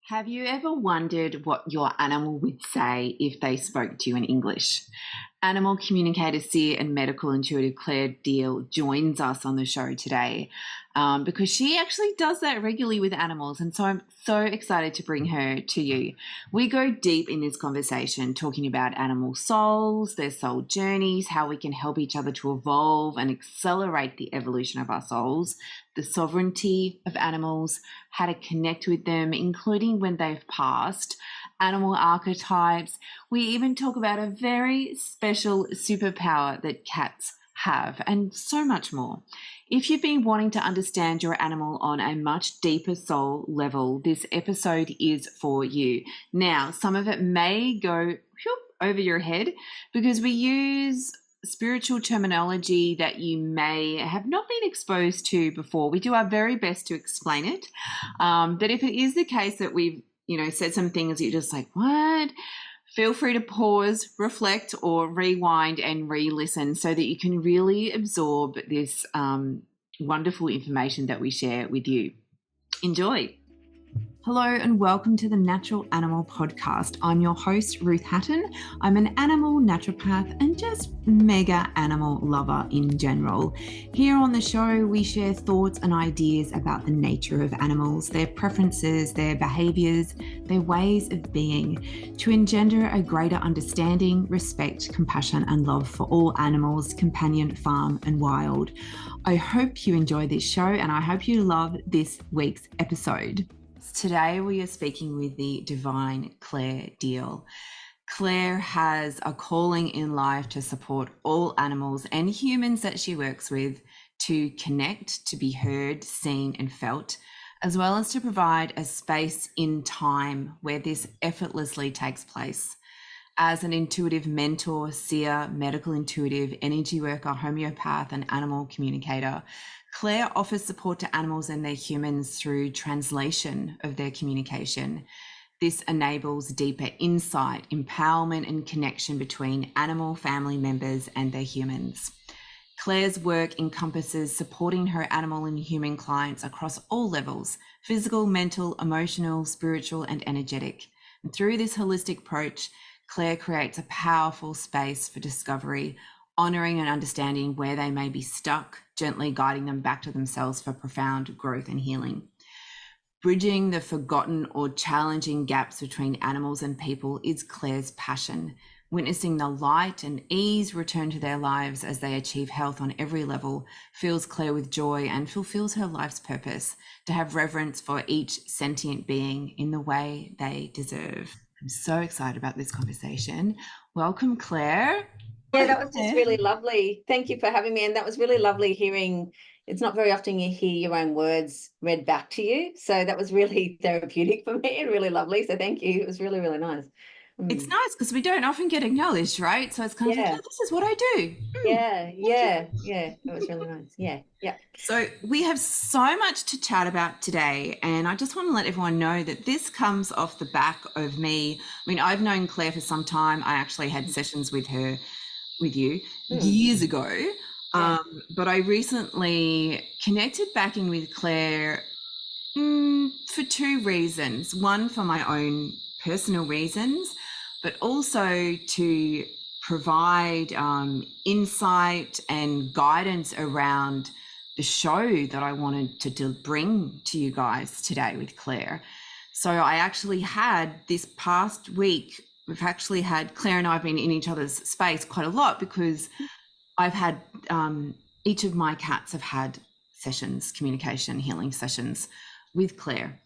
Have you ever wondered what your animal would say if they spoke to you in English? Animal communicator, seer, and medical intuitive Clare Deale joins us on the show today because she actually does that regularly with animals. And so I'm so excited to bring her to you. We go deep in this conversation talking about animal souls, their soul journeys, how we can help each other to evolve and accelerate the evolution of our souls, the sovereignty of animals, how to connect with them, including when they've passed, animal archetypes. We even talk about a very special superpower that cats have, and so much more. If you've been wanting to understand your animal on a much deeper soul level, this episode is for you. Now, some of it may go over your head because we use spiritual terminology that you may have not been exposed to before. We do our very best to explain it. But if it is the case that we've said some things that you're just like, what? Feel free to pause, reflect, or rewind and re-listen so that you can really absorb this wonderful information that we share with you. Enjoy. Hello and welcome to the Natural Animal Podcast. I'm your host, Ruth Hatton. I'm an animal naturopath and just mega animal lover in general. Here on the show, we share thoughts and ideas about the nature of animals, their preferences, their behaviours, their ways of being, to engender a greater understanding, respect, compassion and love for all animals, companion, farm and wild. I hope you enjoy this show and I hope you love this week's episode. Today we are speaking with the divine Clare Deale. Clare has a calling in life to support all animals and humans that she works with to connect, to be heard, seen and felt, as well as to provide a space in time where this effortlessly takes place. As an intuitive mentor, seer, medical intuitive, energy worker, homeopath and animal communicator, Clare offers support to animals and their humans through translation of their communication. This enables deeper insight, empowerment and connection between animal family members and their humans. Clare's work encompasses supporting her animal and human clients across all levels: physical, mental, emotional, spiritual and energetic. And through this holistic approach, Clare creates a powerful space for discovery, honouring and understanding where they may be stuck, gently guiding them back to themselves for profound growth and healing. Bridging the forgotten or challenging gaps between animals and people is Clare's passion. Witnessing the light and ease return to their lives as they achieve health on every level fills Clare with joy and fulfills her life's purpose: to have reverence for each sentient being in the way they deserve. I'm so excited about this conversation. Welcome, Clare. Yeah, that was just really lovely. Thank you for having me. And that was really lovely hearing. It's not very often you hear your own words read back to you. So that was really therapeutic for me and really lovely. So thank you. It was really, really nice. It's nice because we don't often get acknowledged, right? So it's kind of like, Yeah. yeah, this is what I do. Yeah. It was really nice. Yeah. So we have so much to chat about today, and I just want to let everyone know that this comes off the back of me. I mean, I've known Clare for some time. I actually had sessions with you years ago. Yeah. But I recently connected back in with Clare for two reasons. One, for my own personal reasons, but also to provide insight and guidance around the show that I wanted to bring to you guys today with Clare. So I actually had this past week, we've actually had, Clare and I have been in each other's space quite a lot because I've had, each of my cats have had sessions, communication, healing sessions with Clare.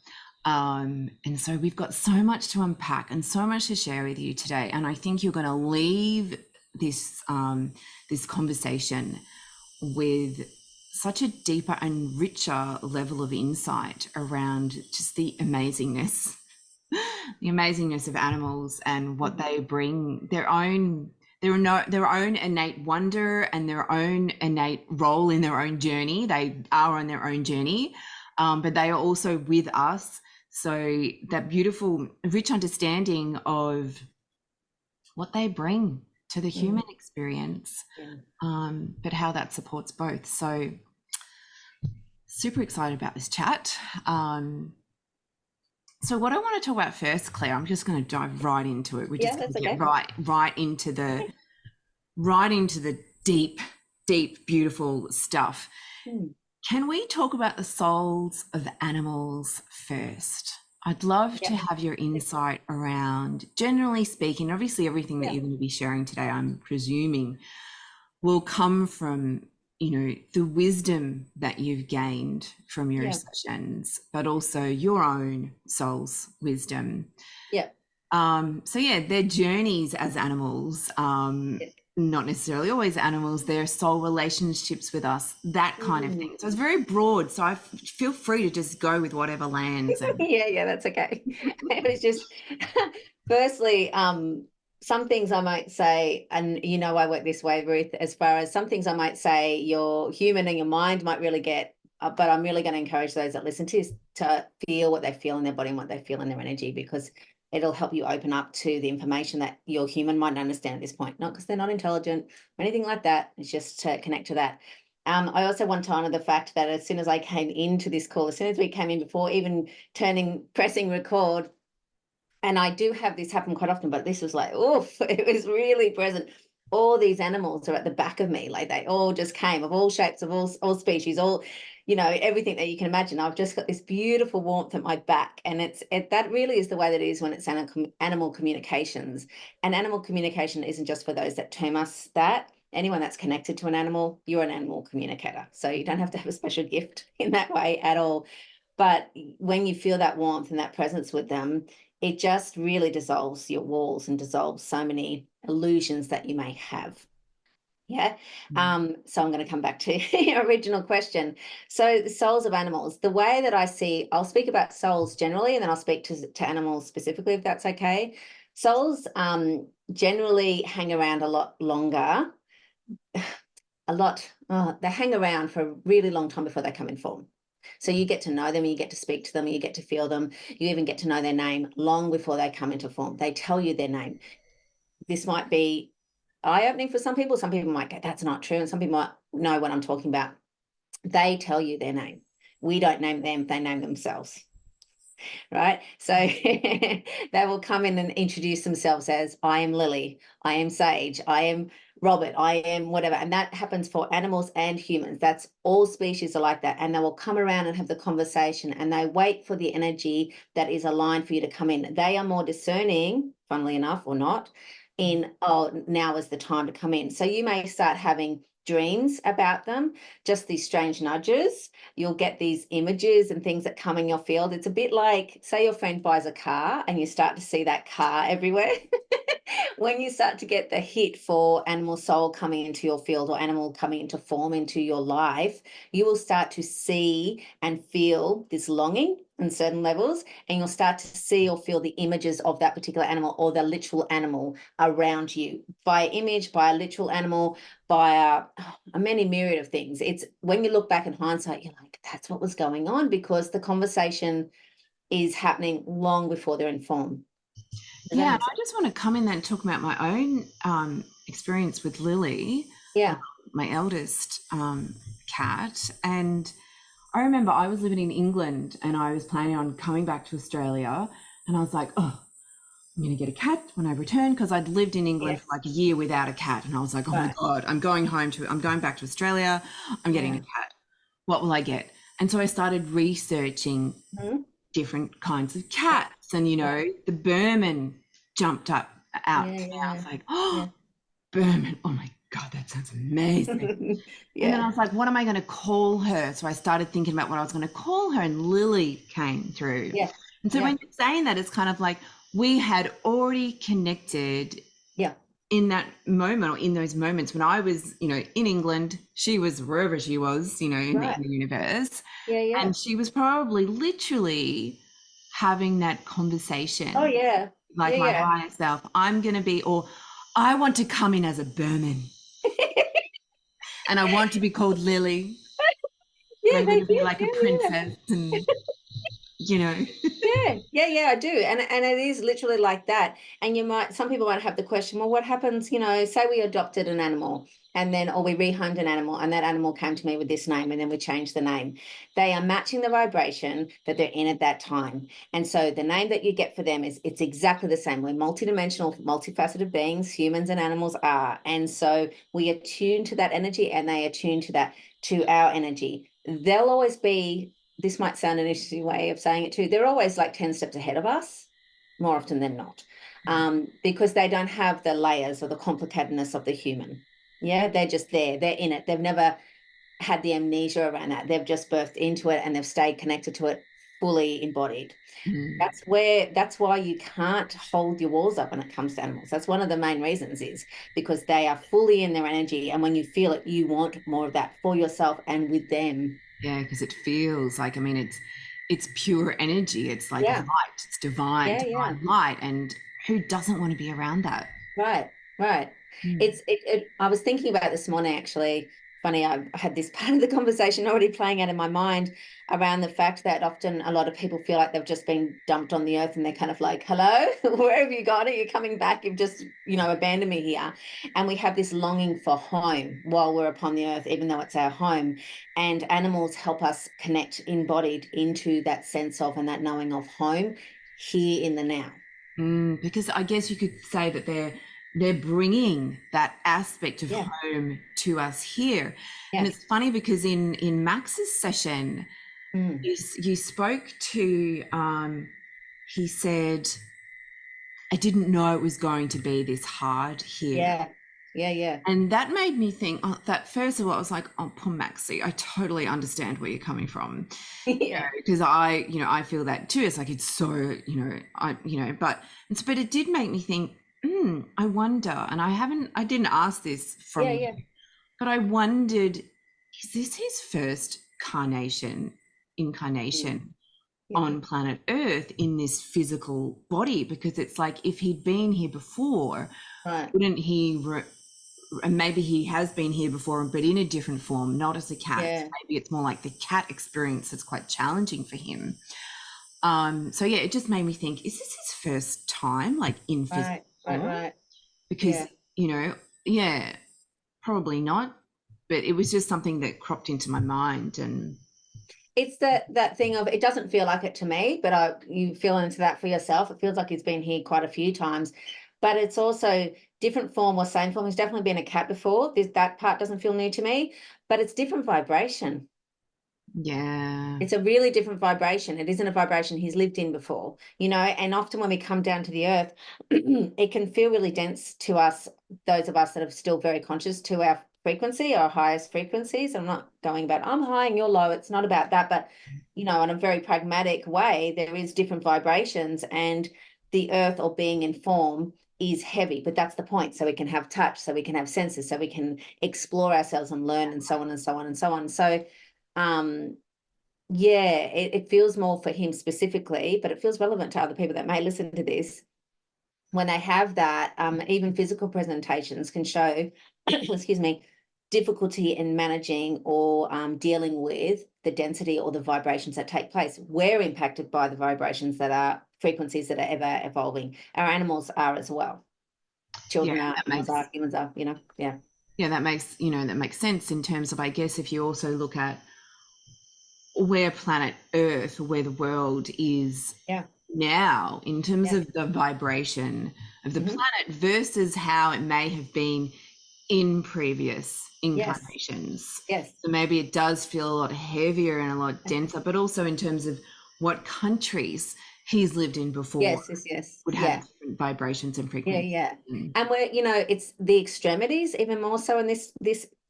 And so we've got so much to unpack and so much to share with you today. And I think you're going to leave this, this conversation with such a deeper and richer level of insight around just the amazingness of animals and what they bring, their own innate wonder and their own innate role in their own journey. They are on their own journey, but they are also with us. So that beautiful, rich understanding of what they bring to the human experience, but how that supports both. So super excited about this chat. So what I want to talk about first, Claire, I'm just going to dive right into it. We're Yeah, just going that's to get okay. right into the deep, deep, beautiful stuff. Hmm. Can we talk about the souls of animals first? I'd love Yeah, to have your insight around, generally speaking, obviously everything that yeah, you're going to be sharing today, I'm presuming, will come from, the wisdom that you've gained from your yeah, sessions, but also your own soul's wisdom. yeah. So yeah, their journeys as animals, Yeah. not necessarily always animals, their soul relationships with us, that kind of thing. Mm. So it's very broad. So I feel free to just go with whatever lands. And Yeah, that's okay. It was just firstly, some things I might say, and I work this way, Ruth, as far as some things I might say your human and your mind might really get, but I'm really going to encourage those that listen to feel what they feel in their body and what they feel in their energy, because it'll help you open up to the information that your human might understand at this point, not because they're not intelligent or anything like that. It's just to connect to that. I also want to honor the fact that as soon as I came into this call, as soon as we came in, before even pressing record, and I do have this happen quite often, but this was like, oof, it was really present. All these animals are at the back of me, like they all just came of all shapes, of all species, all, everything that you can imagine. I've just got this beautiful warmth at my back, and that really is the way that it is when it's animal communications. And animal communication isn't just for those that term us that. Anyone that's connected to an animal, you're an animal communicator. So you don't have to have a special gift in that way at all. But when you feel that warmth and that presence with them, it just really dissolves your walls and dissolves so many illusions that you may have. Yeah. So I'm going to come back to your original question. So the souls of animals, the way that I see, I'll speak about souls generally, and then I'll speak to animals specifically, if that's okay. Souls generally hang around a lot longer, they hang around for a really long time before they come in form. So you get to know them, you get to speak to them, you get to feel them, you even get to know their name long before they come into form. They tell you their name. This might be eye-opening for some people. Some people might go, that's not true. And some people might know what I'm talking about. They tell you their name. We don't name them, they name themselves. Right? So they will come in and introduce themselves as, I am Lily, I am Sage, I am Robert, I am whatever. And that happens for animals and humans. That's all species are like that. And they will come around and have the conversation, and they wait for the energy that is aligned for you to come in. They are more discerning, funnily enough, or not, in, oh, now is the time to come in. So you may start having dreams about them, just these strange nudges. You'll get these images and things that come in your field. It's a bit like, say your friend buys a car and you start to see that car everywhere. When you start to get the hit for animal soul coming into your field or animal coming into form into your life, you will start to see and feel this longing in certain levels, and you'll start to see or feel the images of that particular animal or the literal animal around you, by image, by a literal animal, by a many myriad of things. It's when you look back in hindsight, you're like, that's what was going on, because the conversation is happening long before they're informed. Does that yeah, make I sense? just want to come in there and talk about my own experience with Lily, um, Yeah. my eldest cat. And I remember I was living in England and I was planning on coming back to Australia. And I was like, oh, I'm going to get a cat when I return, because I'd lived in England for Yes. like a year without a cat. And I was like, oh my Right. God, I'm going back to Australia. I'm getting a Yeah. cat. What will I get? And so I started researching Mhm. different kinds of Right. cats. And, Right. the Berman jumped up out Yeah. to me. I Yeah. was like, Yeah. oh, Berman. Oh my God, that sounds amazing. And then I Yeah. was like, what am I going to call her? So I started thinking about what I was going to call her, and Lily came through. Yeah. And so Yeah. when you're saying that, it's kind of like we had already connected Yeah. in that moment, or in those moments when I was, in England, she was wherever she was, Right. in the universe. Yeah. Yeah. And she was probably literally having that Oh conversation, yeah. like Yeah. my Yeah. higher self, I'm going to be, or I want to come in as a Burman and I want to be called Lily, and Yeah. I'm going They to be did. like a Yeah. Yeah. princess, and, you know, Yeah, I do. And it is literally like that. And some people might have the question, well, what happens, say we adopted an animal and then, or we rehomed an animal and that animal came to me with this name and then we changed the name. They are matching the vibration that they're in at that time. And so the name that you get for them is, it's exactly the same. We're multidimensional, multifaceted beings, humans and animals are. And so we attune to that energy and they attune to that, to our energy. They'll always be, this might sound an interesting way of saying it too, they're always like 10 steps ahead of us, more often than not, because they don't have the layers or the complicatedness of the human. Yeah, they're just there. They're in it. They've never had the amnesia around that. They've just birthed into it and they've stayed connected to it, fully embodied. That's why you can't hold your walls up when it comes to animals. That's one of the main reasons, is because they are fully in their energy. And when you feel it, you want more of that for yourself and with them. Yeah, because it feels like, I mean, it's pure energy. It's like Yeah. light. It's divine, Yeah. divine light. And who doesn't want to be around that? Right. Mm. I was thinking about it this morning, actually. Funny, I had this part of the conversation already playing out in my mind around the fact that often a lot of people feel like they've just been dumped on the earth and they're kind of like, hello, where have you gone? Are you coming back? You've just, abandoned me here. And we have this longing for home while we're upon the earth, even though it's our home. And animals help us connect embodied into that sense of and that knowing of home here in the now. Because I guess you could say that they're bringing that aspect of Yeah. home to us here. And Yeah. it's funny because in Max's session, Mm. you spoke to he said, I didn't know it was going to be this hard here. Yeah. Yeah. And that made me think, that first of all, I was like, oh, poor Maxie, I totally understand where you're coming from. Yeah. Because I feel that too. It's like, it's so, but it did make me think, I wonder, and I didn't ask this from you, Yeah. but I wondered, is this his first Mm. incarnation Yeah. on planet Earth in this physical body? Because it's like, if he'd been here before, Right. wouldn't he and maybe he has been here before, but in a different form, not as a cat. Yeah. Maybe it's more like the cat experience that's quite challenging for him. So yeah, it just made me think, is this his first time like in physical form? Right. Because, Yeah. yeah, probably not. But it was just something that cropped into my mind. And It's that thing of, it doesn't feel like it to me, but you feel into that for yourself. It feels like he's been here quite a few times, but it's also different form or same form. He's definitely been a cat before. That part doesn't feel new to me, but it's different vibration. yeah, It's a really different vibration. It isn't a vibration he's lived in before, and often when we come down to the earth, it can feel really dense to us, those of us that are still very conscious to our frequency, our highest frequencies. I'm not going about, I'm high and you're low. It's not about that. But, in a very pragmatic way, there is different vibrations, and the earth, or being in form, is heavy, but that's the point. So we can have touch, so we can have senses, so we can explore ourselves and learn, and so on and so on and so on. So, yeah, it feels more for him specifically, but it feels relevant to other people that may listen to this. When they have that, even physical presentations can show, excuse me, difficulty in managing or dealing with the density or the vibrations that take place. We're impacted by the vibrations that are frequencies that are ever evolving. Our animals are as well. yeah, Children are, that animals makes are, humans are, yeah. yeah, that makes sense in terms of, I guess, if you also look at where planet Earth, where the world is Yeah. now in terms Yeah. of the vibration of the Mm-hmm. planet versus how it may have been in previous Yes. incarnations. Yes. So maybe it does feel a lot heavier and a lot denser, but also in terms of what countries he's lived in before Yes. would have Yeah. different vibrations and Yeah, frequencies. yeah. And we're, it's the extremities even more so in this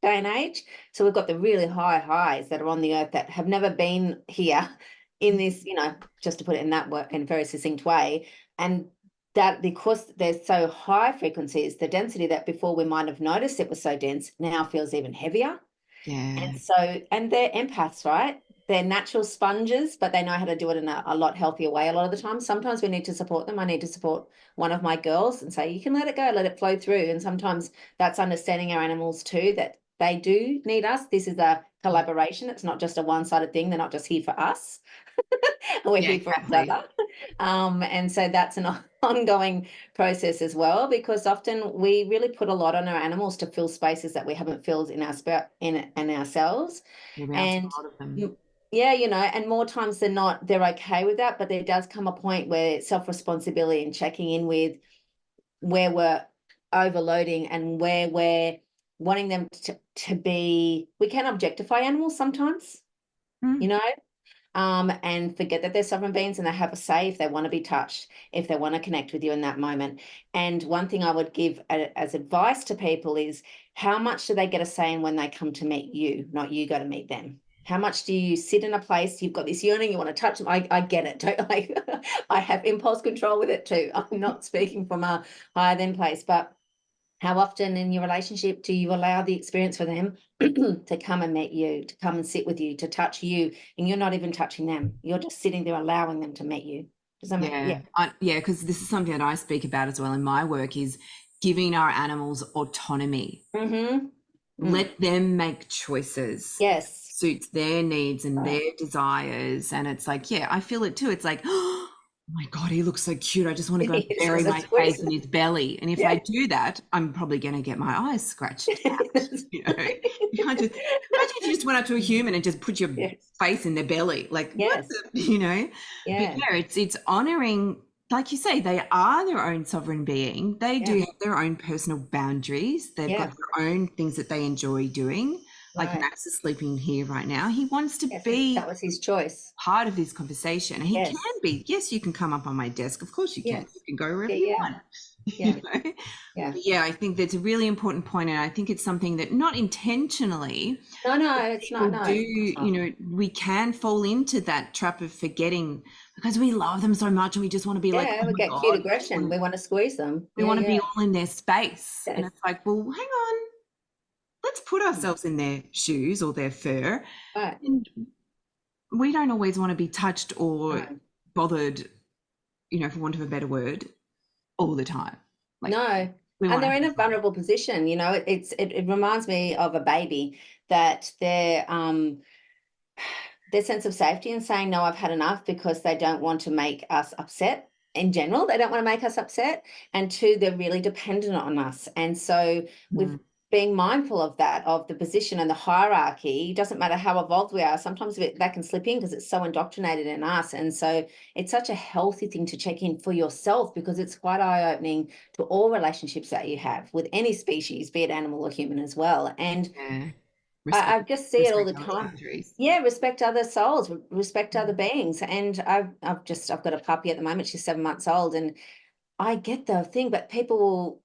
day and age. So we've got the really high highs that are on the earth that have never been here in this, just to put it in that in a very succinct way. And that, because they're so high frequencies, the density that before we might have noticed it was so dense now feels even heavier. Yeah. And they're empaths, right? They're natural sponges, but they know how to do it in a lot healthier way a lot of the time. Sometimes we need to support them. I need to support one of my girls and say, you can let it go, let it flow through. And sometimes that's understanding our animals too, that they do need us. This is a collaboration. It's not just a one-sided thing. They're not just here for us. We're Yeah, here for each exactly. other. And so that's an ongoing process as well, because often we really put a lot on our animals to fill spaces that we haven't filled in our in ourselves. Yeah, we answer And a lot of them. yeah, and more times than not, they're okay with that, but there does come a point where self-responsibility and checking in with where we're overloading and where we're wanting them to be. We can objectify animals sometimes, Mm. and forget that they're sovereign beings and they have a say if they want to be touched, if they want to connect with you in that moment. And one thing I would give as advice to people is, how much do they get a say in when they come to meet you, not you go to meet them? How much do you sit in a place, you've got this yearning, you want to touch them? I get it. Don't I? I have impulse control with it too. I'm not speaking from a higher than place, but how often in your relationship do you allow the experience for them to come and meet you, to come and sit with you, to touch you, and you're not even touching them? You're just sitting there allowing them to meet you. Does that make, yeah? Yeah, because this is something that I speak about as well in my work, is giving our animals autonomy. Mm-hmm. Let them make choices Yes. suits their needs and Right. their desires. And it's like, yeah, I feel it too. It's like, oh my God, he looks so cute. I just want to go and Yes, bury there's a my face twist. in his belly. And if Yeah. I do that, I'm probably going to get my eyes scratched out. You know, you can't just imagine if you just went up to a human and just put your Yes. face in their belly. Like, what Yes. the, you know? But Yeah. yeah, it's honoring, like you say, they are their own sovereign being. They do Yeah. have their own personal boundaries. They've got Yeah. their own things that they enjoy doing. Like Right. Max is sleeping here right now. He wants to Yes. That be was his choice. part of this conversation. And he can Yes. be. Yes, you can come up on my desk. Of course you can. Yes. You can go wherever Yeah. you Yeah. want. Yeah. You know? Yeah. But yeah, I think that's a really important point, and I think it's something that not intentionally No, it's not. people No, do, it's not. we can fall into that trap of forgetting because we love them so much and we just want to be like, Yeah, oh we my get cute God, aggression. We want to squeeze them. we Yeah, want to yeah. be all in their space. And Yes. it's like, well, hang on, let's put ourselves in their shoes or their fur. Right. And we don't always want to be touched or No. bothered, for want of a better word, all the time. Like No. we And want to they're in have a fun. vulnerable position. It reminds me of a baby, that their sense of safety and saying, no, I've had enough, because they don't want to make us upset in general. They don't want to make us upset. And two, they're really dependent on us. And so we've Mm. being mindful of that, of the position and the hierarchy. It doesn't matter how evolved we are. Sometimes that can slip in because it's so indoctrinated in us. And so it's such a healthy thing to check in for yourself, because it's quite eye-opening to all relationships that you have with any species, be it animal or human as well. And Yeah. I Respect, just see it all respect the others' time. boundaries. Yeah, respect other souls, respect other Mm. beings. And I've got a puppy at the moment. She's 7 months old, and I get the thing, but people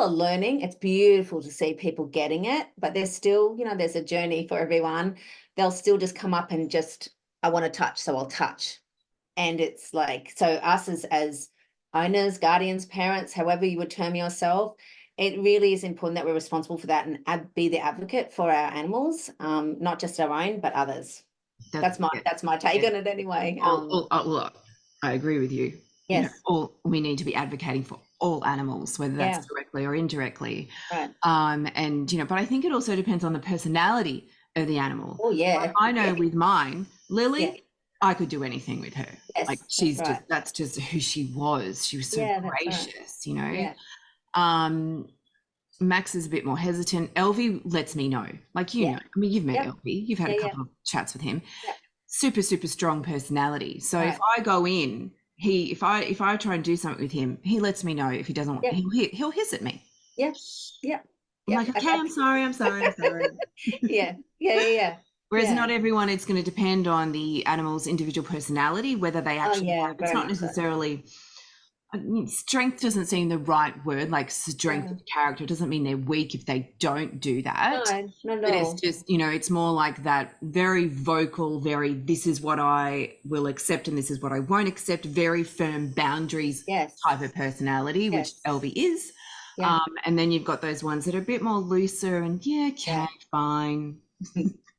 are learning. It's beautiful to see people getting it, but there's still, there's a journey for everyone. They'll still just come up and just, I want to touch, so I'll touch. And it's like, so us as owners, guardians, parents, however you would term yourself, it really is important that we're responsible for that and be the advocate for our animals, not just our own, but others. That's That's my yeah, that's my take yeah. on it anyway. Well, I agree with you. Yes. All we need to be advocating for all animals, whether that's Yeah. directly or indirectly. Right. And but I think it also depends on the personality of the animal. Oh yeah. I know with mine, Yeah. Lily, I could do anything with her. Like Yes, that's right. that's just who she was. She was so Yeah, that's right. gracious. Yeah. Um, Max is a bit more hesitant. Elvie lets me know. Like, Yeah. I mean, you've met Yep. Elvie. You've had a Yeah. Yeah. couple of chats with him. Yeah. Super, super strong personality. So if Right. I go in, if I try and do something with him, he lets me know if he doesn't want, Yeah. he'll hiss at me. Yeah. Yeah. I'm Yeah. like, okay, Okay. I'm sorry, I'm sorry, I'm sorry. Yeah. Yeah. Yeah. Yeah. Whereas Yeah. not everyone, it's going to depend on the animal's individual personality, whether they Oh actually yeah, have, it's very not much so. necessarily, strength doesn't seem the right word, like strength of No, character doesn't mean they're weak if they don't do that. no, not at But it's all. just, it's more like that very vocal, very, this is what I will accept and this is what I won't accept, very firm boundaries Yes. type of personality, which Yes. Elvie is. Yeah. And then you've got those ones that are a bit more looser and yeah, okay, Yeah. fine.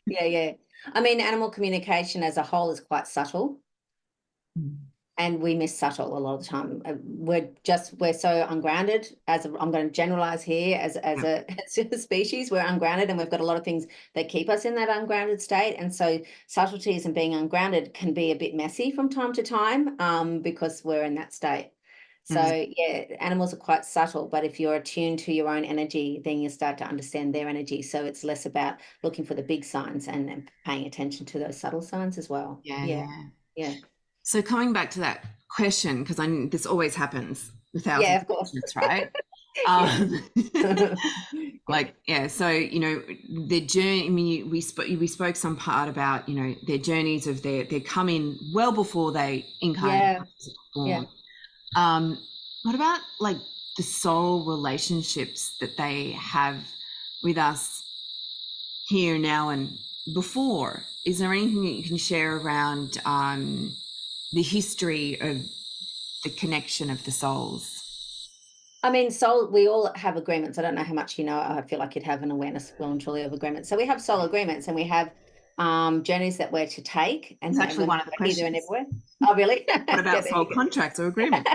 Yeah. Yeah. I mean, animal communication as a whole is quite subtle. and we miss subtle a lot of the time. We're so ungrounded. I'm going to generalize here as a species, we're ungrounded, and we've got a lot of things that keep us in that ungrounded state. And so subtleties and being ungrounded can be a bit messy from time to time, because we're in that state. So yeah, animals are quite subtle, but if you're attuned to your own energy, then you start to understand their energy. So it's less about looking for the big signs and paying attention to those subtle signs as well. Yeah. So coming back to that question, because this always happens with thousands Yeah, of course. questions, right? Like, yeah, so, you know, their journey, I mean, we spoke some part about, you know, their journeys of they come in well before they incarnate. Yeah. What about like the soul relationships that they have with us here, now, and before? Is there anything that you can share around the history of the connection of the souls? I mean, soul, we all have agreements. I don't know how much you know. I feel like you'd have an awareness well and truly of agreements. So we have soul agreements, and we have journeys that we're to take. And it's actually one of the questions. And everywhere. Oh, really? What about soul contracts or agreements?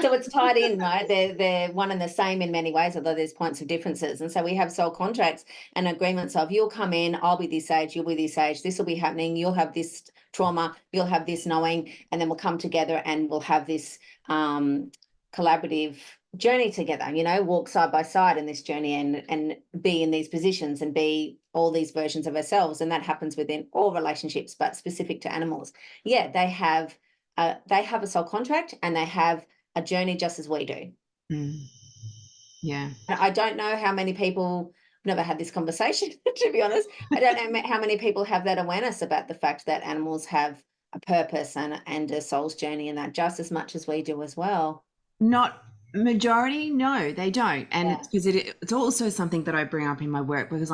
So it's tied in, right? They're one and the same in many ways, although there's points of differences. And so we have soul contracts and agreements of, you'll come in, I'll be this age, you'll be this age, this will be happening, you'll have this trauma, you'll have this knowing, and then we'll come together and we'll have this collaborative journey together, you know, walk side by side in this journey and be in these positions and be all these versions of ourselves. And that happens within all relationships, but specific to animals. Yeah, they have a soul contract, and they have a journey just as we do. Yeah. And I don't know how many people, I've never had this conversation, to be honest. I don't know how many people have that awareness about the fact that animals have a purpose and a soul's journey, and that just as much as we do as well. Not majority, no, they don't. And because it's also something that I bring up in my work, because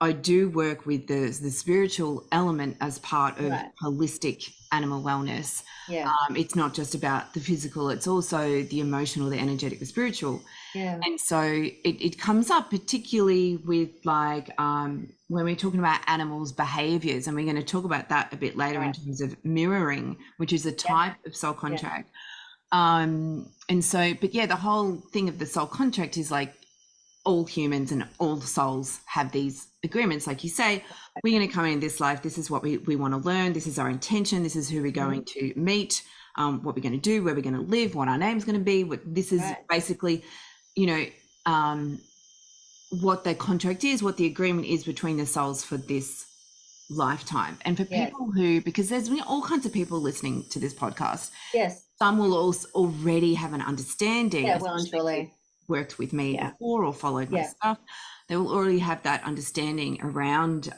I do work with the spiritual element as part of holistic animal wellness. It's not just about the physical, it's also the emotional, the energetic, the spiritual. And so it comes up particularly with like when we're talking about animals' behaviors, and we're going to talk about that a bit later in terms of mirroring, which is a type of soul contract. And so, but yeah, the whole thing of the soul contract is like all humans and all souls have these agreements. Like you say, we're going to come in this life. This is what we want to learn. This is our intention. This is who we're going to meet, what we're going to do, where we're going to live, what our name's going to be. This is basically, you know, what the contract is, what the agreement is between the souls for this lifetime. And for people who, because there's all kinds of people listening to this podcast. Some will also already have an understanding. Well and truly worked with me before or followed my stuff. They will already have that understanding around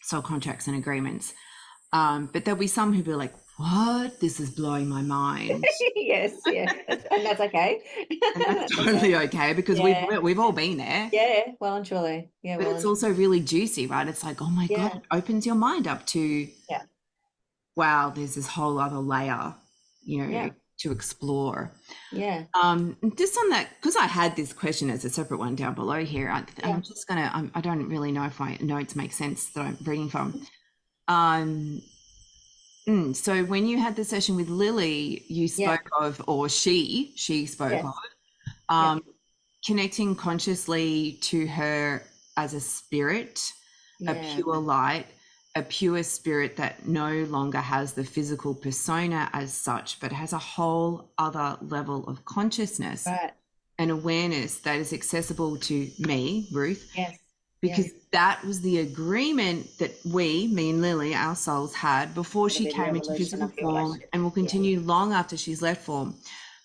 soul contracts and agreements. But there'll be some who be like, what? This is blowing my mind. And that's okay. And that's totally okay, because we've all been there. Well and truly. But it's also really juicy, right? It's like, oh my God, it opens your mind up to, wow, there's this whole other layer, you know, to explore. Just on that, because I had this question as a separate one down below here, I'm just going to, I don't really know if my notes make sense that I'm reading from. So when you had the session with Lily, you spoke of, or she spoke of, connecting consciously to her as a spirit, a pure light, a pure spirit that no longer has the physical persona as such, but has a whole other level of consciousness and awareness that is accessible to me, Ruth. Because that was the agreement that me and Lily, our souls, had before she came into physical form, and will continue long after she's left form.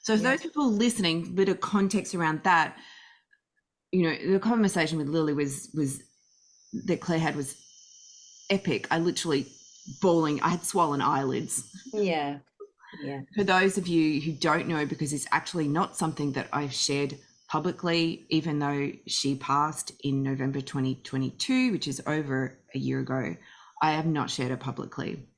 So for those people listening, a bit of context around that, you know, the conversation with Lily was that Claire had was epic. I literally bawling. I had swollen eyelids. For those of you who don't know, because it's actually not something that I've shared publicly, even though she passed in November 2022, which is over a year ago, I have not shared it publicly.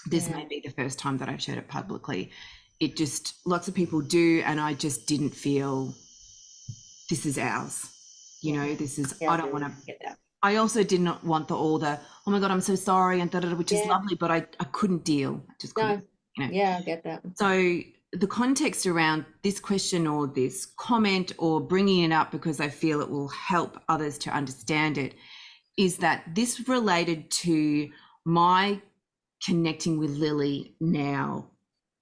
This may be the first time that I've shared it publicly. It just, lots of people do, and I just didn't feel this is ours. You know, this is, I don't want to get that. I also did not want all the, oh my God, I'm so sorry, and which is lovely, but I couldn't deal. I just couldn't. Yeah, I get that. So the context around this question or this comment or bringing it up because I feel it will help others to understand it is that this related to my connecting with Lily now.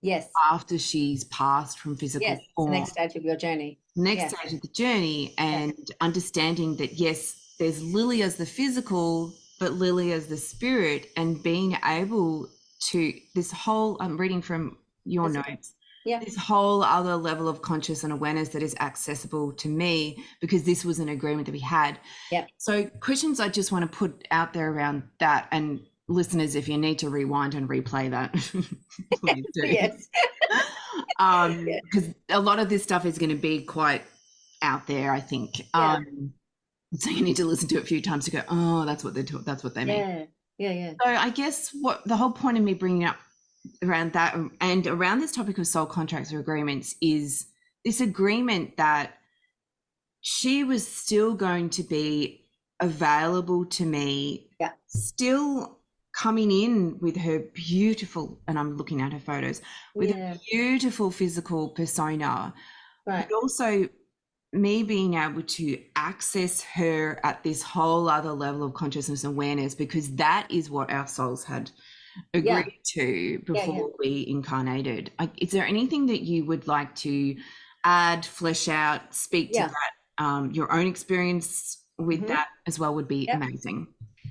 Yes. After she's passed from physical Yes. It's the form. next stage of your journey. Next stage of the journey, and understanding that, yes, there's Lily as the physical, but Lily as the spirit, and being able to, this whole, I'm reading from your notes, this whole other level of conscious and awareness that is accessible to me, because this was an agreement that we had. So questions I just want to put out there around that, and listeners, if you need to rewind and replay that, please do. Yes. Because a lot of this stuff is going to be quite out there, I think. So you need to listen to it a few times to go, oh, that's what they mean. Yeah. So I guess what the whole point of me bringing up around that and around this topic of soul contracts or agreements is this agreement that she was still going to be available to me, still coming in with her beautiful, and I'm looking at her photos, with a beautiful physical persona, but also me being able to access her at this whole other level of consciousness and awareness, because that is what our souls had agreed to before we incarnated. Is there anything that you would like to add, flesh out, speak to that? Your own experience with that as well would be amazing.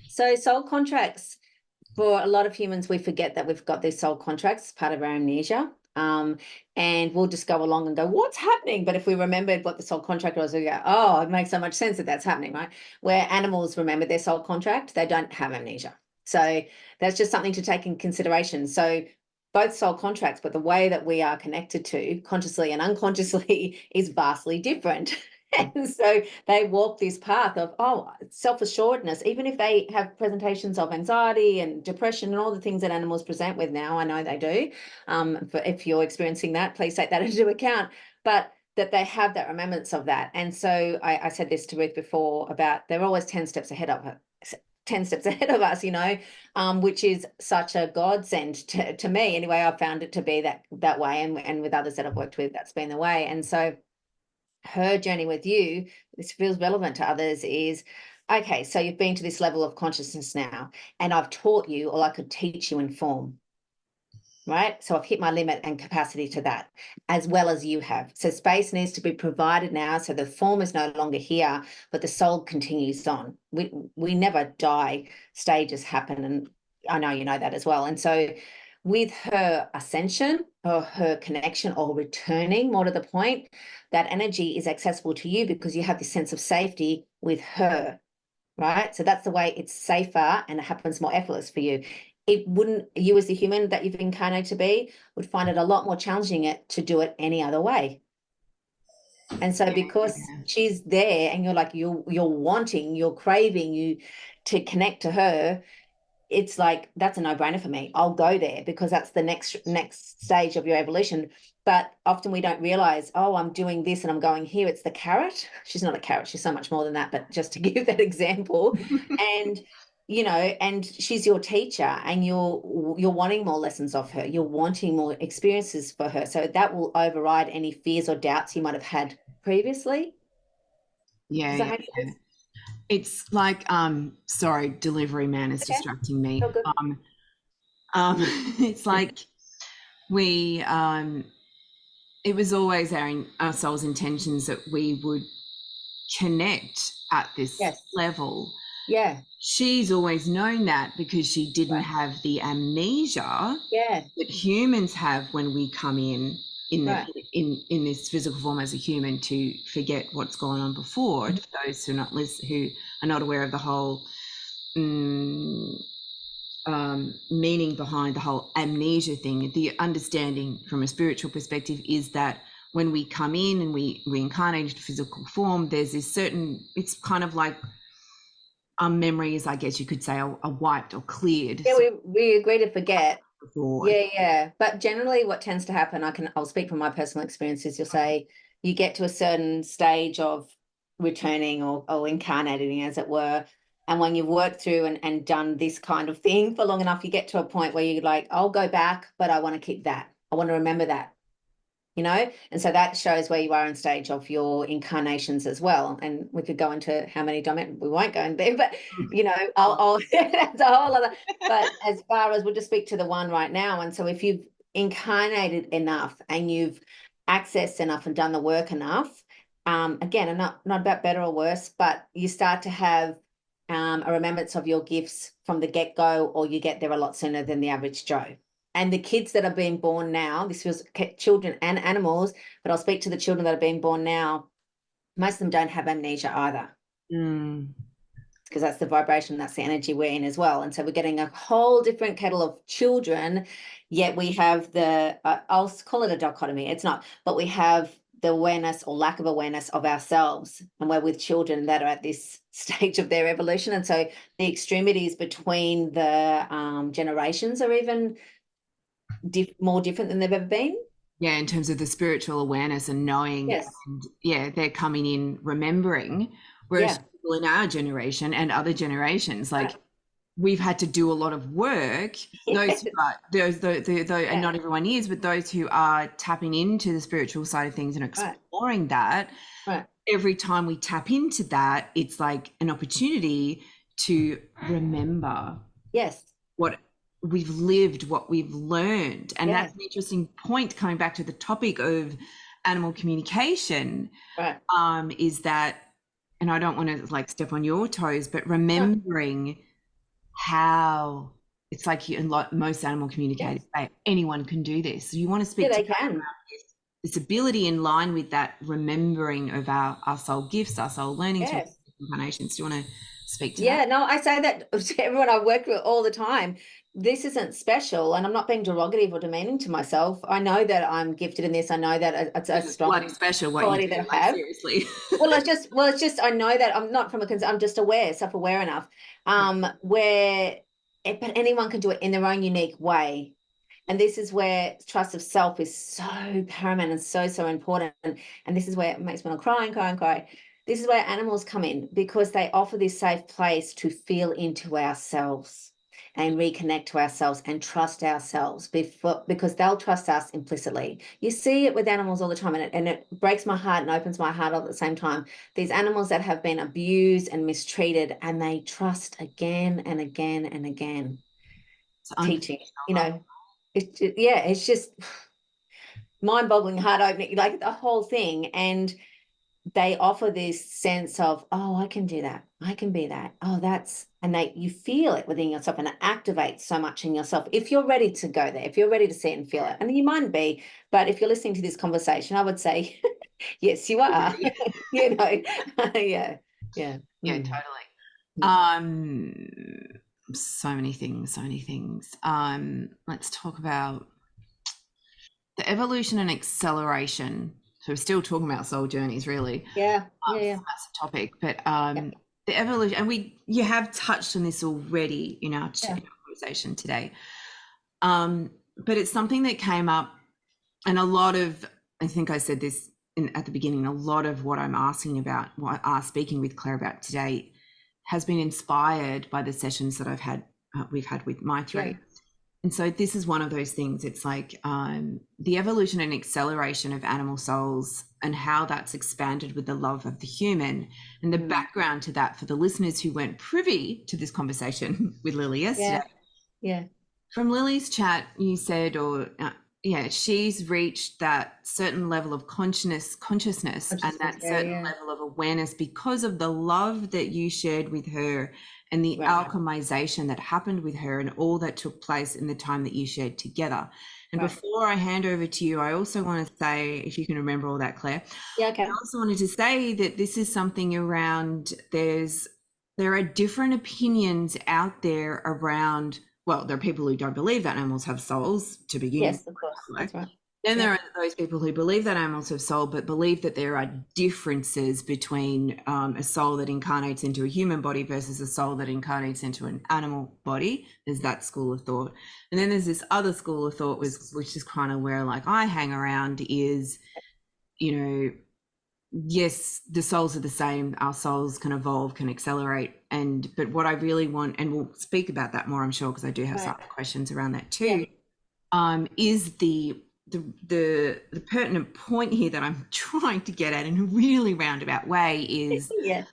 So soul contracts, for a lot of humans, we forget that we've got these soul contracts as part of our amnesia. And we'll just go along and go, what's happening? But if we remembered what the soul contract was, we go, oh, it makes so much sense that that's happening, right? Where animals remember their soul contract, they don't have amnesia. So that's just something to take in consideration. So both soul contracts, but the way that we are connected to consciously and unconsciously is vastly different. And so they walk this path of, self-assuredness, even if they have presentations of anxiety and depression and all the things that animals present with now. I know they do. But if you're experiencing that, please take that into account. But that they have that remembrance of that. And so I said this to Ruth before about they're always 10 steps ahead of her. 10 steps ahead of us, which is such a godsend to me. Anyway, I've found it to be that way. And with others that I've worked with, that's been the way. And so her journey with you, this feels relevant to others, is, okay, so you've been to this level of consciousness now, and I've taught you, or I could teach you in form, right? So I've hit my limit and capacity to that, as well as you have. So space needs to be provided now, so the form is no longer here, but the soul continues on. We never die, stages happen, and I know you know that as well. And so with her ascension or her connection or returning, more to the point, that energy is accessible to you because you have this sense of safety with her, right? So that's the way it's safer and it happens more effortless for you. It wouldn't, you as the human that you've incarnated to be would find it a lot more challenging to do it any other way. And so because she's there and you're like, you're wanting, you're craving you to connect to her, it's like, that's a no-brainer for me. I'll go there because that's the next stage of your evolution. But often we don't realize, oh, I'm doing this and I'm going here. It's the carrot. She's not a carrot. She's so much more than that. But just to give that example, and and she's your teacher, and you're wanting more lessons of her. You're wanting more experiences for her. So that will override any fears or doubts you might have had previously. Does that make sense? It's like, sorry, delivery man is distracting me. It's like we, it was always our soul's intentions that we would connect at this level. Yeah. She's always known that because she didn't have the amnesia that humans have when we come in this physical form as a human, to forget what's gone on before. To those who are not aware of the whole meaning behind the whole amnesia thing, the understanding from a spiritual perspective is that when we come in and we reincarnate into physical form, there's this certain, it's kind of like memories, I guess you could say, are wiped or cleared. Yeah, we agree to forget. Yeah. But generally what tends to happen, I'll speak from my personal experiences, you'll say you get to a certain stage of returning or incarnating, as it were, And when you've worked through and done this kind of thing for long enough, you get to a point where you're like, I'll go back, but I want to keep that. I want to remember that, you know? And so that shows where you are in stage of your incarnations as well. And we could go into how many dimensions, we won't go in there, but you know, I'll that's a whole other, but as far as we'll just speak to the one right now. And so if you've incarnated enough and you've accessed enough and done the work enough, again, and not about better or worse, but you start to have a remembrance of your gifts from the get-go, or you get there a lot sooner than the average Joe. And the kids that are being born now, this was children and animals, but I'll speak to the children that are being born now. Most of them don't have amnesia either. Because that's the vibration, that's the energy we're in as well. And so we're getting a whole different kettle of children, yet we have the, I'll call it a dichotomy. It's not, but we have the awareness or lack of awareness of ourselves. And we're with children that are at this stage of their evolution. And so the extremities between the generations are even more different than they've ever been. Yeah, in terms of the spiritual awareness and knowing, Yes. and yeah, they're coming in remembering, whereas people in our generation and other generations, like we've had to do a lot of work. Those who are and not everyone is, but those who are tapping into the spiritual side of things and exploring that, every time we tap into that, it's like an opportunity to remember what we've lived, what we've learned. And that's an interesting point, coming back to the topic of animal communication, is that, and I don't want to like step on your toes, but remembering how it's like most animal communicators say anyone can do this. So you want to speak to they can. This ability in line with that remembering of our soul gifts, our soul learning through incarnations. Do you want to speak to that? Yeah, no, I say that to everyone I work with all the time. This isn't special, and I'm not being derogative or demeaning to myself. I know that I'm gifted in this. I know that it's a strong special quality that I have. Seriously. it's just I know that I'm not from a I'm just aware, self-aware enough. But anyone can do it in their own unique way. And this is where trust of self is so paramount and so important. And this is where it makes me want to cry and cry and cry. This is where animals come in, because they offer this safe place to feel into ourselves and reconnect to ourselves and trust ourselves because they'll trust us implicitly. You see it with animals all the time, and it breaks my heart and opens my heart all at the same time. These animals that have been abused and mistreated, and they trust again and again and again. Teaching, you know, it's just mind-boggling, heart-opening, like the whole thing. And they offer this sense of, oh, I can do that. I can be that. Oh, and you feel it within yourself, and it activates so much in yourself. If you're ready to go there, if you're ready to see it and feel it, and you might be, but if you're listening to this conversation, I would say, yes, you are. You know, yeah, totally. So many things. Let's talk about the evolution and acceleration. So we're still talking about soul journeys, really. Yeah. That's a topic, but the evolution, and you have touched on this already in our conversation today. But it's something that came up, and I think I said this at the beginning, a lot of what I'm asking about, speaking with Claire about today, has been inspired by the sessions that we've had with my three. And so this is one of those things. It's like the evolution and acceleration of animal souls and how that's expanded with the love of the human, and the background to that for the listeners who weren't privy to this conversation with Lily yesterday. Yeah. From Lily's chat, you said, she's reached that certain level of consciousness and that certain level of awareness because of the love that you shared with her and the alchemization that happened with her and all that took place in the time that you shared together. And before I hand over to you, I also want to say, if you can remember all that, Claire, I also wanted to say that this is something around, there are different opinions out there around, well, there are people who don't believe that animals have souls to begin with. Yes, of course. That's right. Then there are those people who believe that animals have soul, but believe that there are differences between a soul that incarnates into a human body versus a soul that incarnates into an animal body. There's that school of thought. And then there's this other school of thought, which is kind of where like I hang around, is, yes, the souls are the same. Our souls can evolve, can accelerate. But what I really want, and we'll speak about that more, I'm sure, because I do have some Right. other questions around that Yeah. too, is the pertinent point here that I'm trying to get at in a really roundabout way is Yeah.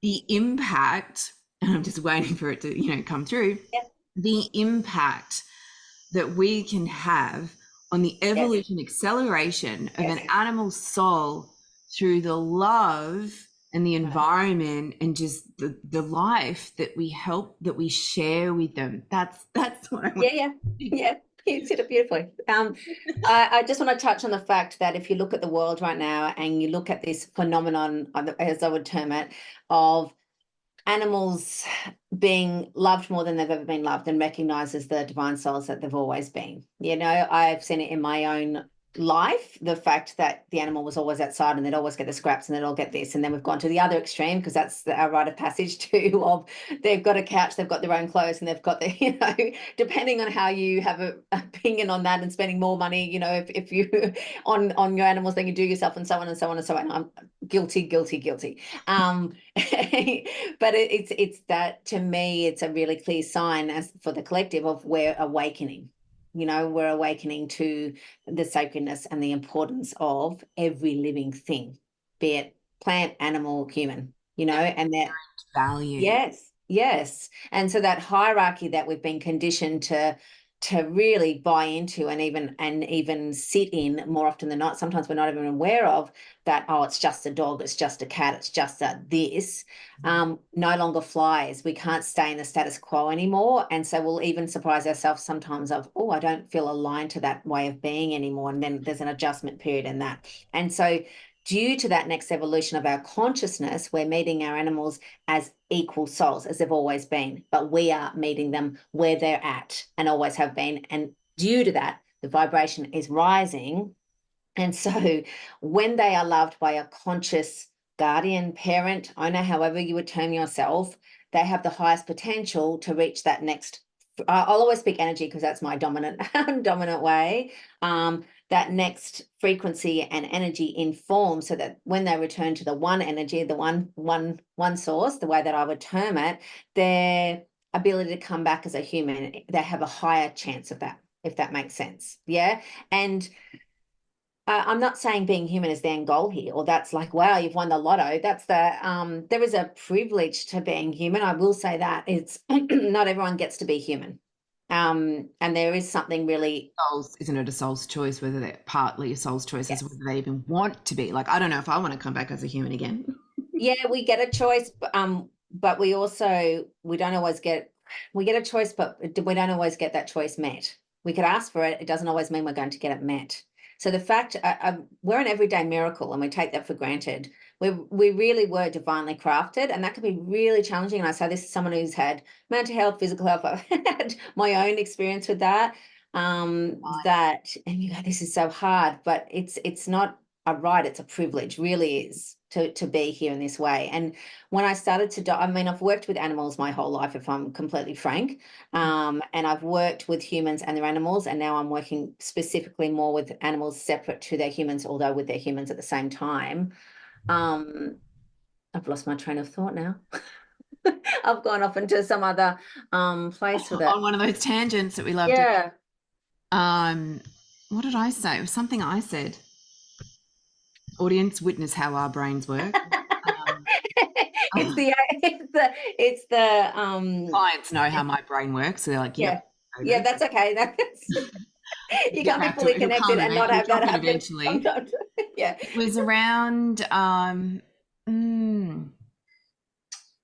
the impact, and I'm just waiting for it to, come through, Yeah. the impact that we can have on the Yes. evolution acceleration of an Yes. animal's soul through the love and the Right. environment and just the life that we share with them. That's what I want. Yeah. Yeah. Yeah. You said it beautifully. I just want to touch on the fact that if you look at the world right now and you look at this phenomenon, as I would term it, of animals being loved more than they've ever been loved and recognized as the divine souls that they've always been. You know, I've seen it in my own life, the fact that the animal was always outside and they'd always get the scraps and they'd all get this. And then we've gone to the other extreme, because that's our rite of passage too, of they've got a couch, they've got their own clothes, and they've got the, depending on how you have an opinion on that and spending more money, if you on your animals than you do yourself, and so on and so on and so on. I'm guilty. But it's that, to me, it's a really clear sign as for the collective of we're awakening. We're awakening to the sacredness and the importance of every living thing, be it plant, animal, human, and that, Value. yes. And so that hierarchy that we've been conditioned to really buy into and even sit in more often than not, sometimes we're not even aware of that. Oh, it's just a dog, it's just a cat, it's just a this, no longer flies. We can't stay in the status quo anymore, and so we'll even surprise ourselves sometimes of, oh, I don't feel aligned to that way of being anymore, and then there's an adjustment period in that. And so due to that next evolution of our consciousness, we're meeting our animals as equal souls, as they've always been, but we are meeting them where they're at and always have been. And due to that, the vibration is rising. And so when they are loved by a conscious guardian, parent, owner, however you would term yourself, they have the highest potential to reach that next. I'll always speak energy because that's my dominant dominant way. That next frequency and energy in form, so that when they return to the one energy, the one source, the way that I would term it, their ability to come back as a human, they have a higher chance of that, if that makes sense. Yeah. And I'm not saying being human is the end goal here, or that's like, wow, you've won the lotto. That's there is a privilege to being human. I will say that it's not everyone gets to be human. And there is something really, Souls, isn't it a soul's choice, whether they're partly a soul's choice as yes. whether they even want to be? Like, I don't know if I want to come back as a human again. Yeah, we get a choice, but we don't always get, we get a choice, but we don't always get that choice met. We could ask for it. It doesn't always mean we're going to get it met. So the fact, we're an everyday miracle, and we take that for granted. We really were divinely crafted, and that can be really challenging. And I say this is someone who's had mental health, physical health. I've had my own experience with that. And you go, this is so hard, but it's not a right, it's a privilege, really is, to be here in this way. And when I started to I mean, I've worked with animals my whole life, if I'm completely frank, and I've worked with humans and their animals, and now I'm working specifically more with animals separate to their humans, although with their humans at the same time. I've lost my train of thought now. I've gone off into some other place with it. On one of those tangents that we love to. Yeah. What did I say? It was something I said. Audience, witness how our brains work. It's the Clients know how my brain works, so they're like, yeah. "Yep, Yeah, totally." that's okay. You Get can't be back to fully it. It'll connected come. and not It'll have that drop in happen eventually. sometimes. Yeah. It was around. And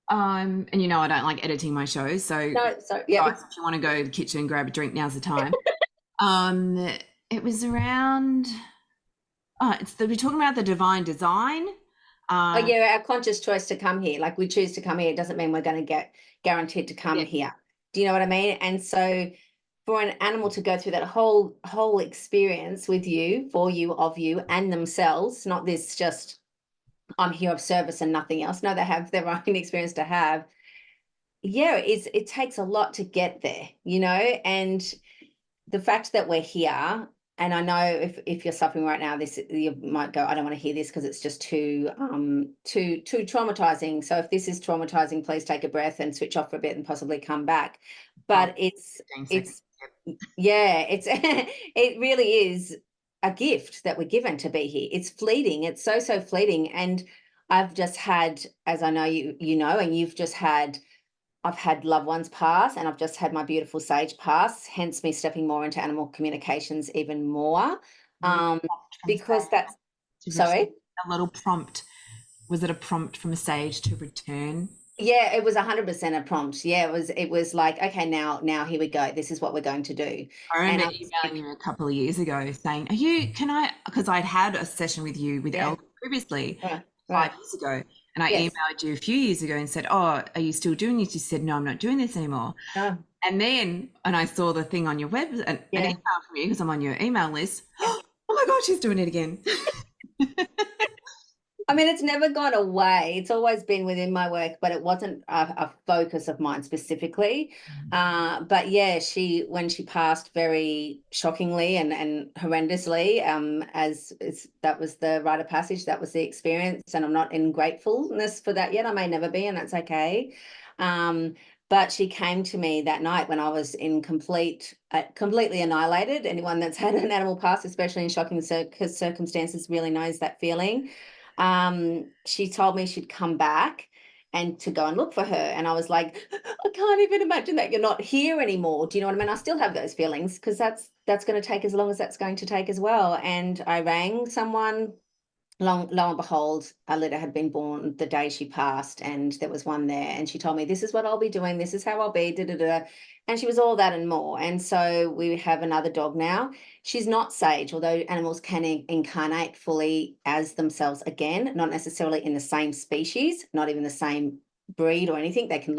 I don't like editing my shows, so No, so yeah. guys, if you want to go to the kitchen and grab a drink, now's the time. It was around. We're talking about the divine design. Oh yeah, our conscious choice to come here. Like we choose to come here, it doesn't mean we're going to get guaranteed to come Yeah. here. Do you know what I mean? And so for an animal to go through that whole experience with you, for you, of you, and themselves, not this just I'm here of service and nothing else. No, they have their own experience to have. Yeah, it takes a lot to get there, and the fact that we're here and I know if you're suffering right now, this you might go, I don't want to hear this because it's just too traumatizing. So if this is traumatizing, please take a breath and switch off for a bit and possibly come back. But it's yeah, it's it really is a gift that we're given to be here. It's fleeting. It's so fleeting. And I've just had, as I know you know, and you've just had, I've had loved ones pass, and I've just had my beautiful sage pass, hence me stepping more into animal communications even more. Because that's, sorry? A little prompt. Was it a prompt from a sage to return? Yeah, it was 100% a prompt. Yeah, it was like, okay, now here we go. This is what we're going to do. I And remember I was emailing like, you a couple of years ago saying, because I'd had a session with you with yeah, Elle previously right, 5 years ago, and I yes. emailed you a few years ago and said, oh, are you still doing this? You said, no, I'm not doing this anymore. Oh, And I saw the thing on your web, an yeah. email from you because I'm on your email list. Yeah. Oh my God, she's doing it again. I mean, it's never gone away. It's always been within my work, but it wasn't a focus of mine specifically. But yeah, when she passed very shockingly and horrendously, that was the rite of passage, that was the experience, and I'm not in gratefulness for that yet. I may never be, and that's okay. But she came to me that night when I was in completely annihilated. Anyone that's had an animal pass, especially in shocking circumstances, really knows that feeling. She told me she'd come back and to go and look for her. And I was like, I can't even imagine that you're not here anymore. Do you know what I mean? I still have those feelings because that's going to take as long as that's going to take as well. And I rang someone. Lo and behold, a litter had been born the day she passed, and there was one there. And she told me, "This is what I'll be doing. This is how I'll be." Da, da, da. And she was all that and more. And so we have another dog now. She's not sage, although animals can incarnate fully as themselves again, not necessarily in the same species, not even the same breed or anything. They can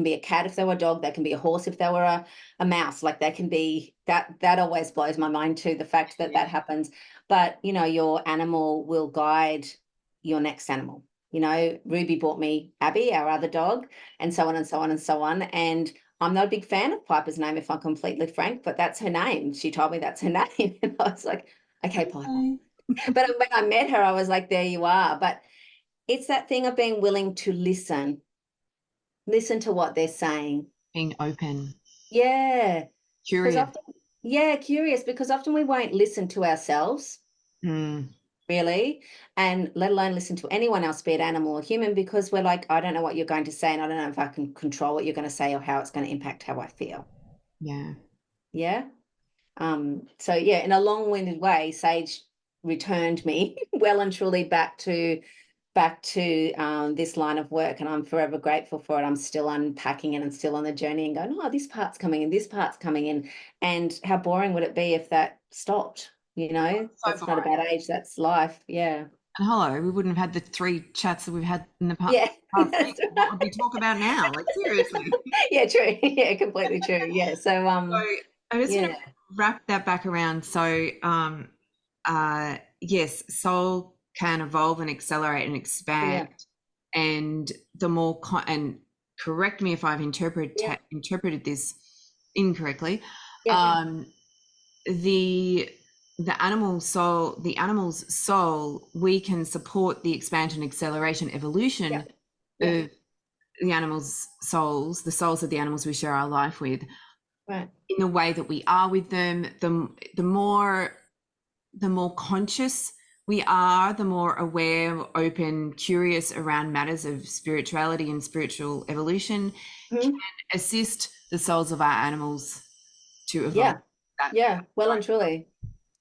be a cat if they were a dog, they can be a horse if they were a mouse. Like they can be that always blows my mind too, the fact that that happens. But your animal will guide your next animal. Ruby bought me Abby, our other dog, and so on and so on and so on. And I'm not a big fan of Piper's name, if I'm completely frank, but that's her name. She told me that's her name. And I was like, okay, Piper. But when I met her, I was like, there you are. But it's that thing of being willing to listen to what they're saying. Being open, Yeah. Because curious. often, yeah, curious, because often we won't listen to ourselves, really, and let alone listen to anyone else, be it animal or human, because we're like, I don't know what you're going to say, and I don't know if I can control what you're going to say or how it's going to impact how I feel. Yeah. Yeah. So yeah, in a long-winded way, Sage returned me well and truly back to this line of work, and I'm forever grateful for it. I'm still unpacking it and still on the journey and going, oh, this part's coming in, this part's coming in. And how boring would it be if that stopped? So That's not a boring. bad age. That's life. Yeah. And hello, we wouldn't have had the 3 chats that we've had in the Yeah. past week. What would we talk about now? Like seriously. Yeah, true. Yeah, completely true. Yeah. So So I'm just going yeah. to wrap that back around. So yes, soul can evolve and accelerate and expand, Yeah. and the more and correct me if I've Yeah. interpreted this incorrectly. Yeah. Um, the the animal's soul, we can support the expansion, acceleration, Yeah. evolution Yeah. of the animals' souls, the souls of the animals we share our life with, Right. in the way that we are with them. The more conscious we are, the more aware, open, curious around matters of spirituality and spiritual evolution, can Mhm. assist the souls of our animals to evolve. Yeah. That Yeah. Well and truly.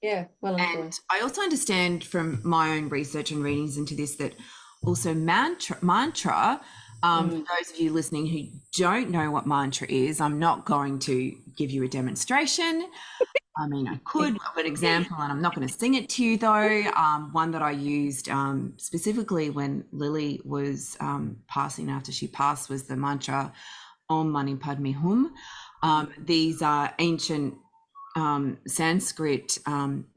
Yeah. Well and And truly. I also understand from my own research and readings into this that also mantra, for Mm. those of you listening who don't know what mantra is, I'm not going to give you a demonstration. I mean, I could of an example, and I'm not going to sing it to you though. One that I used specifically when Lily was passing, after she passed, was the mantra Om Mani Padme Hum. These are ancient Sanskrit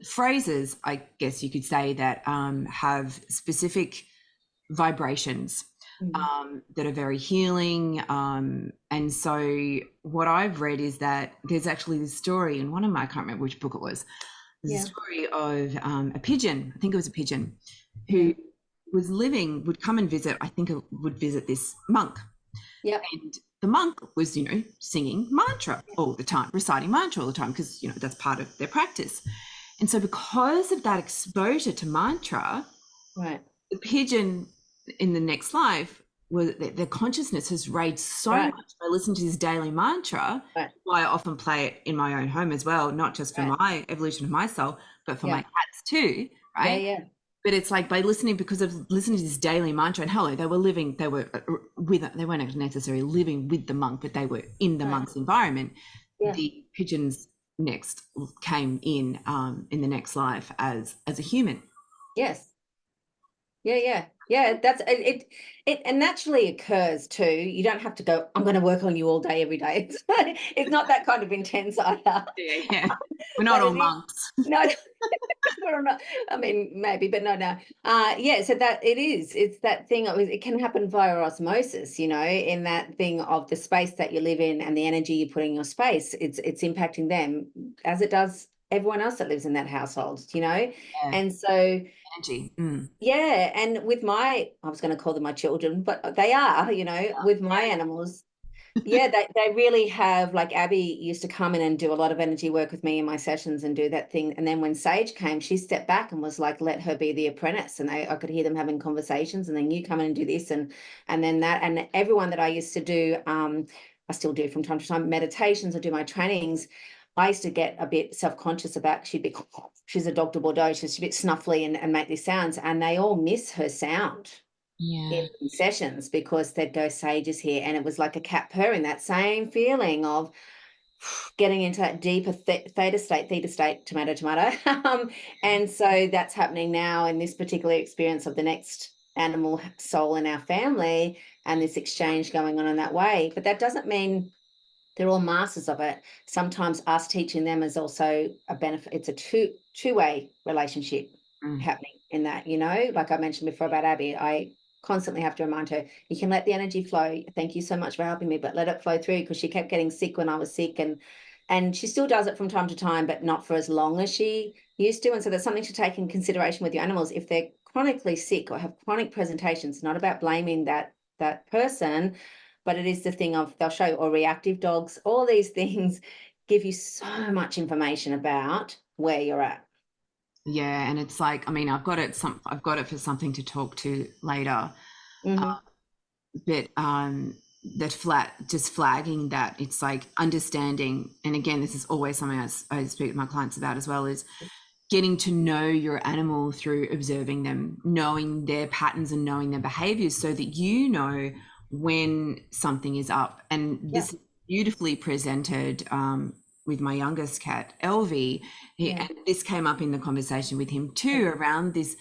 phrases, I guess you could say, that have specific vibrations Mm. that are very healing. And so what I've read is that there's actually this story in I can't remember which book it was, There's a Yeah. story of a pigeon, I think it was a pigeon, Yeah. who would come and visit, I think it would visit this monk. Yep. And the monk was, singing mantra all the time, reciting mantra all the time, because, that's part of their practice. And so because of that exposure to mantra, Right. the pigeon in the next life, their consciousness has raised so Right. much by listening to this daily mantra. Right. Why I often play it in my own home as well, not just for Right. my evolution of my soul, but for my Yeah. cats too, Yeah. right? Yeah. But it's like by listening, because of listening to this daily mantra, and hello, they weren't necessarily living with the monk, but they were in the Right. monk's environment. Yeah. The pigeons next came in the next life as a human. Yes. Yeah, yeah, yeah. That's it. It naturally occurs too. You don't have to go, I'm going to work on you all day, every day. It's not that kind of intense either. Yeah. We're not But all it is. monks. No, we're not. I mean, maybe, but no, no. Yeah. So that it is. It's that thing of it can happen via osmosis. In that thing of the space that you live in and the energy you put in your space. It's impacting them as it does everyone else that lives in that household. Yeah. And so. Energy. Yeah, and with I was going to call them my children, but they are, with my animals. Yeah, they really have, like Abby used to come in and do a lot of energy work with me in my sessions and do that thing. And then when Sage came, she stepped back and was like, let her be the apprentice. And I could hear them having conversations, and then you come in and do this and then that. And everyone that I used to do, I still do from time to time, meditations or do my trainings. I used to get a bit self-conscious about, she's a Dr. Bordeaux, she's a bit snuffly and make these sounds, and they all miss her sound Yeah. in sessions because they'd go, Sage is here, and it was like a cat purring, that same feeling of getting into that deeper theta state, tomato. And so that's happening now in this particular experience of the next animal soul in our family, and this exchange going on in that way. But that doesn't mean they're all masters of it. Sometimes us teaching them is also a benefit. It's a two-way relationship happening in that, like I mentioned before about Abby. I constantly have to remind her, you can let the energy flow. Thank you so much for helping me, but let it flow through, because she kept getting sick when I was sick, and she still does it from time to time, but not for as long as she used to. And so that's something to take in consideration with your animals. If they're chronically sick or have chronic presentations, not about blaming that person, but it is the thing of, they'll show, or reactive dogs, all these things give you so much information about where you're at. Yeah, and it's like, I mean, I've got it for something to talk to later. Mm-hmm. But that just flagging that, it's like understanding, and again, this is always something I speak with my clients about as well, is getting to know your animal through observing them, knowing their patterns and knowing their behaviors, so that you know when something is up. And this is beautifully presented with my youngest cat, Elvie. And this came up in the conversation with him too, around this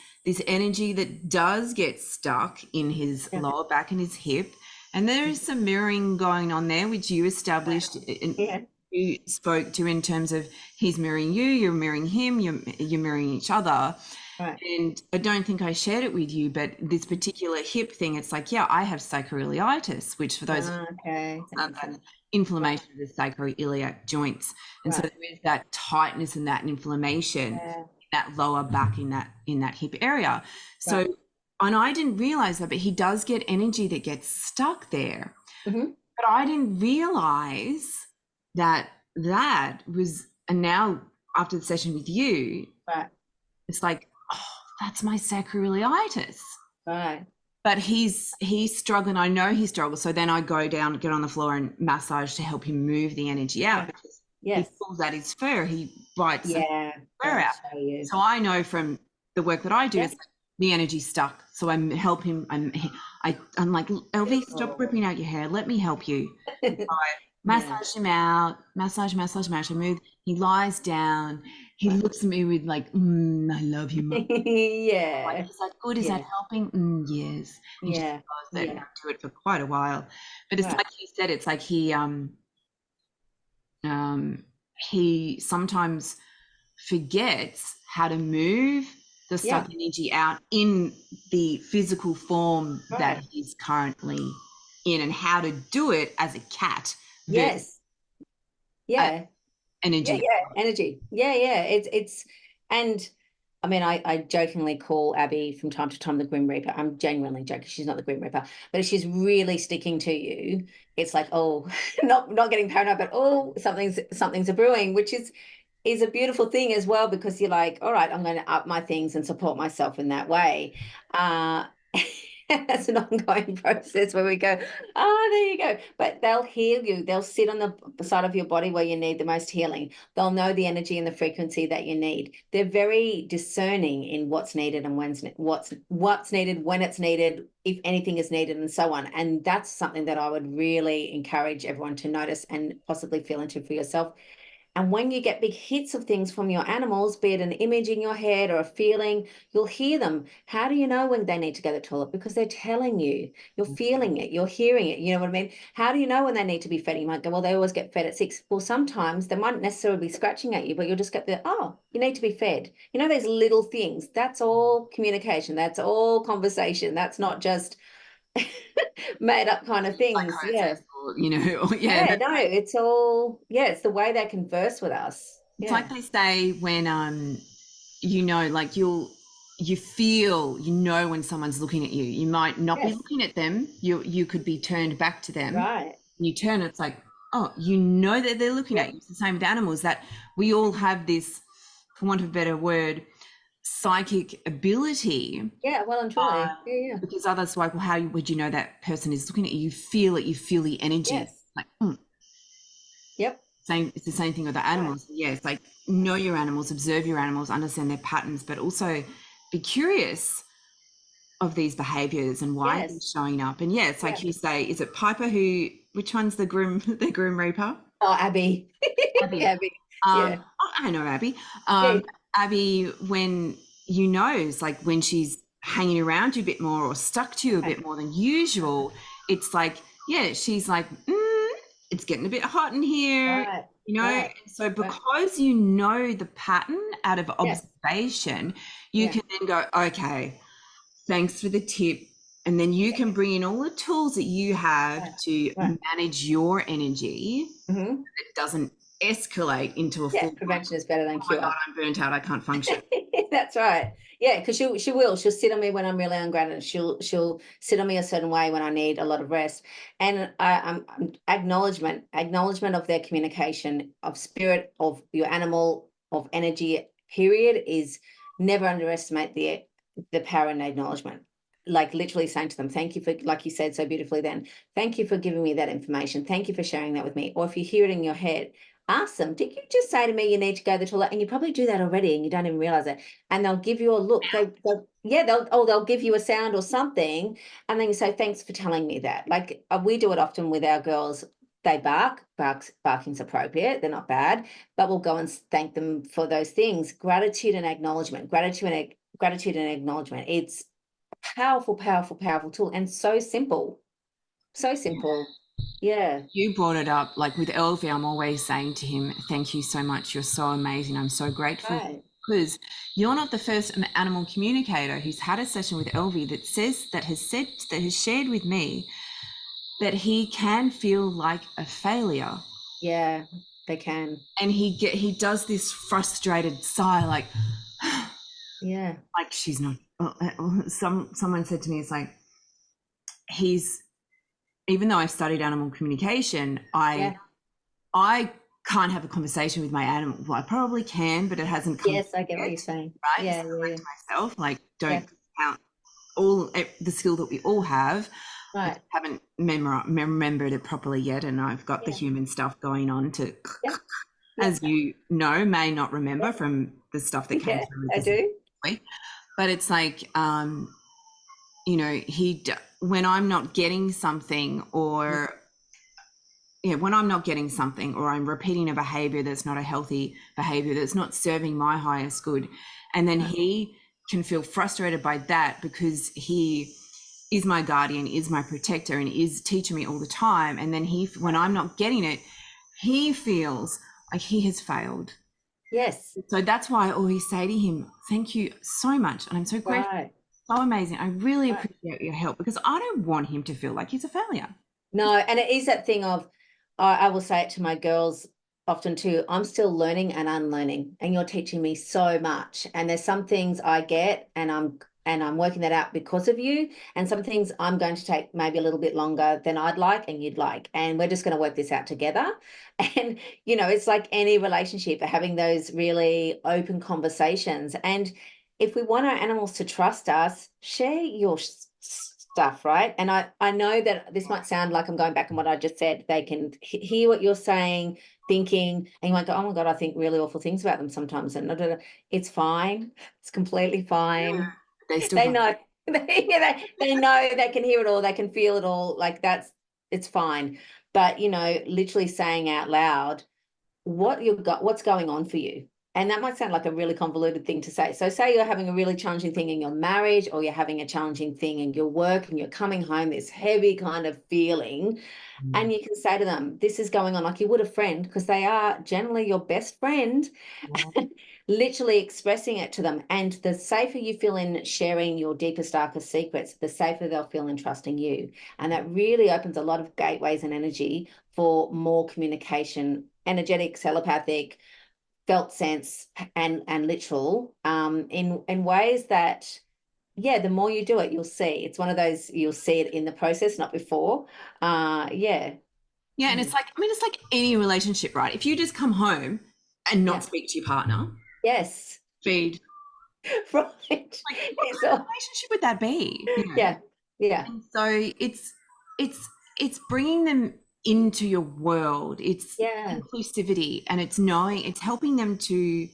energy that does get stuck in his lower back and his hip. And there is some mirroring going on there, which you established and you spoke to, in terms of he's mirroring you, you're mirroring him, you're mirroring each other. Right. And I don't think I shared it with you, but this particular hip thing, it's like, yeah, I have sacroiliitis, which for those inflammation of the sacroiliac joints. And so there is that tightness and that inflammation, that lower back in that hip area. So, and I didn't realize that, but he does get energy that gets stuck there. Mm-hmm. But I didn't realize that was, and now after the session with you, it's like, oh, that's my sacroiliitis. Right. But he's struggling. I know he struggles. So then I go down, get on the floor and massage to help him move the energy out. Because he pulls at his fur, he bites the fur out. So I know from the work that I do, it's like the energy's stuck. So I help him. I'm like, Elvie, stop ripping out your hair. Let me help you. So I massage him out, massage. I move. He lies down. He looks at me with like, I love you, Mum. Like, is that good? Is that helping? Yes. He just goes there and do it for quite a while. But it's like you said, it's like he sometimes forgets how to move the stuck energy out in the physical form that he's currently in, and how to do it as a cat. Energy. Energy. It's And I mean, I jokingly call Abby from time to time the Grim Reaper. I'm genuinely joking. She's not the Grim Reaper, but if she's really sticking to you, it's like, oh, not getting paranoid, but oh, something's a brewing, which is a beautiful thing as well, because you're like, all right, I'm going to up my things and support myself in that way. Uh, That's an ongoing process where we go, oh, there you go. But they'll heal you. They'll sit on the side of your body where you need the most healing. They'll know the energy and the frequency that you need. They're very discerning in what's needed and what's needed, when it's needed, if anything is needed, and so on. And that's something that I would really encourage everyone to notice and possibly feel into for yourself. And when you get big hits of things from your animals, be it an image in your head or a feeling, you'll hear them. How do you know when they need to go to the toilet? Because they're telling you. You're feeling it. You're hearing it. You know what I mean? How do you know when they need to be fed? You might go, well, they always get fed at 6. Well, sometimes they might necessarily be scratching at you, but you'll just get the, oh, you need to be fed. You know, those little things. That's all communication. That's all conversation. That's not just made up kind of things. Yeah. Or, you know, or, Yeah, no, it's all, yeah, it's the way they converse with us. it's Yeah. like they say when you know, like you feel, you know, when someone's looking at you. You might not be Yes. looking at them. You could be turned back to them. Right. You turn, it's like, oh, you know that they're looking at Yep. you. It's the same with animals, that we all have this, for want of a better word, psychic ability. Yeah, well and truly. Yeah, yeah. Because others are like, well, how would you know that person is looking at you? You feel it. You feel the energy. Yes. Like, Yep. same. It's the same thing with the Right. animals. Yeah, it's like know your animals, observe your animals, understand their patterns, but also be curious of these behaviors and why they're Yes. showing up. And yeah, it's Yeah. like you say, is it Piper who? Which one's the grim? The grim reaper? Oh, Abby. Abby. Abby. Yeah. I know Abby. Yeah. Abby, when you know, it's like when she's hanging around you a bit more or stuck to you a Right. bit more than usual, it's like, yeah, she's like, it's getting a bit hot in here, Right. you know. Right. So Right. because you know the pattern out of Yes. observation, you Yeah. can then go, okay, thanks for the tip. And then you Yeah. can bring in all the tools that you have Right. to Right. manage your energy. Mm-hmm. It doesn't escalate into a Yeah. full, Prevention is better than oh my God, cure. I'm burnt out, I can't function. That's right. Yeah, because she'll sit on me when I'm really ungrounded. She'll sit on me a certain way when I need a lot of rest. And I'm acknowledgement of their communication, of spirit, of your animal, of energy, period, is never underestimate the power and acknowledgement. Like literally saying to them, thank you for, like you said so beautifully then, thank you for giving me that information. Thank you for sharing that with me. Or if you hear it in your head, ask them, did you just say to me you need to go to the toilet? And you probably do that already and you don't even realize it. And they'll give you a look. They'll give you a sound or something. And then you say, thanks for telling me that. Like we do it often with our girls. They barking's appropriate. They're not bad, but we'll go and thank them for those things. Gratitude and acknowledgement, gratitude and acknowledgement. It's a powerful, powerful, powerful tool and so simple. So simple. Yeah. You brought it up, like with Elvi, I'm always saying to him, thank you so much. You're so amazing. I'm so grateful Right. because you're not the first animal communicator who's had a session with Elvi that has shared with me that he can feel like a failure. Yeah, they can. And he does this frustrated sigh, like, Yeah. like she's not. Someone said to me, it's like he's, even though I've studied animal communication, Yeah. I can't have a conversation with my animal. Well, I probably can, but it hasn't come Yes, I get what yet, you're saying. right? Yeah, So yeah, like yeah. to myself, like Yeah. don't count all the skill that we all have. I Right. just haven't remembered it properly yet, and I've got the Yeah. human stuff going on to, Yeah. Yeah. as you know, may not remember from the stuff that came Yeah, through with I this do. week. But it's like, you know, when I'm not getting something, or yeah, when I'm not getting something, or I'm repeating a behavior that's not a healthy behavior, that's not serving my highest good, and then he can feel frustrated by that because he is my guardian, is my protector, and is teaching me all the time. And then when I'm not getting it, he feels like he has failed. Yes. So that's why I always say to him, thank you so much. And I'm so grateful. Right. So amazing. I really Right. appreciate your help, because I don't want him to feel like he's a failure. No, and it is that thing of I will say it to my girls often too, I'm still learning and unlearning, and you're teaching me so much. And there's some things I get, and I'm working that out because of you. And some things I'm going to take maybe a little bit longer than I'd like and you'd like. And we're just going to work this out together. And, it's like any relationship, having those really open conversations. And if we want our animals to trust us, share your stuff, right? And I know that this might sound like I'm going back on what I just said. They can hear what you're saying, thinking, and you might go, oh my God, I think really awful things about them sometimes. And it's fine. It's completely fine. They still They know. They know, they can hear it all, they can feel it all. Like it's fine. But literally saying out loud what's going on for you. And that might sound like a really convoluted thing to say. So say you're having a really challenging thing in your marriage, or you're having a challenging thing in your work, and you're coming home, this heavy kind of feeling, and you can say to them, this is going on, like you would a friend, because they are generally your best friend. Literally expressing it to them. And the safer you feel in sharing your deepest, darkest secrets, the safer they'll feel in trusting you. And that really opens a lot of gateways and energy for more communication, energetic, telepathic, felt sense, and literal, in ways that, the more you do it, you'll see. It's one of those, you'll see it in the process, not before. Yeah. Yeah, and it's like, I mean, it's like any relationship, right? If you just come home and not speak to your partner, Yes. feed, Right. like what kind of relationship would that be? Yeah. Yeah. And so it's bringing them into your world. It's inclusivity, and it's helping them to.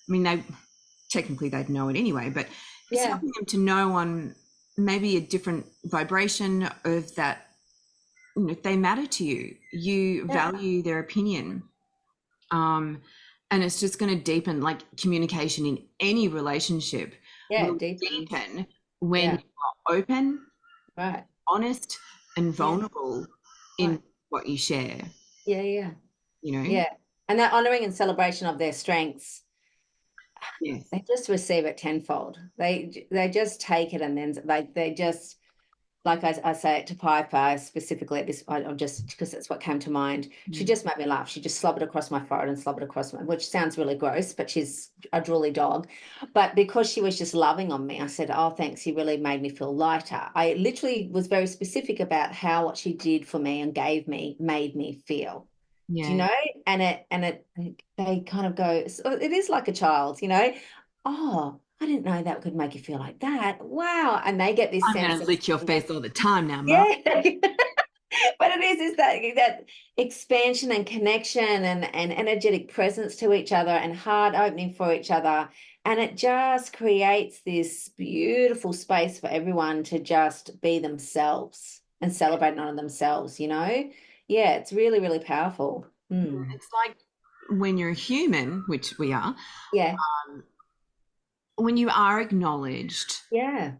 I mean, they'd know it anyway, but it's helping them to know on maybe a different vibration of that. If they matter to you, you value their opinion, and it's just going to deepen, like communication in any relationship will deepen when you are open, right, honest, and vulnerable in what you share. Yeah. And that honoring and celebration of their strengths, they just receive it tenfold. They just take it, and then they just, like I say it to Piper specifically at this, I'm just, because that's what came to mind. She just made me laugh. She just slobbered across my forehead and slobbered across which sounds really gross, but she's a drooly dog. But because she was just loving on me, I said, oh, thanks. You really made me feel lighter. I literally was very specific about how what she did for me and gave me made me feel. Do you know? And they kind of go, so it is like a child, oh, I didn't know that could make you feel like that. Wow. And they get this I'm sense going to lick your face all the time now, Mum. Yeah. But it is that expansion and connection and energetic presence to each other and heart opening for each other. And it just creates this beautiful space for everyone to just be themselves and celebrate on themselves, Yeah, it's really, really powerful. It's like when you're human, which we are, Yeah. When you are acknowledged, Yeah.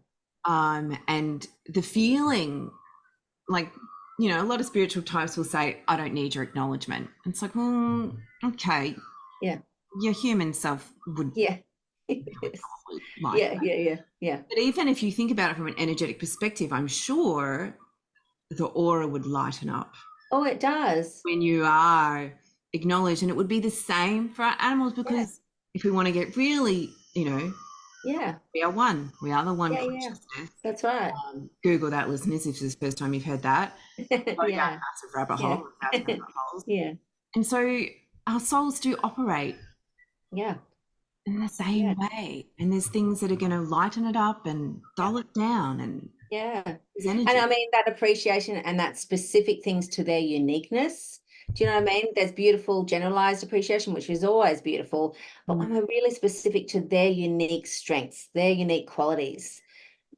and the feeling, like, a lot of spiritual types will say, I don't need your acknowledgement. It's like, well, okay. Yeah. Your human self would. Yeah. Like Yeah. But even if you think about it from an energetic perspective, I'm sure the aura would lighten up. Oh, it does. When you are acknowledged. And it would be the same for our animals, because if we want to get really, we are one. We are the one consciousness. Yeah. That's right. Google that, listeners, if this is the first time you've heard that. Go down a massive rabbit hole, 1,000 rabbit holes. And so our souls do operate in the same way. And there's things that are going to lighten it up and dull it down. And and I mean that appreciation and that specific things to their uniqueness. Do you know what I mean? There's beautiful generalized appreciation, which is always beautiful, but when we're really specific to their unique strengths, their unique qualities,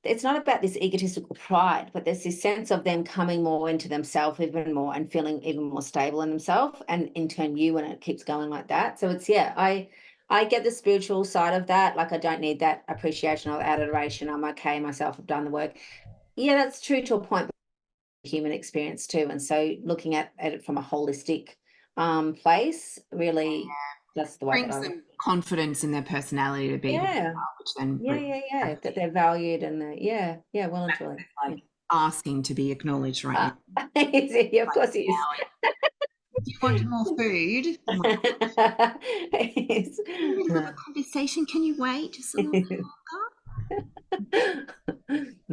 it's not about this egotistical pride, but there's this sense of them coming more into themselves even more and feeling even more stable in themselves, and in turn you, and it keeps going like that. So it's, I get the spiritual side of that. Like, I don't need that appreciation or adoration. I'm okay myself. I've done the work. Yeah, that's true to a point, human experience too. And so looking at it from a holistic place, really, that's the way brings them confidence in their personality to be who they are, which then that they're valued, and well and truly. Like asking to be acknowledged right now. Of course it is. Do you want more food? Oh my Yes. God, in the middle of a conversation. Can you wait just a little bit longer?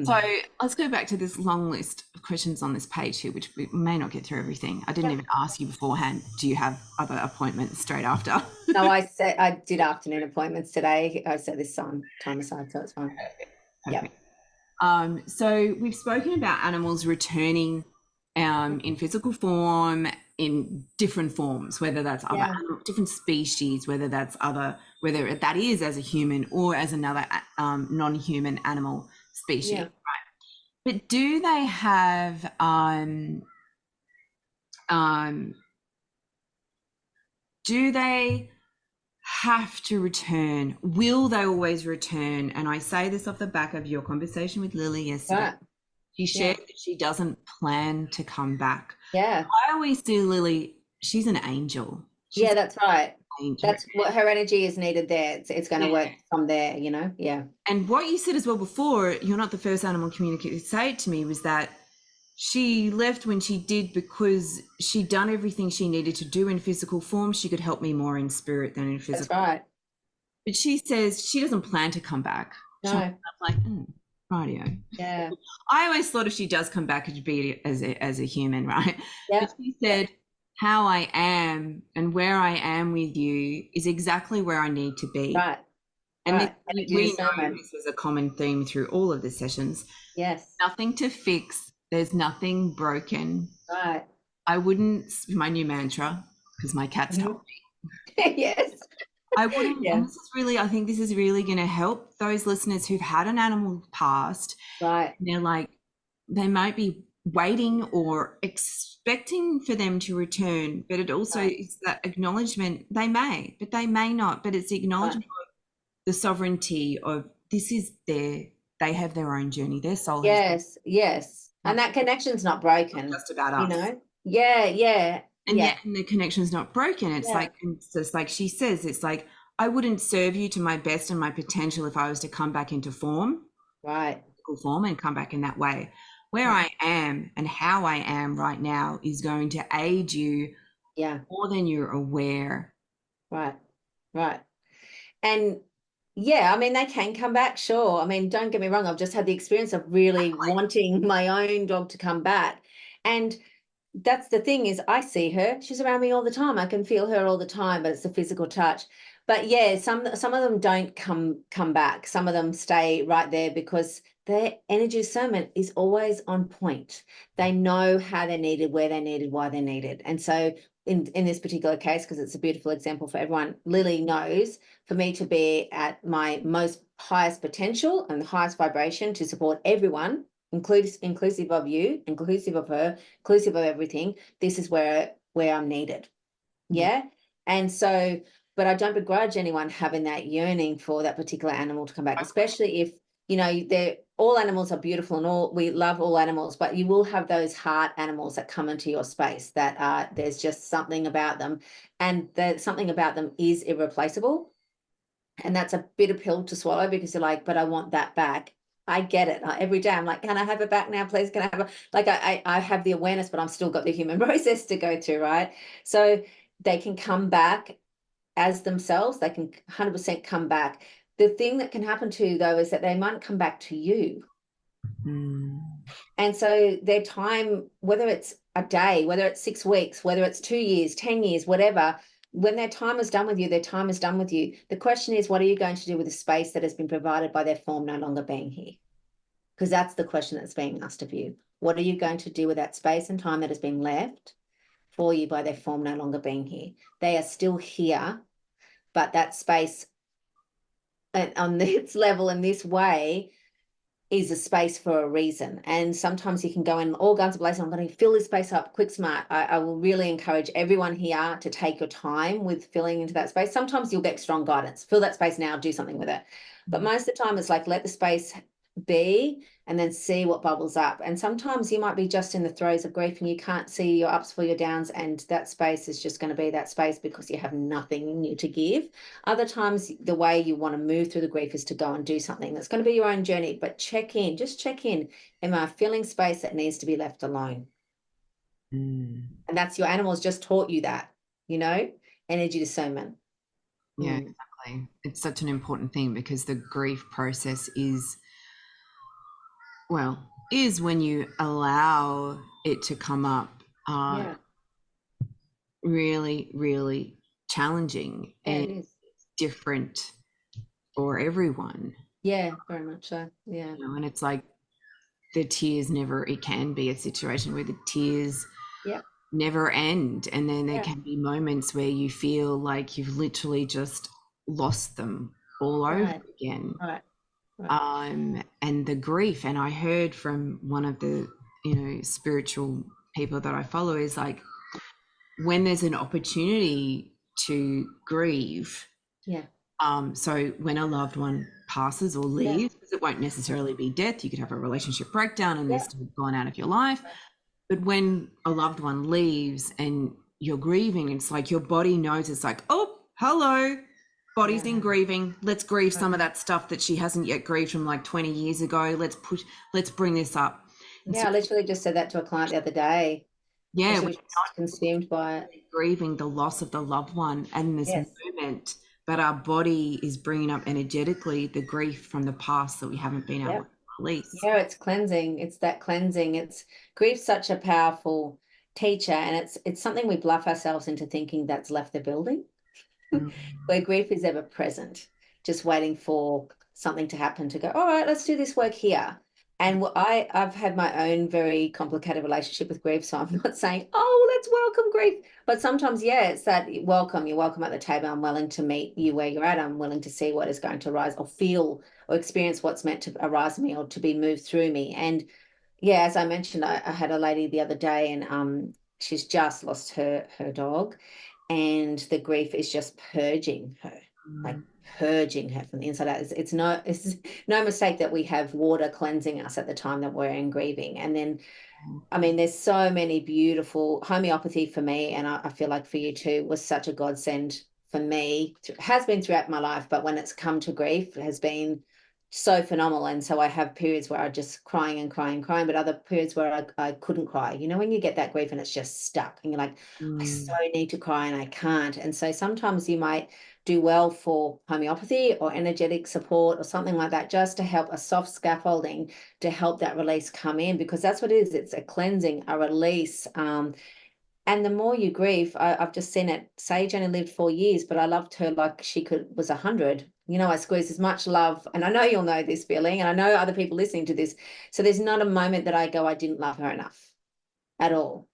So let's go back to this long list of questions on this page here, which we may not get through everything. I didn't even ask you beforehand, do you have other appointments straight after? No, I said I did afternoon appointments today. I set this time aside, so it's fine. Perfect. So we've spoken about animals returning in physical form, in different forms, whether that's other different species, whether that is as a human or as another non-human animal species. Yeah. Right? But do they have do they have to return? Will they always return? And I say this off the back of your conversation with Lily yesterday. Right. She shared that she doesn't plan to come back. Yeah. I always do Lily, she's an angel. Yeah, that's right. Angel. That's what her energy is needed there. It's going to work from there, you know? Yeah. And what you said as well before, you're not the first animal communicator to say it to me, was that she left when she did because she'd done everything she needed to do in physical form. She could help me more in spirit than in physical. That's right. But she says she doesn't plan to come back. No. I'm like, rightio. Yeah. I always thought if she does come back, it'd be as a human, right? Yeah. But she said, how I am and where I am with you is exactly where I need to be. Right. And right. we know this is a common theme through all of the sessions. Yes. Nothing to fix. There's nothing broken. Right. I wouldn't, my new mantra, because my cat's told me. Yes. I wouldn't, and I think this is really going to help those listeners who've had an animal past. Right. They're like, they might be waiting or expecting for them to return, but it also is that acknowledgement. They may, but they may not. But it's the acknowledgement of the sovereignty of this is they have their own journey. Their soul. Yes. And that connection's not broken. Just about us. You know? Yeah. And yet the connection's not broken. It's like she says, it's like, I wouldn't serve you to my best and my potential if I was to come back into form. Right. Form and come back in that way. Where I am and how I am right now is going to aid you more than you're aware. Right. And I mean, they can come back, sure. I mean, don't get me wrong. I've just had the experience of really wanting my own dog to come back. And that's the thing is I see her. She's around me all the time. I can feel her all the time, but it's the physical touch. But some of them don't come back. Some of them stay right there because their energy discernment is always on point. They know how they're needed, where they're needed, why they're needed. And so in this particular case, because it's a beautiful example for everyone, Lily knows for me to be at my most highest potential and the highest vibration to support everyone, inclusive of you, inclusive of her, inclusive of everything, this is where I'm needed. Yeah. And so, but I don't begrudge anyone having that yearning for that particular animal to come back, especially if, all animals are beautiful and we love all animals, but you will have those heart animals that come into your space that there's just something about them, and that something about them is irreplaceable. And that's a bitter pill to swallow because you're like, but I want that back. I get it. Every day I'm like, can I have it back now, please? Can I have it? Like I have the awareness, but I'm still got the human process to go through, right? So they can come back as themselves. They can 100% come back. The thing that can happen to you, though, is that they might come back to you. And so their time, whether it's a day, whether it's 6 weeks, whether it's 2 years, 10 years, whatever, when their time is done with you, their time is done with you. The question is, what are you going to do with the space that has been provided by their form no longer being here? Because that's the question that's being asked of you. What are you going to do with that space and time that has been left for you by their form no longer being here? They are still here, but that space on this level in this way is a space for a reason. And sometimes you can go in all guns blazing. I'm going to fill this space up quick, smart. I will really encourage everyone here to take your time with filling into that space. Sometimes you'll get strong guidance. Fill that space now, do something with it. But most of the time it's like, let the space be and then see what bubbles up. And sometimes you might be just in the throes of grief and you can't see your ups for your downs, and that space is just going to be that space because you have nothing new to give. Other times the way you want to move through the grief is to go and do something that's going to be your own journey, but just check in. Am I feeling space that needs to be left alone? And that's your animals just taught you that, you know, energy discernment. Yeah, Mm. exactly. It's such an important thing because the grief process is, well, is when you allow it to come up, uh, Yeah, really, really challenging yeah, and it is. different for everyone. Yeah, very much so. Yeah, And it's like the tears never, it can be a situation where the tears yeah, never end. And then there yeah, can be moments where you feel like you've literally just lost them all over right, again. right, right. And the grief. And I heard from one of the, spiritual people that I follow is like, when there's an opportunity to grieve, Yeah, so when a loved one passes or yeah, leaves, because it won't necessarily be death, you could have a relationship breakdown and they're yeah, still gone out of your life. But when a loved one leaves and you're grieving, it's like your body knows, it's like, oh, hello, body's yeah, in grieving. Let's grieve right. some of that stuff that she hasn't yet grieved from like 20 years ago. Let's bring this up. And so, Yeah, I literally just said that to a client the other day yeah, because we're she was just consumed by it. not grieving the loss of the loved one and this Yes. moment, but our body is bringing up energetically the grief from the past that we haven't been able Yep. to release. Yeah, it's cleansing. It's that cleansing. It's grief's such a powerful teacher, and it's something we bluff ourselves into thinking that's left the building. Mm. Where grief is ever present, just waiting for something to happen to go, all right, let's do this work here. And I've had my own very complicated relationship with grief. So I'm not saying, oh, let's welcome grief. But sometimes, yeah, it's that welcome. You're welcome at the table. I'm willing to meet you where you're at. I'm willing to see what is going to arise or feel or experience what's meant to arise in me or to be moved through me. And yeah, as I mentioned, I had a lady the other day and she's just lost her dog and the grief is just purging her, like purging her from the inside out. It's no mistake that we have water cleansing us at the time that we're in grieving. And then, I mean, there's so many beautiful homeopathy for me, and I feel like for you too, was such a godsend for me. Has been throughout my life, but when it's come to grief, it has been so phenomenal. And so I have periods where I just crying and crying and crying, but other periods where I couldn't cry. You know, when you get that grief and it's just stuck and you're like, I so Mm. need to cry and I can't. And so sometimes you might do well for homeopathy or energetic support or something like that, just to help a soft scaffolding to help that release come in, because that's what it is. It's a cleansing, a release. And the more you grieve, I've just seen it. Sage only lived 4 years, but I loved her like she was 100. You know, I squeeze as much love, and I know you'll know this feeling, and I know other people listening to this. So there's not a moment that I go, I didn't love her enough at all.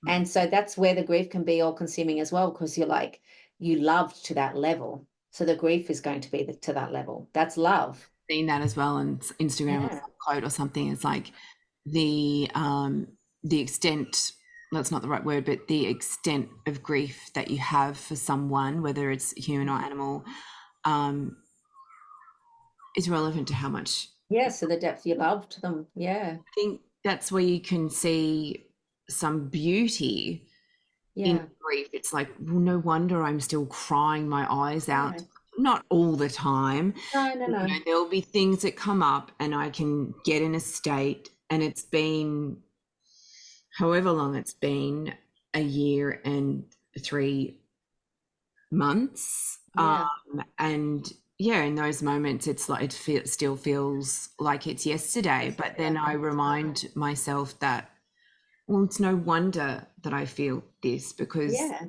And so that's where the grief can be all consuming as well, because you're like, you loved to that level. So the grief is going to be to that level. That's love. Seen that as well on Instagram or Yeah. some quote or something. It's like the um the extent, that's not the right word, but the extent of grief that you have for someone, whether it's human or animal, um, is relevant to how much. Yeah. So the depth you loved them. Yeah. I think that's where you can see some beauty in Yeah. grief. It's like, well, no wonder I'm still crying my eyes out. Yeah. Not all the time. No, no, no. There'll be things that come up and I can get in a state, and it's been however long it's been, a year and 3 months. Yeah. And yeah, in those moments, it's like still feels like it's yesterday. But then I remind myself that, well, it's no wonder that I feel this because Yeah.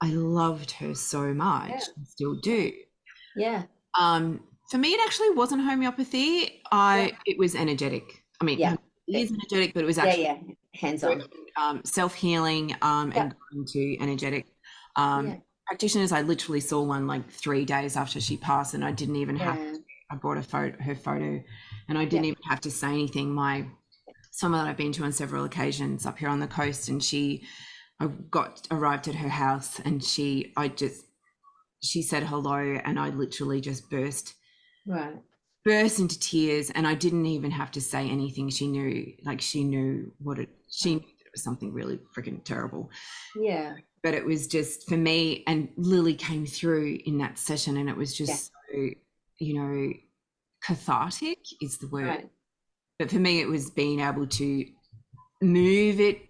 I loved her so Yeah. much and still Yeah. do. Yeah. For me, it actually wasn't homeopathy. Yeah. It was energetic. I mean, Yeah. it is energetic, but it was Yeah. actually Yeah. Hands on. self-healing, Yeah. and going to energetic Yeah. practitioners. I literally saw one like 3 days after she passed, and I didn't even have to, Yeah. I brought her photo, and I didn't Yeah. even have to say anything. Someone that I've been to on several occasions up here on the coast, and I arrived at her house, and she said hello, and I literally just Right. burst into tears, and I didn't even have to say anything. She knew, like she knew she knew that it was something really freaking terrible. Yeah. But it was just for me, and Lily came through in that session, and it was Yeah. just so, you know, cathartic is the word. Right. But for me, it was being able to move it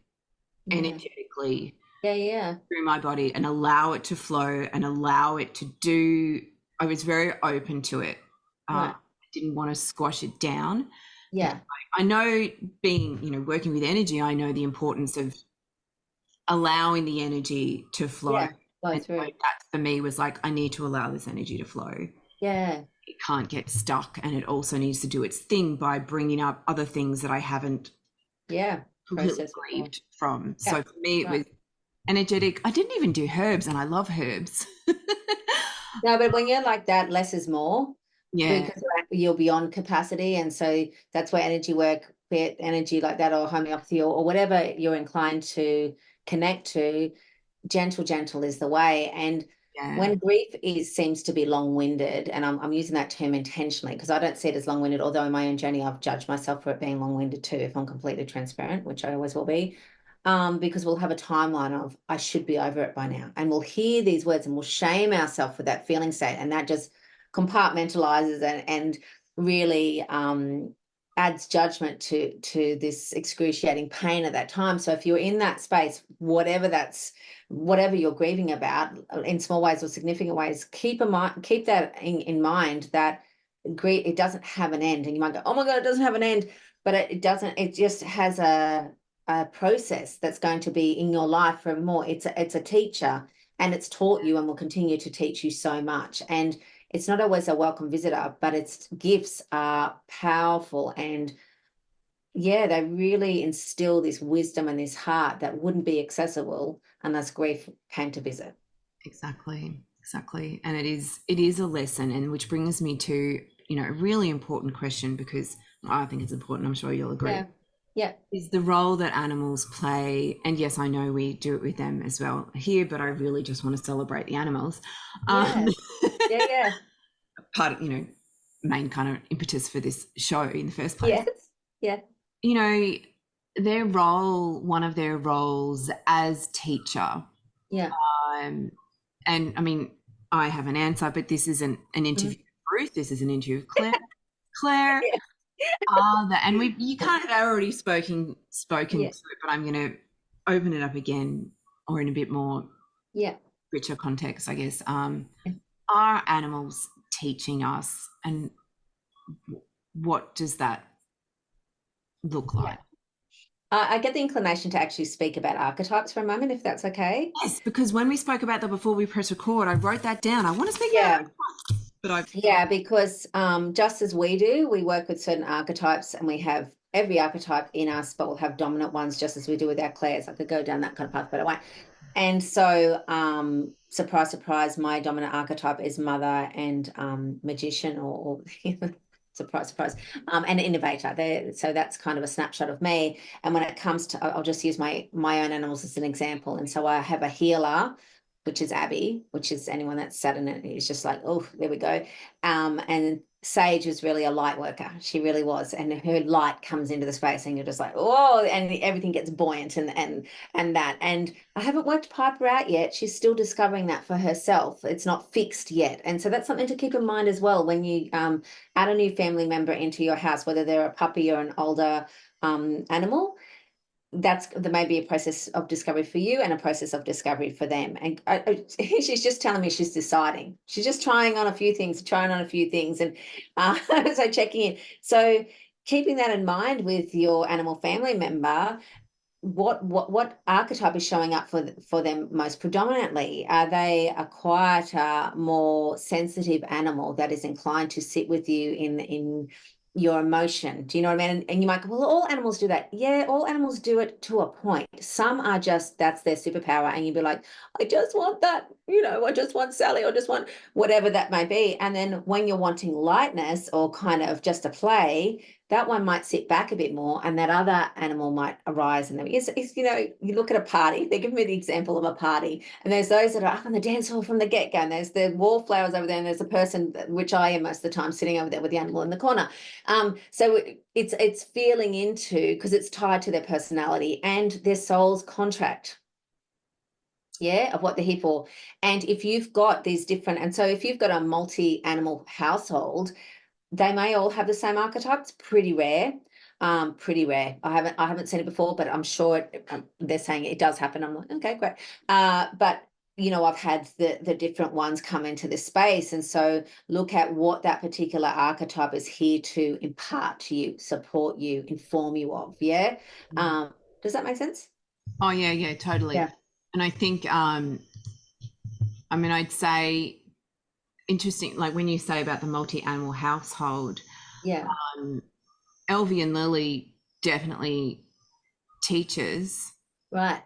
Yeah. energetically Yeah. Yeah. through my body and allow it to flow and allow it to do. I was very open to it. Right. I didn't want to squash it down because Yeah. I know, being, working with energy, I know the importance of allowing the energy to flow. Yeah. Flow And so through. that for me was like, I need to allow this energy to flow. Yeah. It can't get stuck, and it also needs to do its thing by bringing up other things that I haven't Yeah. completely Process before. grieved from. Yeah. So for me, it Right. was energetic. I didn't even do herbs, and I love herbs. No, but when you're like that, less is more Yeah, because you're beyond capacity. And so that's where energy work, be it energy like that or homeopathy or whatever you're inclined to connect to, gentle is the way. And yeah, when grief seems to be long-winded, and I'm using that term intentionally because I don't see it as long-winded, although in my own journey I've judged myself for it being long-winded too, if I'm completely transparent, which I always will be. Because we'll have a timeline of I should be over it by now. And we'll hear these words and we'll shame ourselves for that feeling state. And that just compartmentalizes and really adds judgment to this excruciating pain at that time. So if you're in that space, whatever you're grieving about in small ways or significant ways, keep that in mind that grief, it doesn't have an end. And you might go, oh my God, it doesn't have an end, but it doesn't, it just has a process that's going to be in your life forevermore. It's a teacher, and it's taught you and will continue to teach you so much. And it's not always a welcome visitor, but its gifts are powerful, and yeah, they really instill this wisdom and this heart that wouldn't be accessible unless grief came to visit. exactly, exactly. And it is a lesson, and which brings me to, a really important question, because I think it's important. I'm sure you'll agree. Yeah. Yeah. Is the role that animals play, and yes, I know we do it with them as well here, but I really just want to celebrate the animals. Yeah. Yeah. Yeah. Part of, main kind of impetus for this show in the first place. Yes. Yeah. You know, one of their roles as teacher, Yeah. um, and I mean, I have an answer, but this isn't an interview Mhm. with Ruth. This is an interview with Claire. Claire, Yeah. and you kind of already spoken to Yeah. it, but I'm going to open it up again, or in a bit more Yeah. richer context, I guess. Are animals teaching us, and what does that look Yeah. like? I get the inclination to actually speak about archetypes for a moment, if that's okay. Yes, because when we spoke about that before we press record, I wrote that down. I want to speak about Yeah. it, but I Yeah, because just as we do, we work with certain archetypes and we have every archetype in us, but we'll have dominant ones just as we do with our clairs. I could go down that kind of path, but I won't. And so, surprise, surprise, my dominant archetype is mother and magician, or surprise, surprise, and innovator. There, so that's kind of a snapshot of me. And when it comes to, I'll just use my own animals as an example. And so I have a healer, which is Abby, which is anyone that's sat in it is just like, oh, there we go. And Sage was really a light worker. She really was. And her light comes into the space and you're just like, oh, and everything gets buoyant and that. And I haven't worked Piper out yet. She's still discovering that for herself. It's not fixed yet. And so that's something to keep in mind as well when you add a new family member into your house, whether they're a puppy or an older animal. There may be a process of discovery for you and a process of discovery for them. And she's just telling me she's deciding. She's just trying on a few things, and so checking in. So keeping that in mind with your animal family member, what archetype is showing up for them most predominantly? Are they a quieter, more sensitive animal that is inclined to sit with you in your emotion? Do you know what I mean? And you might go, well, all animals do that. Yeah, all animals do it to a point. Some are just, that's their superpower. And you'd be like, I just want that, I just want Sally, or just want whatever that may be. And then when you're wanting lightness or kind of just a play, that one might sit back a bit more, and that other animal might arise. And you look at a party, they give me the example of a party, and there's those that are up on the dance hall from the get-go, and there's the wallflowers over there, and there's a person, which I am most of the time, sitting over there with the animal in the corner. So it's feeling into, because it's tied to their personality and their soul's contract. Yeah, of what they're here for. And if you've got these different, and so if you've got a multi-animal household, they may all have the same archetype. It's pretty rare. Pretty rare. I haven't seen it before, but I'm sure they're saying it does happen. I'm like, okay, great. But I've had the different ones come into this space, and so look at what that particular archetype is here to impart to you, support you, inform you of. Yeah. Does that make sense? Oh yeah, totally. Yeah. And I think I mean, I'd say interesting, like when you say about the multi-animal household, Yeah. Elvie and Lily definitely teachers. Right.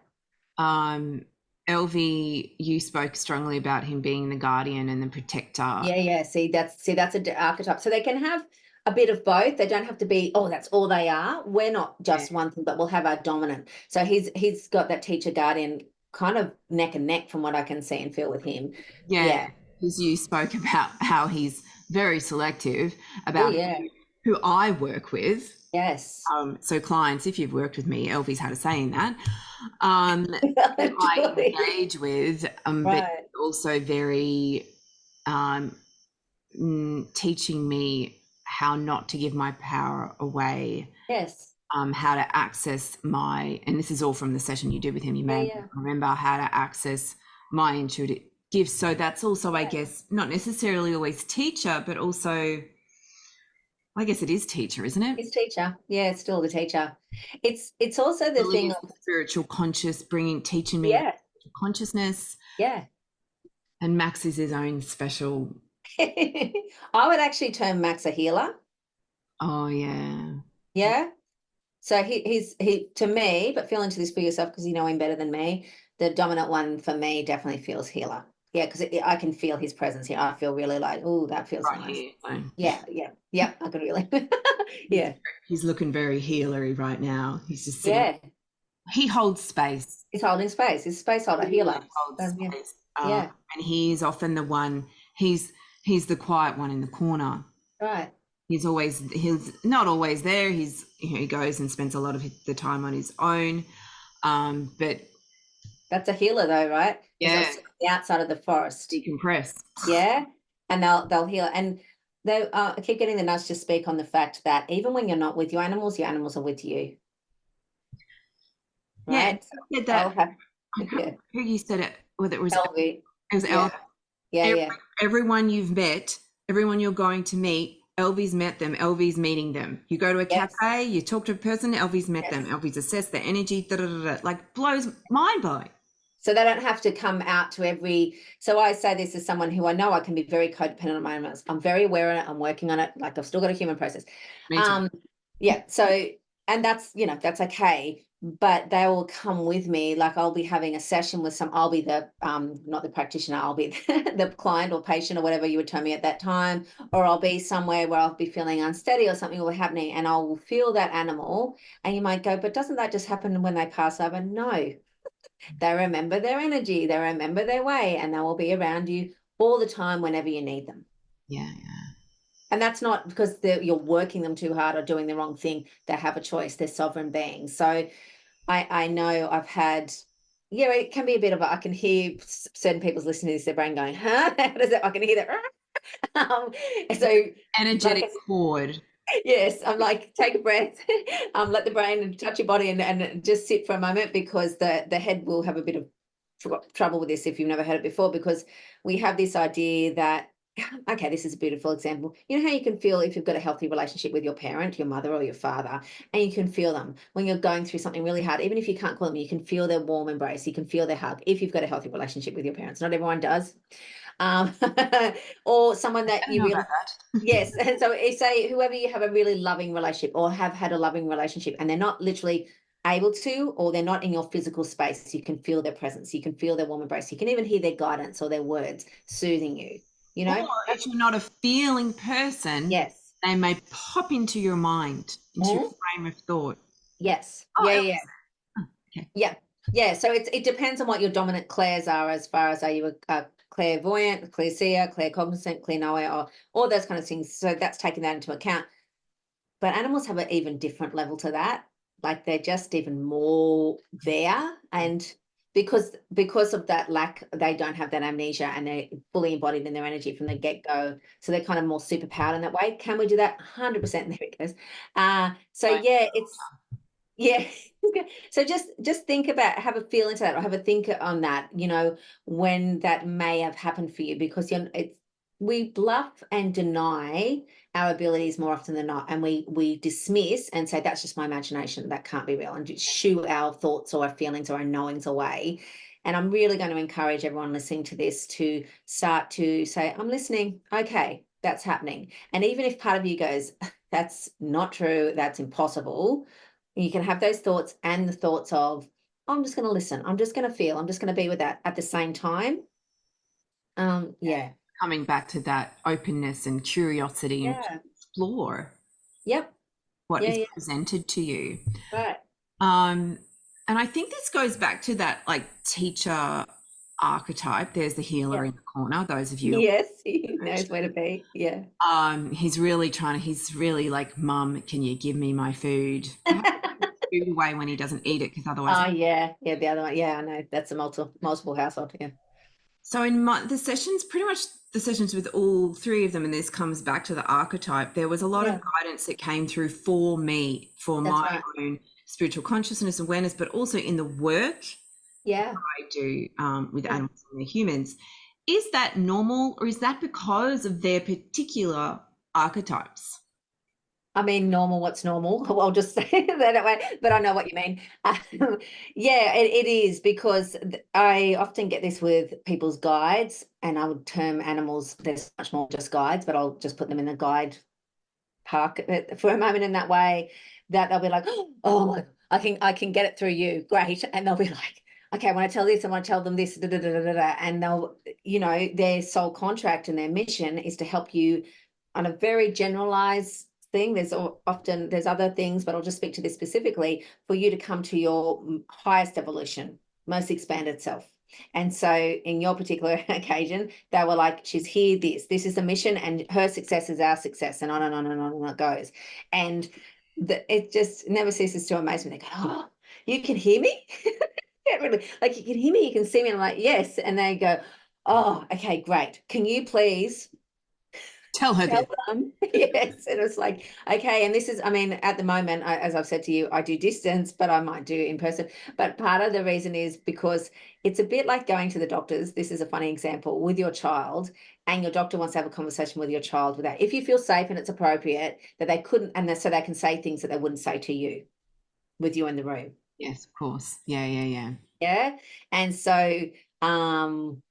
Um, Elvie, you spoke strongly about him being the guardian and the protector. Yeah. See, that's a archetype. So they can have a bit of both. They don't have to be, oh, that's all they are. We're not Yeah, just one thing, but we'll have our dominant. So he's got that teacher guardian kind of neck and neck from what I can see and feel with him. yeah, Yeah. because you spoke about how he's very selective Oh about yeah. who I work with. Yes. So clients, if you've worked with me, Elvie's had a say in that. Who I Totally. engage with, but Right. also very um, teaching me how not to give my power away, Yes. how to access my, and this is all from the session you did with him, you may Yeah. remember how to access my intuitive gifts. So that's also, I guess, not necessarily always teacher, but also, I guess it is teacher, isn't it? His teacher. Yeah, it's still the teacher. It's also the Lily thing is of the spiritual conscious, teaching me yeah, consciousness, yeah. and Max is his own special. I would actually term Max a healer. Oh yeah, Yeah. So he to me, but feel into this for yourself because you know him better than me. The dominant one for me definitely feels healer. Yeah, because I can feel his presence here. I feel really like, oh, that feels right nice. here. So Yeah. I could really. he's Yeah, he's looking very healery right now. He's just sitting. yeah. He holds space. He's holding space. He's a space holder, He really healer. holds Yeah, space. yeah. And he's often the one. He's he's the quiet one in the corner. Right. He's not always there. He goes and spends a lot of the time on his own. But That's a healer though, right? Because they'll yeah, sit on the outside of the forest. decompress. Yeah. And they'll heal. And they I keep getting the nudge to speak on the fact that even when you're not with your animals are with you. Yeah, Right. So he said they'll that. have I can't yeah. remember who you said it. Whether Elvi. it was Yeah. El. Yeah. Every, Yeah. everyone you've met, everyone you're going to meet, Elvie's met them. Elvie's meeting them. You go to a Yes. cafe, you talk to a person, Elvie's met them. Yes. Elvie's assessed their energy. Da, da, da, da, like blows mind blowing. So they don't have to come out to every. So I say this as someone who I know I can be very codependent on my animals. I'm very aware of it. I'm working on it. Like I've still got a human process. Me too. Um, yeah. So and that's that's okay. But they will come with me. Like I'll be having a session with I'll be the not the practitioner. I'll be the client or patient or whatever you would tell me at that time. Or I'll be somewhere where I'll be feeling unsteady or something will be happening, and I'll feel that animal. And you might go, but doesn't that just happen when they pass over? No. They remember their energy, they remember their way, and they will be around you all the time whenever you need them. Yeah, And that's not because you're working them too hard or doing the wrong thing. They have a choice. They're sovereign beings. So I know I've had, yeah, it can be a bit of I can hear certain people's listening to this, their brain going, huh? How does it? I can hear that. So, energetic like, cord. yes, I'm like, take a breath, let the brain touch your body and just sit for a moment because the head will have a bit of trouble with this if you've never heard it before because we have this idea that, okay, this is a beautiful example. You know how you can feel if you've got a healthy relationship with your parent, your mother or your father, and you can feel them when you're going through something really hard, even if you can't call them, you can feel their warm embrace, you can feel their hug if you've got a healthy relationship with your parents. Not everyone does. Um, or someone I that don't you know really about that. yes. And so say whoever you have a really loving relationship or have had a loving relationship and they're not literally able to, or they're not in your physical space, you can feel their presence, you can feel their warm embrace, you can even hear their guidance or their words soothing you, Or that's if you're not a feeling person, yes. they may pop into your mind, into your Mhm. frame of thought. Yes. Oh, Yeah. Elvie's okay. Yeah. Yeah. So it depends on what your dominant clairs are as far as are you a clairvoyant, clairseer, claircognizant, clairknower, or all those kind of things. So that's taking that into account. But animals have an even different level to that. Like they're just even more there. And because of that lack, they don't have that amnesia and they're fully embodied in their energy from the get-go. So they're kind of more superpowered in that way. Can we do that? 100%. There it goes. So yeah, it's yeah. So just think about, have a feel into that, or have a think on that, when that may have happened for you, because we bluff and deny our abilities more often than not, and we dismiss and say that's just my imagination, that can't be real, and just shoo our thoughts or our feelings or our knowings away. And I'm really going to encourage everyone listening to this to start to say, I'm listening. Okay, that's happening. And even if part of you goes, that's not true, that's impossible, you can have those thoughts and the thoughts of, oh, I'm just going to listen, I'm just going to feel, I'm just going to be with that at the same time. Yeah. Coming back to that openness and curiosity and to Yeah. explore Yep. what Yeah. is Yeah. presented to you. Right. Um, and I think this goes back to that like teacher archetype. There's the healer Yeah. in the corner. Those of you, Yes. He knows where to be. Yeah. he's really like, Mum, can you give me my food? Perhaps food away when he doesn't eat it, because otherwise. Oh yeah. Yeah. The other one. Yeah. I know. That's a multiple household. Yeah. So in the sessions, pretty much the sessions with all three of them, and this comes back to the archetype, there was a lot Yeah. of guidance that came through for me, for That's my right. own spiritual consciousness awareness, but also in the work Yeah. I do with Yeah. animals and humans. Is that normal, or is that because of their particular archetypes? I mean, normal, what's normal? I'll just say that way, but I know what you mean. Yeah, it is, because I often get this with people's guides, and I would term animals, there's much more just guides, but I'll just put them in the guide park for a moment in that way, that they'll be like, oh my, I can get it through you. Great. And they'll be like, okay, when I tell this, I want to tell them this, da, da, da, da, da, da. And they'll, their sole contract and their mission is to help you on a very generalized thing. There's other things, but I'll just speak to this specifically, for you to come to your highest evolution, most expanded self. And so in your particular occasion, they were like, she's here, this is the mission, and her success is our success, and on and on and on and it goes. And it just never ceases to amaze me. They go, oh, you can hear me? Yeah, really, like, you can hear me, you can see me. And I'm like, yes. And they go, oh, okay, great. Can you please Tell her tell this. them? Yes. And it's like, okay. And this is, I mean, at the moment, as I've said to you, I do distance, but I might do in person. But part of the reason is because it's a bit like going to the doctors. This is a funny example with your child, and your doctor wants to have a conversation with your child without, if you feel safe and it's appropriate, that they couldn't, and so they can say things that they wouldn't say to you with you in the room. Yes, of course. Yeah, yeah, yeah. Yeah. And so, um,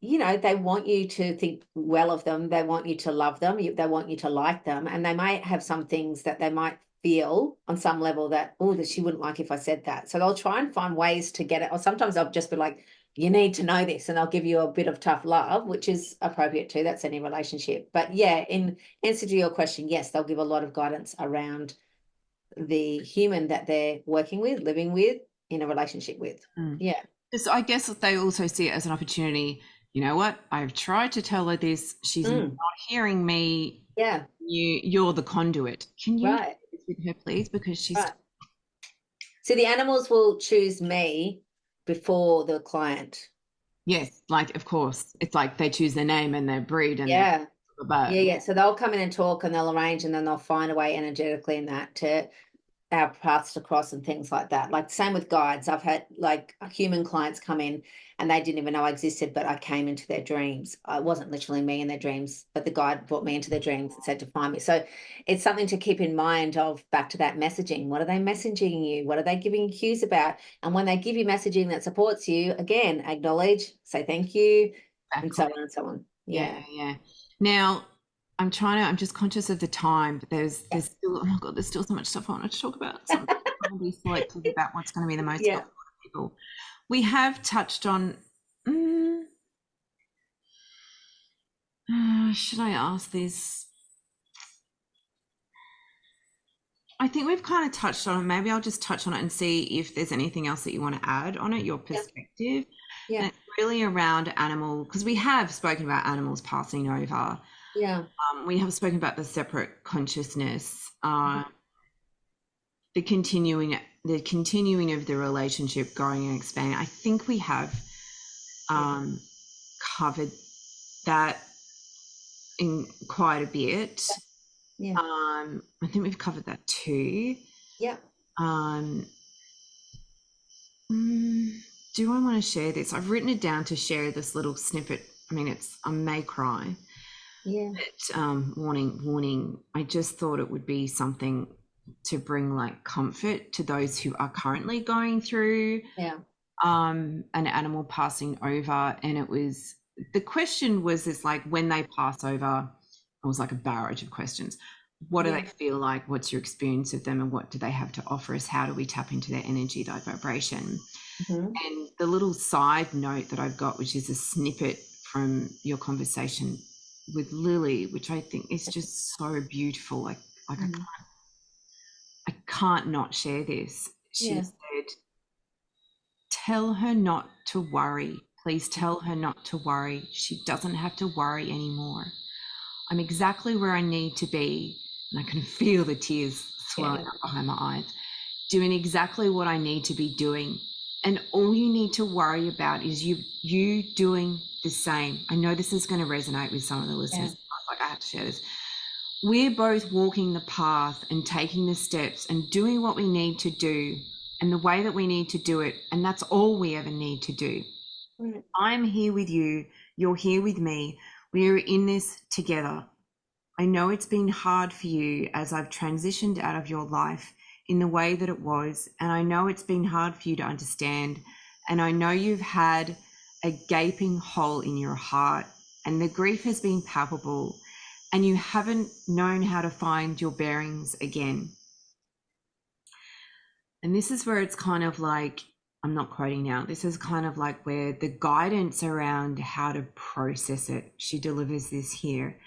they want you to think well of them. They want you to love them. They want you to like them. And they might have some things that they might feel on some level that, oh, that she wouldn't like if I said that. So they'll try and find ways to get it. Or sometimes I'll just be like, you need to know this. And they'll give you a bit of tough love, which is appropriate too. That's any relationship. But yeah, in answer to your question, yes, they'll give a lot of guidance around the human that they're working with, living with, in a relationship with. Mm. Yeah. I guess that they also see it as an opportunity. You know what? I've tried to tell her this. She's not hearing me. Yeah. You're the conduit. Can you Right. share this with her, please? Because she's Right. So the animals will choose me before the client. yes, like of course. It's like they choose their name and their breed and their Yeah. but Yeah. So they'll come in and talk, and they'll arrange, and then they'll find a way energetically in that to our paths to cross and things like that. Like same with guides. I've had like human clients come in and they didn't even know I existed, but I came into their dreams. It wasn't literally me in their dreams, but the guide brought me into their dreams and said to find me. So it's something to keep in mind, of back to that messaging. What are they messaging you? What are they giving cues about? And when they give you messaging that supports you, again, acknowledge, say thank you, and so exactly. on and so on. Yeah, Yeah. yeah, yeah. Now I'm just conscious of the time, but Yeah. there's still, oh my God, there's still so much stuff I want to talk about. So I'm trying to be selective about what's going to be the most Yeah. helpful to people. We have touched on, should I ask this? I think we've kind of touched on it. Maybe I'll just touch on it and see if there's anything else that you want to add on it, your Yeah. perspective. Yeah. And it's really around animal, because we have spoken about animals passing over. Yeah. We have spoken about the separate consciousness, the continuing the continuing of the relationship, growing and expanding. I think we have covered that in quite a bit. Yeah. I think we've covered that too. Yeah. Do I want to share this? I've written it down to share this little snippet. I mean, I may cry. Yeah. But warning. I just thought it would be something to bring like comfort to those who are currently going through an animal passing over. And the question was this, like, when they pass over, it was like a barrage of questions. What do they feel like? What's your experience of them, and what do they have to offer us? How do we tap into their energy, their vibration? And the little side note that I've got, which is a snippet from your conversation with Lily, which I think is just so beautiful. Like I can't not share this. She said, "Tell her not to worry. Please tell her not to worry. She doesn't have to worry anymore. I'm exactly where I need to be." And I can feel the tears swelling up behind my eyes. Doing exactly what I need to be doing. And all you need to worry about is you doing the same. I know this is going to resonate with some of the listeners. Like, I have to share this. We're both walking the path and taking the steps and doing what we need to do and the way that we need to do it. And that's all we ever need to do. I'm here with you. You're here with me. We're in this together. I know it's been hard for you as I've transitioned out of your life in the way that it was. And I know it's been hard for you to understand. And I know you've had a gaping hole in your heart, and the grief has been palpable, and you haven't known how to find your bearings again. And this is where it's kind of like, I'm not quoting now, this is kind of like where the guidance around how to process it, she delivers this here.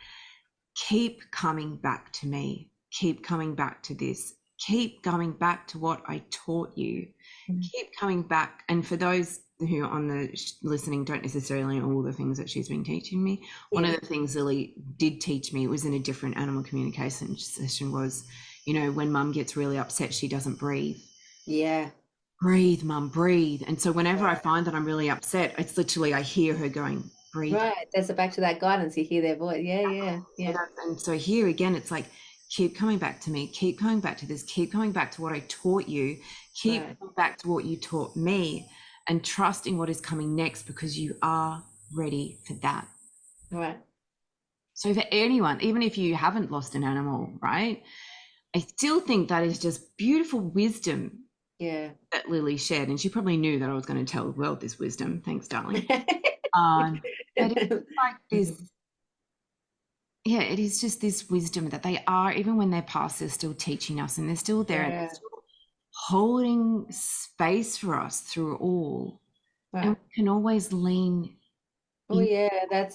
Keep coming back to me. Keep coming back to this. Keep going back to what I taught you. Keep coming back. And for those who on the listening don't necessarily know all the things that she's been teaching me, one of the things Lily did teach me, it was in a different animal communication session, was, you know, when mum gets really upset, she doesn't breathe. Breathe, mum, breathe. And so whenever I find that I'm really upset, it's literally, I hear her going, breathe. That's back to that guidance. You hear their voice. And so here again, it's like, keep coming back to me, keep coming back to this, keep coming back to what I taught you, keep coming back to what you taught me, and trusting what is coming next, because you are ready for that. So for anyone, even if you haven't lost an animal, right, I still think that is just beautiful wisdom that Lily shared. And she probably knew that I was going to tell the world this wisdom. Thanks, darling. But it's like this, it is just this wisdom that they are, even when they're past, they're still teaching us, and they're still there, and they're still holding space for us through all. And we can always lean. That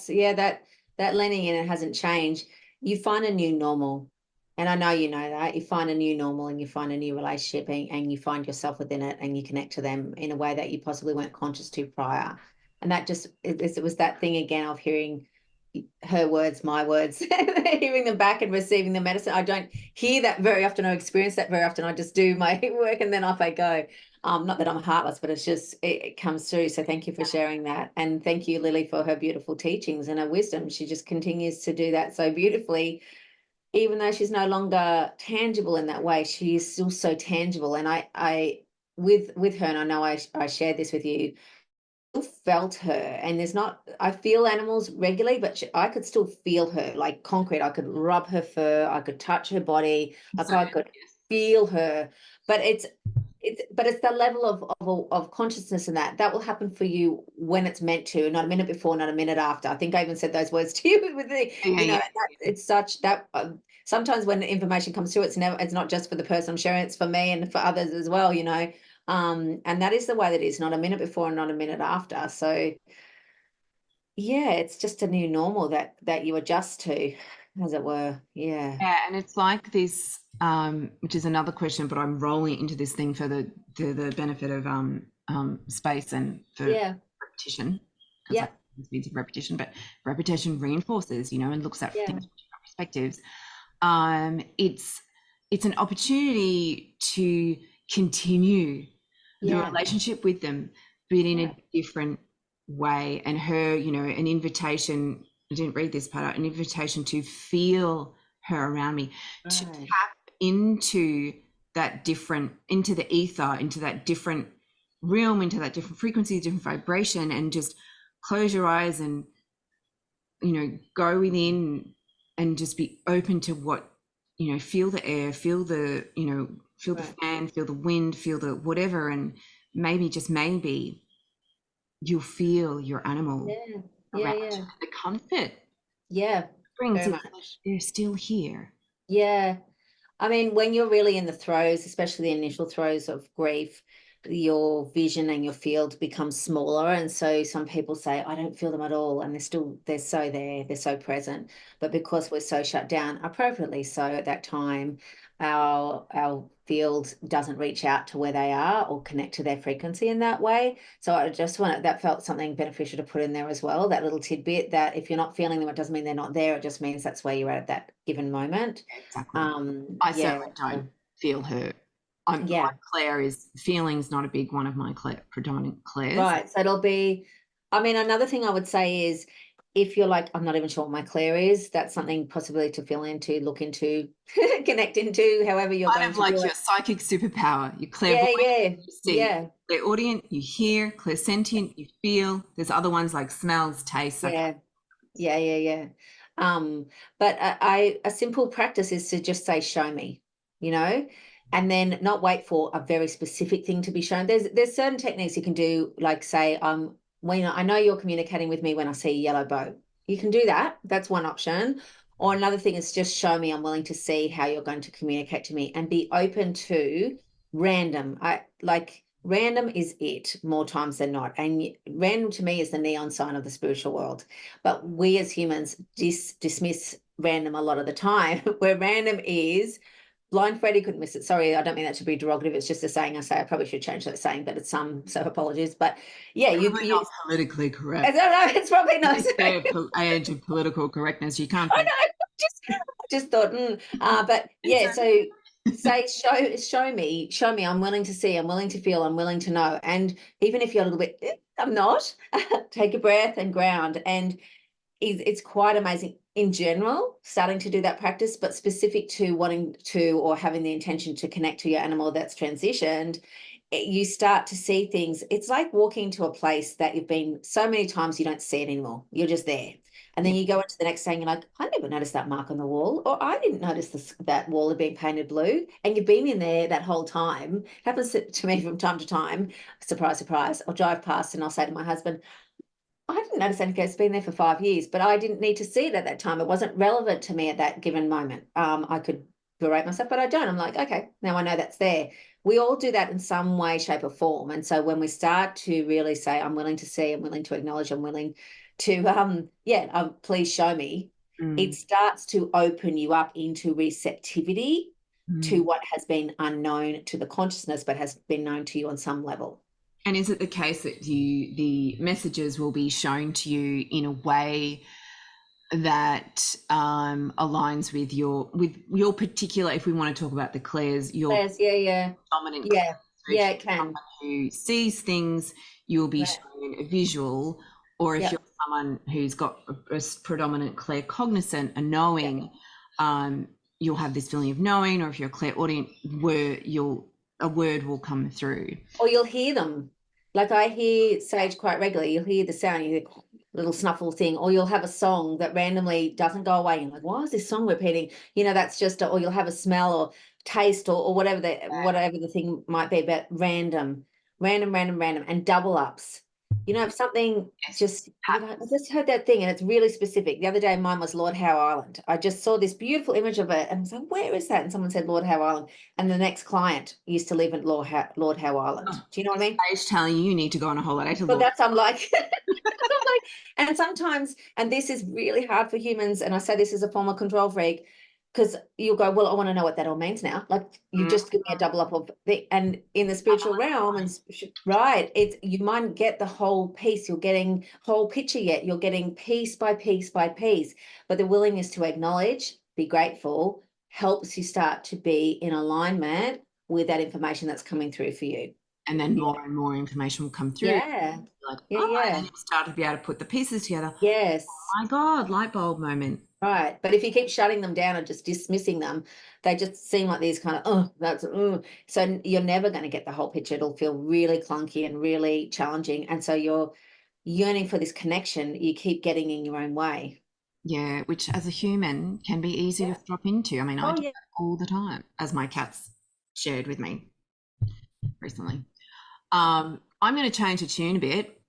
leaning in, it hasn't changed. You find a new normal. And I know you know that. You find a new normal, and you find a new relationship, and you find yourself within it, and you connect to them in a way that you possibly weren't conscious to prior. And that just, it was that thing again of hearing her words, my words, hearing them back and receiving the medicine. I don't hear that very often or experience that very often. I just do my work and then off I go. Not that I'm heartless, but it's just, it comes through. So thank you for sharing that. And thank you, Lily, for her beautiful teachings and her wisdom. She just continues to do that so beautifully. Even though she's no longer tangible in that way, she is still so tangible. And I with her, and I know I shared this with you, felt her. And there's not, I feel animals regularly, but I could still feel her like concrete. I could rub her fur, I could touch her body, like I could feel her. But it's the level of consciousness, and that will happen for you when it's meant to, not a minute before, not a minute after. I think I even said those words to you with the, it's such that sometimes when the information comes through, it's not just for the person I'm sharing, it's for me and for others as well, and that is the way that it is, not a minute before and not a minute after. So it's just a new normal that you adjust to, as it were. And it's like this, which is another question, but I'm rolling into this thing for the benefit of space and for repetition. It's of repetition, but repetition reinforces, and looks at things from different perspectives. It's an opportunity to continue the Yeah. relationship with them, but in Yeah. a different way. And her, you know, an invitation, I didn't read this part out, an invitation to feel her around me, to Right. tap into that different, into the ether, into that different realm, into that different frequency, different vibration, and just close your eyes and, you know, go within and just be open to what, you know, feel the air, feel the, you know, feel the Right. fan, feel the wind, feel the whatever, and maybe, just maybe, you'll feel your animal Yeah. Yeah. around Yeah. you. The comfort Yeah. brings Very it, much. they're still here. Yeah. I mean, when you're really in the throes, especially the initial throes of grief, your vision and your field becomes smaller. And so some people say, I don't feel them at all. And they're so there, they're so present. But because we're so shut down, appropriately so at that time, our field doesn't reach out to where they are or connect to their frequency in that way. So I just wanted, that felt something beneficial to put in there as well, that little tidbit that if you're not feeling them, it doesn't mean they're not there. It just means that's where you're at that given moment. Exactly. I Yeah, certainly don't feel her. My yeah, Claire is, feeling's not a big one of my predominant Claires. right. So it'll be, I mean, another thing I would say is if you're like, I'm not even sure what my Claire is, that's something possibly to feel into, look into, connect into, however you're Kind going of to do like it. your psychic superpower, your Yeah, clairvoyant, yeah, you see, yeah, clairaudient, you hear, clairsentient, you feel. There's other ones like smells, tastes. Okay. yeah. Yeah, yeah, yeah. Um, but a simple practice is to just say, show me, you know, and then not wait for a very specific thing to be shown. There's certain techniques you can do, like say, when I know you're communicating with me when I see a yellow bow. You can do that. That's one option. Or another thing is just show me, I'm willing to see how you're going to communicate to me and be open to random. I like random is it more times than not. And random to me is the neon sign of the spiritual world. But we as humans dismiss random a lot of the time, where random is blind Freddy couldn't miss it. Sorry, I don't mean that to be derogative. It's just a saying I say. I probably should change that saying, but it's so apologies. But yeah, Probably you not politically I correct. don't know, it's probably In not. this day of age of political correctness, you can't I be. know, just thought, but It's yeah, so say show me, I'm willing to see, I'm willing to feel, I'm willing to know. And even if you're a little bit, I'm not, take a breath and ground. And it's quite amazing in general, starting to do that practice, but specific to wanting to or having the intention to connect to your animal that's transitioned, you start to see things. It's like walking to a place that you've been so many times you don't see it anymore. You're just there. And then yeah. you go into the next day and you're like, I never noticed that mark on the wall, or I didn't notice that wall had been painted blue. And you've been in there that whole time. It happens to me from time to time. Surprise, surprise. I'll drive past and I'll say to my husband, I didn't notice anything. It's been there for 5 years, but I didn't need to see it at that time. It wasn't relevant to me at that given moment. I could berate myself, but I don't. I'm like, okay, now I know that's there. We all do that in some way, shape, or form. And so when we start to really say, I'm willing to see, I'm willing to acknowledge, I'm willing to, please show me, it Mm. starts to open you up into receptivity to Mm. what has been unknown to the consciousness, but has been known to you on some level. And is it the case that the messages will be shown to you in a way that aligns with your particular, if we want to talk about the clairs, your Yes, yeah, yeah, dominant clair? yeah, So if yeah, you're it can. someone who sees things, you'll be Right. shown a visual, or if Yeah. you're someone who's got a predominant clair cognizant, a Yeah. knowing, you'll have this feeling of knowing, or if you're a clairaudient, a word will come through. Or you'll hear them. Like I hear sage quite regularly. You'll hear the sound, you hear a little snuffle thing, or you'll have a song that randomly doesn't go away. You're like, why is this song repeating? That's just, or you'll have a smell or taste or whatever the thing might be, but random, and double ups. If something Yes. just, I just heard that thing and it's really specific. The other day, mine was Lord Howe Island. I just saw this beautiful image of it and I was like, where is that? And someone said Lord Howe Island. And the next client used to live in Lord Howe Island. Oh, Do you know what I mean? stage telling you need to go on a holiday to But Lord. I'm like, and sometimes, and this is really hard for humans, and I say this as a former control freak, because you'll go, well, I want to know what that all means now. Like you just give me a double up of and in the spiritual realm, and right, you might get the whole piece. You're getting whole picture yet. You're getting piece by piece by piece. But the willingness to acknowledge, be grateful, helps you start to be in alignment with that information that's coming through for you. And then more and more information will come through. Yeah. Like, Yeah. oh, and Yeah. then you start to be able to put the pieces together. Yes. Oh my God, light bulb moment. Right. But if you keep shutting them down and just dismissing them, they just seem like these kind of, oh, that's, so you're never going to get the whole picture. It'll feel really clunky and really challenging. And so you're yearning for this connection. You keep getting in your own way. Yeah, which as a human can be easy Yeah. to drop into. I mean, I Oh, do yeah. that all the time, as my cats shared with me recently. I'm going to change the tune a bit.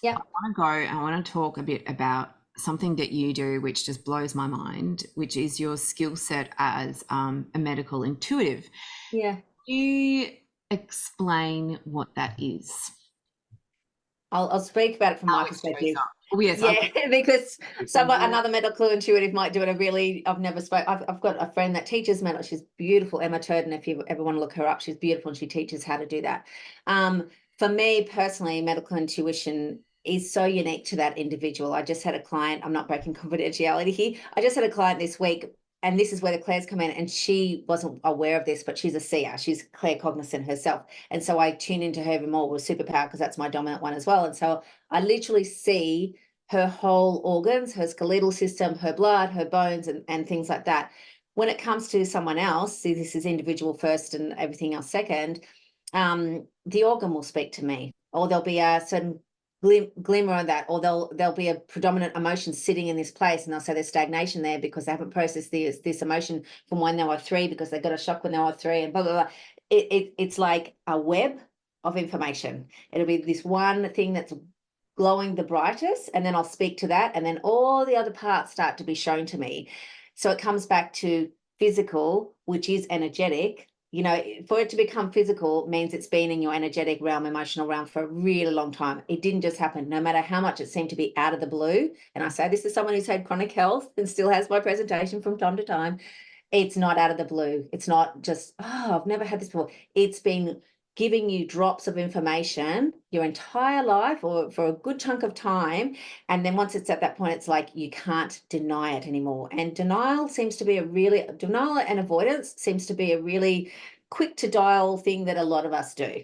Yeah. I want to talk a bit about something that you do, which just blows my mind, which is your skill set as a medical intuitive. Yeah. Can you explain what that is? I'll speak about it from my How it's perspective. Oh, yes. Yeah, because Someone, another medical intuitive might do it. I've never spoke. I've got a friend that teaches medical. She's beautiful, Emma Turden. If you ever want to look her up, she's beautiful and she teaches how to do that. For me personally, medical intuition is so unique to that individual. I just had a client. I'm not breaking confidentiality here. I just had a client this week. And this is where the Clares come in, and she wasn't aware of this, but she's a seer. She's claircognizant herself. And so I tune into her even more with superpower because that's my dominant one as well. And so I literally see her whole organs, her skeletal system, her blood, her bones, and things like that. When it comes to someone else, see, this is individual first and everything else second, the organ will speak to me, or there'll be a certain glimmer of that, or there'll be a predominant emotion sitting in this place, and they'll say there's stagnation there because they haven't processed this emotion from when they were 3 because they got a shock when they were 3, and blah blah blah. It's like a web of information. It'll be this one thing that's glowing the brightest, and then I'll speak to that, and then all the other parts start to be shown to me. So it comes back to physical, which is energetic. For it to become physical means it's been in your energetic realm, emotional realm for a really long time. It didn't just happen, no matter how much it seemed to be out of the blue. And I say this is someone who's had chronic health and still has my presentation from time to time. It's not out of the blue. It's not just, oh, I've never had this before. It's been giving you drops of information your entire life or for a good chunk of time. And then once it's at that point, it's like you can't deny it anymore. And denial and avoidance seems to be a really quick to dial thing that a lot of us do.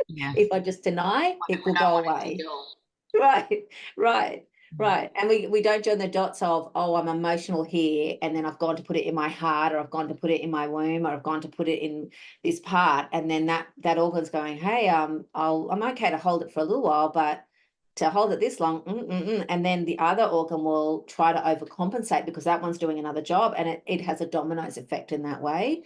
yeah. If I just deny, it will go away. Right, right. Right. And we don't join the dots of, oh, I'm emotional here, and then I've gone to put it in my heart, or I've gone to put it in my womb, or I've gone to put it in this part. And then that organ's going, hey, I'm okay to hold it for a little while, but to hold it this long, and then the other organ will try to overcompensate because that one's doing another job, and it has a dominoes effect in that way.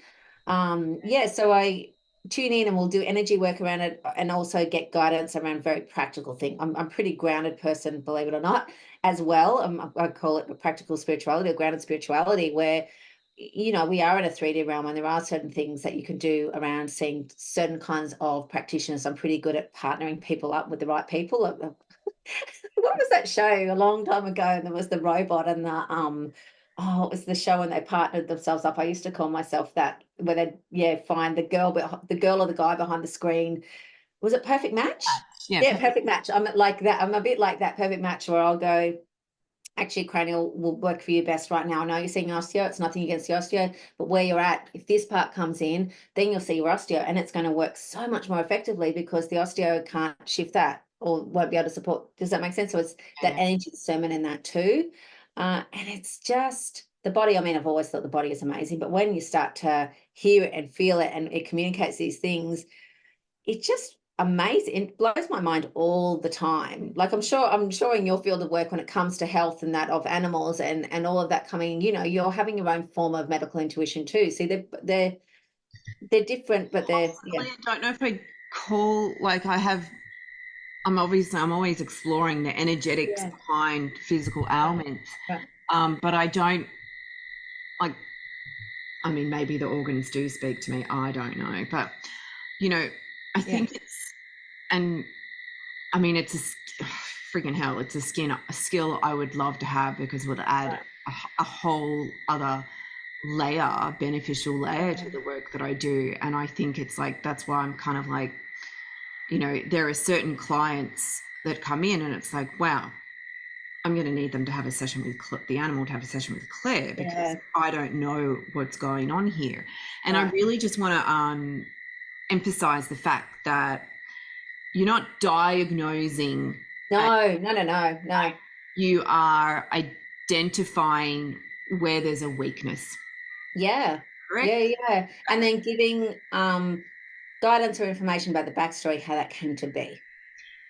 So I tune in and we'll do energy work around it and also get guidance around very practical thing. I'm pretty grounded person, believe it or not, as well. I call it a practical spirituality or grounded spirituality, where we are in a 3D realm and there are certain things that you can do around seeing certain kinds of practitioners. I'm pretty good at partnering people up with the right people. What was that show a long time ago? And there was the robot and it was the show when they partnered themselves up. I used to call myself that, where they find the girl or the guy behind the screen. Was it Perfect Match? Yeah, Perfect Match. I'm like that. I'm a bit like that Perfect Match where I'll go, actually cranial will work for you best right now. I know you're seeing osteo, it's nothing against the osteo, but where you're at, if this part comes in, then you'll see your osteo, and it's going to work so much more effectively because the osteo can't shift that or won't be able to support. Does that make sense? So it's that energy discernment in that too. And it's just the body. I mean, I've always thought the body is amazing, but when you start to hear it and feel it and it communicates these things, it's just amazing. It blows my mind all the time. Like I'm sure in your field of work when it comes to health and that of animals and all of that coming, you're having your own form of medical intuition too. See, they're different, but they're I don't know if I call I'm always exploring the energetics behind physical ailments. Right. But I don't like, I mean, maybe the organs do speak to me. I don't know. But, I think it's freaking hell. It's a skill I would love to have because it would add a whole other beneficial layer to the work that I do. And I think it's like, that's why I'm kind of like, there are certain clients that come in and it's like, wow, I'm going to need them to have a session with the animal, to have a session with Claire, because I don't know what's going on here. And I really just want to emphasize the fact that you're not diagnosing, No. you are identifying where there's a weakness. Yeah. Correct? Yeah. And then giving guidance or information about the backstory, how that came to be.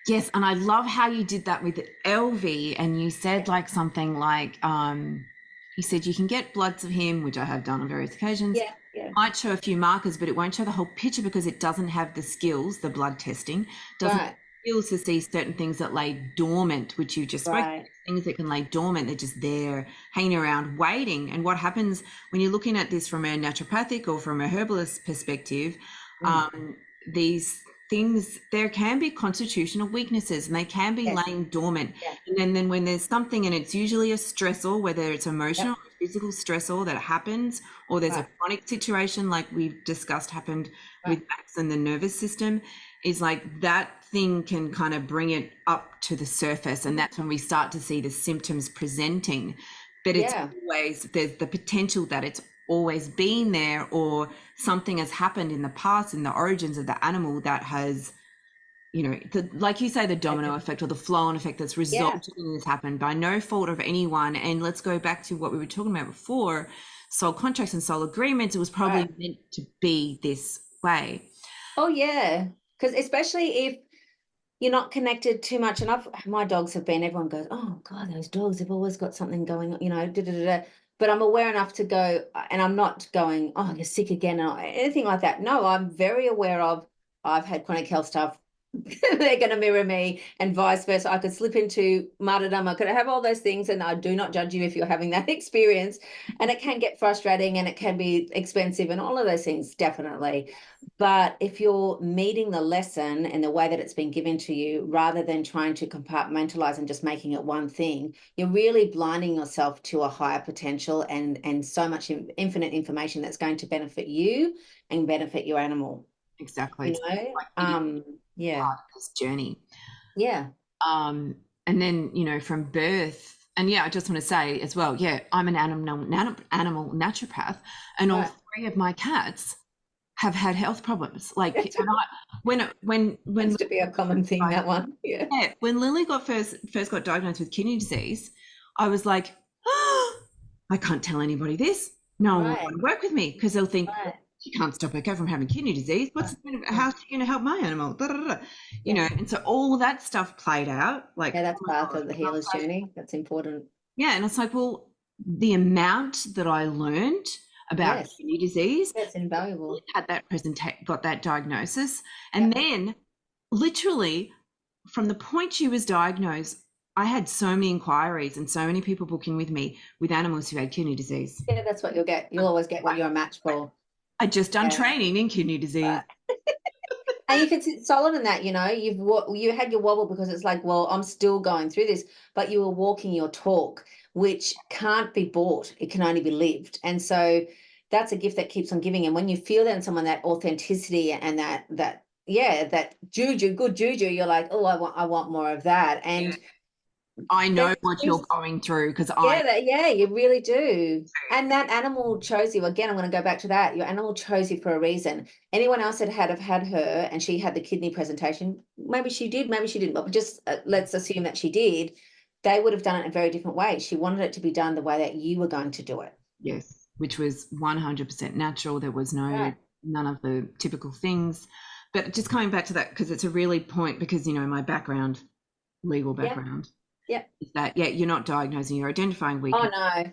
Yes, and I love how you did that with LV, and you said like something like, you said you can get bloods of him, which I have done on various occasions. Yeah. Might show a few markers, but it won't show the whole picture because it doesn't have the skills, the blood testing, doesn't have Right. the skills to see certain things that lay dormant, which you just spoke Right. things that can lay dormant, they're just there hanging around waiting. And what happens when you're looking at this from a naturopathic or from a herbalist perspective, Mm. these things, there can be constitutional weaknesses and they can be Yes. laying dormant. Yeah. And then when there's something, and it's usually a stressor, whether it's emotional Yep. or physical stressor that happens, or there's Right. a chronic situation like we've discussed happened Right. with Max and the nervous system, is like that thing can kind of bring it up to the surface. And that's when we start to see the symptoms presenting. But it's Yeah. always, there's the potential that it's always been there, or something has happened in the past, in the origins of the animal, that has, like you say, the domino effect or the flow-on effect that's Yeah. resulted in this happen by no fault of anyone. And let's go back to what we were talking about before, soul contracts and soul agreements. It was probably Right. meant to be this way. Oh yeah. Because especially if you're not connected too much, and my dogs have been, everyone goes, oh God, those dogs have always got something going on, da, da, da, da. But I'm aware enough to go, and I'm not going, oh, you're sick again, or anything like that. No, I'm very aware of, I've had chronic health stuff. They're going to mirror me, and vice versa. I could slip into martyrdom. I could have all those things, and I do not judge you if you're having that experience. And it can get frustrating, and it can be expensive, and all of those things, definitely. But if you're meeting the lesson in the way that it's been given to you, rather than trying to compartmentalize and just making it one thing, you're really blinding yourself to a higher potential and so much infinite information that's going to benefit you and benefit your animal. Exactly. You It's know, like it is yeah, part of this journey. yeah, And then, from birth, and yeah, I just want to say as well, yeah, I'm an animal naturopath, and all right. three of my cats have had health problems. Like, and when Tends to be a common thing, that one. Yeah, yeah, when Lily first got diagnosed with kidney disease, I was like, oh, I can't tell anybody this. No one will right, want to work with me because they'll think, right, she can't stop her cat from having kidney disease. right, How's she going to help my animal? Da, da, da. yeah, And so all that stuff played out. Like, yeah. oh That's my part gosh. of the And I was healer's like, journey. That's important. yeah, and it's like, well, the amount that I learned about Yes, kidney disease, that's invaluable. had that got that diagnosis, Yeah. and then literally from the point she was diagnosed, I had so many inquiries and so many people booking with me with animals who had kidney disease. Yeah, that's what you'll get. You'll always get what you're a match for. I'd just done Yeah. training in kidney disease. Right. And you can sit solid in that, you had your wobble because it's like, well, I'm still going through this, but you were walking your talk, which can't be bought. It can only be lived. And so that's a gift that keeps on giving. And when you feel that in someone, that authenticity and that juju, good juju, you're like, oh, I want more of that. And I know there's what you're going through because yeah, you really do. And that animal chose you. Again, I'm going to go back to that. Your animal chose you for a reason. Anyone else that have had her and she had the kidney presentation, maybe she did, maybe she didn't, but just let's assume that she did, they would have done it in a very different way. She wanted it to be done the way that you were going to do it. yes, which was 100% natural. There was Right. none of the typical ththings. But just coming back to that, because it's a really point, because my background, legal Yeah. background, Yeah. is that you're not diagnosing, you're identifying Oh, weakness.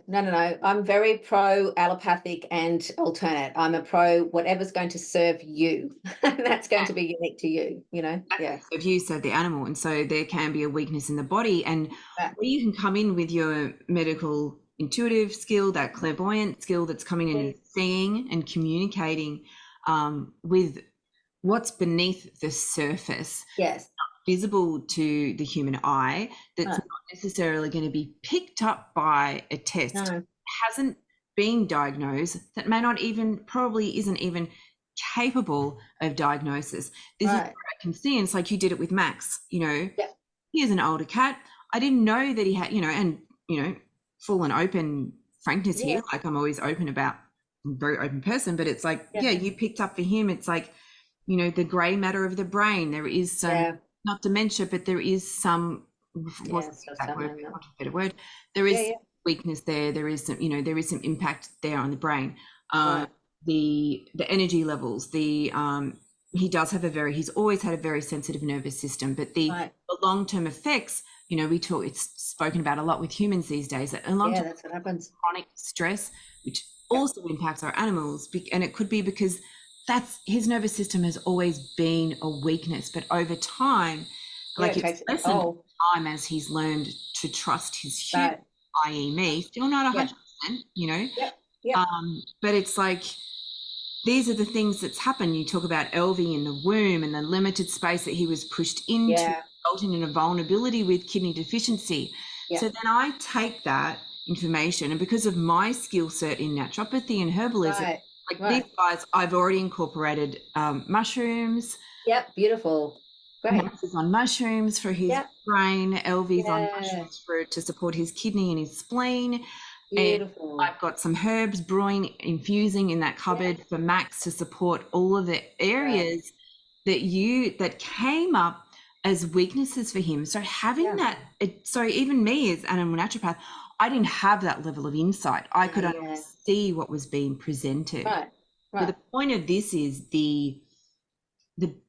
no. I'm very pro allopathic and alternate. I'm a pro whatever's going to serve you. And that's going to be unique to you, Yeah. So if you serve the animal, and so there can be a weakness in the body, and Right. where you can come in with your medical intuitive skill, that clairvoyant skill that's coming in and seeing and communicating with what's beneath the surface, Yes. visible to the human eye, that's Right. not necessarily going to be picked up by a test, No. hasn't been diagnosed, that may not even, probably isn't even capable of diagnosis. This is what Right. I can see. And it's like you did it with Max, Yeah. he is an older cat. I didn't know that he had, and, full and open frankness here. Yeah. Like, I'm always open about, I'm a very open person, but it's like, Yeah. you picked up for him. It's like, you know, the grey matter of the brain. There is some, Yeah. not dementia, but there is some, Yeah. wasn't the So exact word, something but like want a better word. There that. Yeah. is Yeah. weakness there. There is some, you know, there is some impact there on the brain. Um, Right. the energy levels, he does have a very, he's always had a very sensitive nervous system, but Right. the long-term effects, you know, we talk, it's spoken about a lot with humans these days, that a Yeah. long-term That's what happens. chronic stress, which Yep. also impacts our animals. And it could be because that's his nervous system has always been a weakness, but over time, Yeah. like It it's takes a lessened toll. time as he's learned to trust his human, Right. i.e. me, still not Yeah. 100%, you know. Yep. Yep. But it's like these are the things that's happened. You talk about Elvie in the womb and the limited space that he was pushed into, Yeah. resulting in a vulnerability with kidney deficiency. Yeah. So then I take that information, and because of my skill set in naturopathy and herbalism, Right. like these Right. guys, I've already incorporated mushrooms. Yep. Beautiful. Great. Max is on mushrooms for his Yep. brain. Elvie's on Yeah. mushrooms to support his kidney and his spleen. And Beautiful. I've got some herbs brewing, infusing in that Yeah. cupboard for Max to support all of the Right. areas that came up as weaknesses for him. So having Yeah. that, so even me as an animal naturopath, I didn't have that level of insight. I Yeah. could only Yeah. see what was being presented. Right. So Right. the point of this is the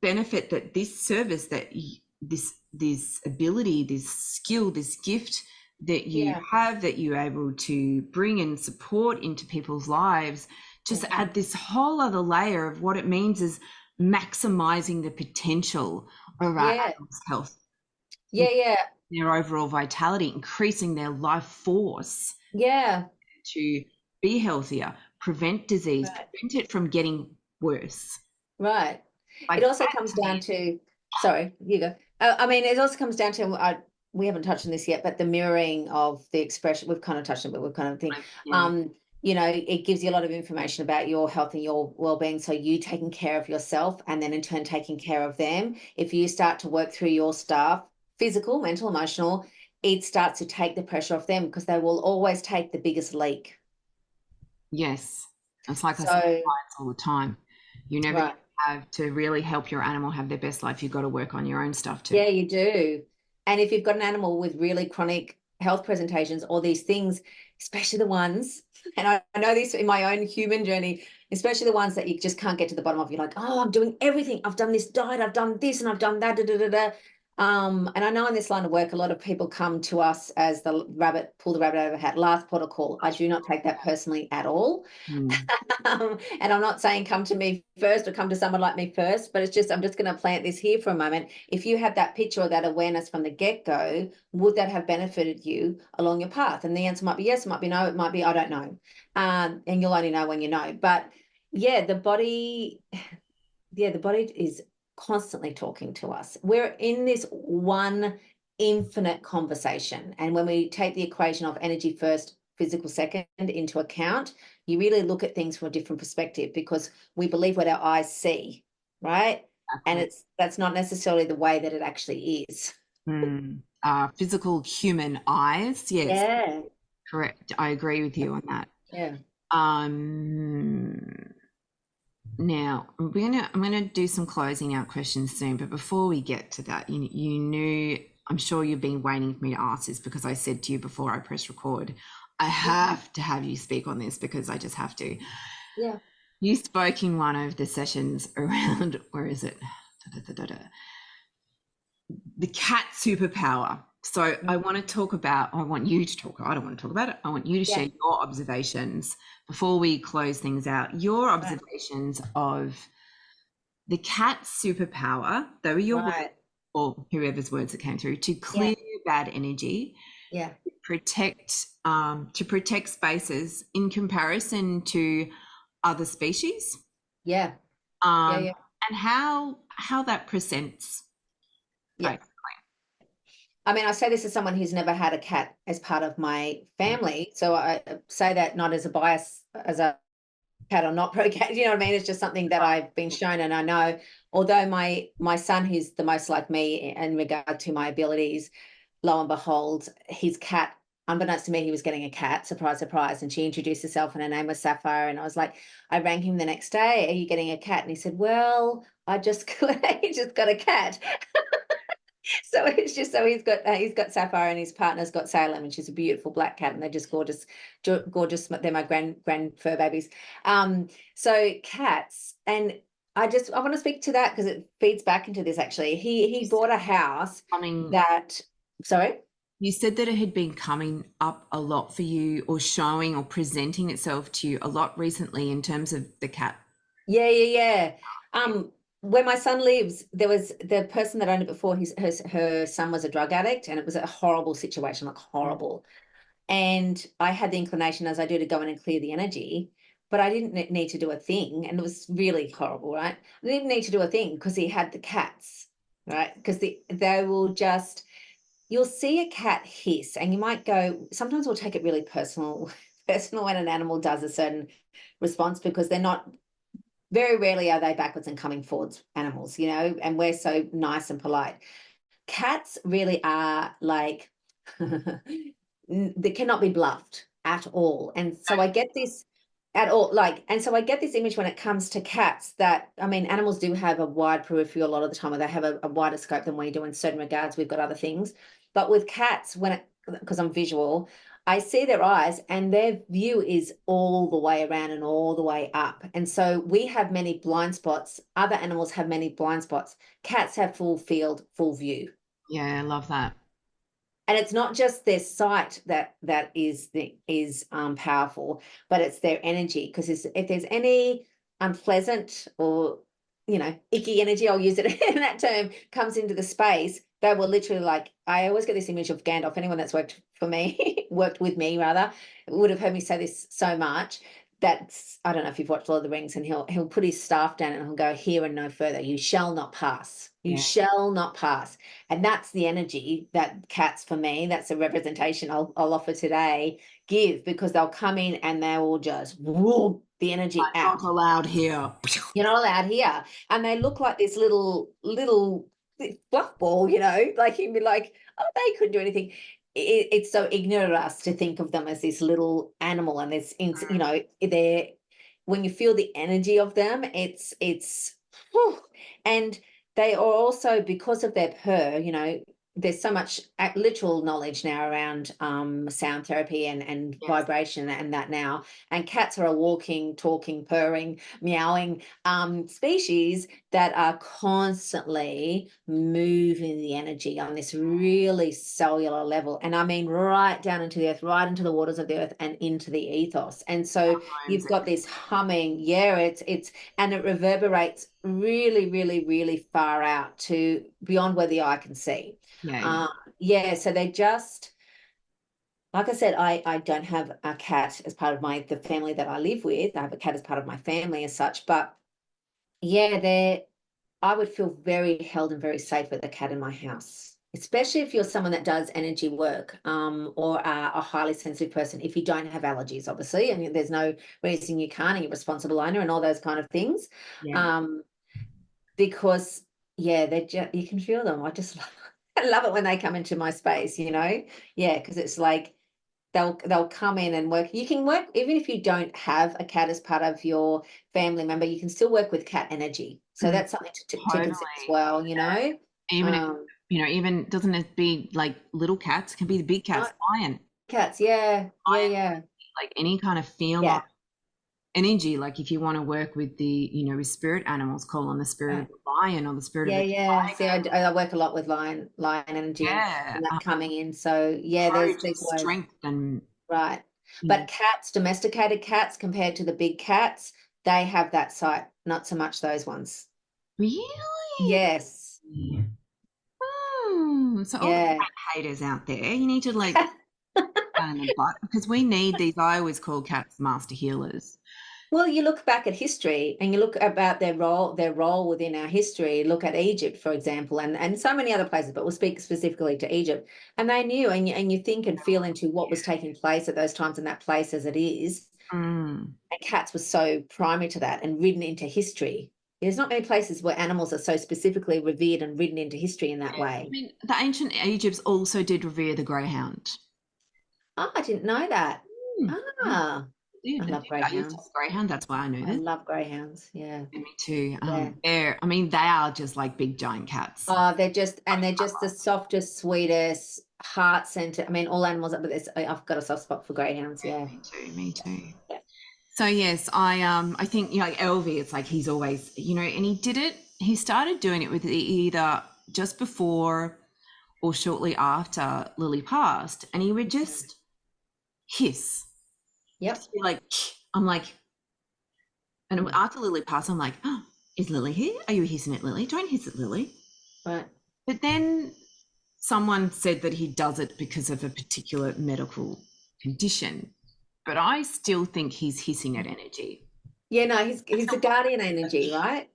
benefit that this service, that this ability, this skill, this gift that you Yeah. have, that you're able to bring and support into people's lives, just Mhm. add this whole other layer of what it means is maximizing the potential of our Yeah. animals' health, Yeah. Yeah. their overall vitality, increasing their life force Yeah. to be healthier, prevent disease, Right. prevent it from getting worse. Right. It Like also that comes to me down is, to, sorry, you go. I mean, it also comes down to, we haven't touched on this yet, but the mirroring of the expression, we've kind of touched on it, but we've kind of think, yeah, you know, it gives you a lot of information about your health and your well-being. So you taking care of yourself and then in turn taking care of them. If you start to work through your stuff, physical, mental, emotional, it starts to take the pressure off them because they will always take the biggest leak. yes. It's like I say to So, clients all the time. You're never going right. to have to really help your animal have their best life. You've got to work on your own stuff too. Yeah, you do. And if you've got an animal with really chronic health presentations or these things, especially the ones, and I know this in my own human journey, especially the ones that you just can't get to the bottom of. You're like, oh, I'm doing everything. I've done this diet, I've done this, and I've done that. Da, da, da, da. And I know in this line of work, a lot of people come to us as the rabbit, pull the rabbit out of the hat, last port of call. I do not take that personally at all. Mm. And I'm not saying come to me first or come to someone like me first, but it's just, I'm just going to plant this here for a moment. If you had that picture or that awareness from the get-go, would that have benefited you along your path? And the answer might be yes, it might be no, it might be, I don't know. And you'll only know when you know. But yeah, the body is constantly talking to us. We're in this one infinite conversation. And when we take the equation of energy first, physical second into account, you really look at things from a different perspective because we believe what our eyes see, right? And Exactly. that's not necessarily the way that it actually is. Mm. Physical human eyes. Yes, Yeah. correct. I agree with you on that. Yeah. Um, Now I'm gonna do some closing out questions soon, but before we get to that, you knew, I'm sure you've been waiting for me to ask this because I said to you before I press record, I have to have you speak on this because I just have to. Yeah. You spoke in one of the sessions around, where is it? The cat superpower. So I want to talk about, I want you to talk, I don't want to talk about it. I want you to Yeah. share your observations before we close things out, your Right. observations of the cat superpower, they were your words, Right. or whoever's words that came through, to Yeah. clear bad energy, Yeah. to protect spaces in comparison to other species, Yeah. Yeah. um, Yeah. and how that presents. Yeah. Right. I mean, I say this as someone who's never had a cat as part of my family. So I say that not as a bias, as a cat or not pro cat, you know what I mean? It's just something that I've been shown and I know. Although my son, who's the most like me in regard to my abilities, lo and behold, his cat unbeknownst to me, he was getting a cat, surprise, surprise. And she introduced herself and her name was Sapphire. And I was like, I rang him the next day, are you getting a cat? And he said, well, I just, he just got a cat. So it's just, so he's got Sapphire and his partner's got Salem, and she's a beautiful black cat, and they're just gorgeous, gorgeous. They're my grand fur babies. So cats, and I want to speak to that because it feeds back into this. Actually, he bought a house Coming, that. Sorry. you said that it had been coming up a lot for you, or showing or presenting itself to you a lot recently in terms of the cat. Yeah. Where my son lives, there was the person that owned it before. Her son was a drug addict, and it was a horrible situation, like horrible. And I had the inclination, as I do, to go in and clear the energy, but I didn't need to do a thing, and it was really horrible, right? I didn't need to do a thing because he had the cats, right? Because they will just, you'll see a cat hiss, and you might go. Sometimes we'll take it really personal, personal when an animal does a certain response, because they're not, very rarely are they backwards and coming forwards animals, and we're so nice and polite. Cats really are like, they cannot be bluffed at all. And so I get this at all, like, and so I get this image when it comes to cats that, I mean, animals do have a wide periphery a lot of the time, or they have a wider scope than we do in certain regards. We've got other things. But with cats, because I'm visual, I see their eyes, and their view is all the way around and all the way up. And so we have many blind spots. Other animals have many blind spots. Cats have full field, full view. Yeah, I love that. And it's not just their sight that is powerful, but it's their energy. Because if there's any unpleasant or icky energy, I'll use it in that term, comes into the space, they will literally, like, I always get this image of Gandalf. Anyone that's worked for me, worked with me rather, would have heard me say this so much. That's, I don't know if you've watched Lord of the Rings, and he'll put his staff down and he'll go, here and no further. You shall not pass. You Yeah. shall not pass. And that's the energy that cats, for me, that's a representation I'll offer today, give, because they'll come in and they will just whoop the energy out. Not allowed here. You're not allowed here. And they look like this little fluff ball, like you'd be like, oh, they couldn't do anything. It's so ignorant of us to think of them as this little animal, and this, they're, when you feel the energy of them, it's, whew. And they are also, because of their purr, there's so much literal knowledge now around sound therapy and Yes. vibration and that now. And cats are a walking, talking, purring, meowing species that are constantly moving the energy on this really cellular level. And I mean right down into the earth, right into the waters of the earth and into the ethos. And so you've got this humming, and it reverberates really, really, really far out to beyond where the eye can see. So they just, like I said, I don't have a cat as part of the family that I live with. I have a cat as part of my family as such, but yeah, I would feel very held and very safe with a cat in my house, especially if you're someone that does energy work, or a highly sensitive person. If you don't have allergies, obviously, and there's no reason you can't, and you're a responsible owner and all those kind of things. Yeah. Because you can feel them. I love it when they come into my space, because it's like they'll come in and work. You can work even if you don't have a cat as part of your family member. You can still work with cat energy. So that's something to consider as well. Even doesn't it be like little cats? It can be the big cats, lion. Cats, yeah. Like any kind of feline energy. Like if you want to work with with spirit animals, call on the spirit of the lion or the spirit of the tiger. See, I work a lot with lion energy and that coming in. So there's strength and right. But cats, domesticated cats, compared to the big cats, they have that sight. Not so much those ones. Really? Yes. So all the cat haters out there, you need to like down the butt, because we need these. I always call cats master healers. Well, you look back at history and you look about their role within our history. Look at Egypt, for example, and so many other places, but we'll speak specifically to Egypt. And they knew, and you think and feel into what was taking place at those times in that place as it is. And cats were so primary to that and written into history. There's not many places where animals are so specifically revered and written into history in that way. I mean, the ancient Egypts also did revere the greyhound. Oh, I didn't know that. Yeah, Ah, I I love did. I used to have greyhounds. a greyhound. That's why I know I this. love greyhounds. Yeah, And me too. yeah. I mean, they are just like big giant cats. Oh, they're just the softest, sweetest, heart centered. I mean, all animals, but I've got a soft spot for greyhounds. Yeah. Me too. Me too. Yeah. So yes, I think like LV, it's like he's always and he did it. He started doing it with either just before or shortly after Lily passed, and he would just hiss, Yep. just be like, I'm like, and Mm. after Lily passed, I'm like, oh, is Lily here? Are you hissing at Lily? Don't hiss at Lily. Right. But then someone said that he does it because of a particular medical condition, but I still think he's hissing at energy. Yeah, no, he's the guardian energy, right?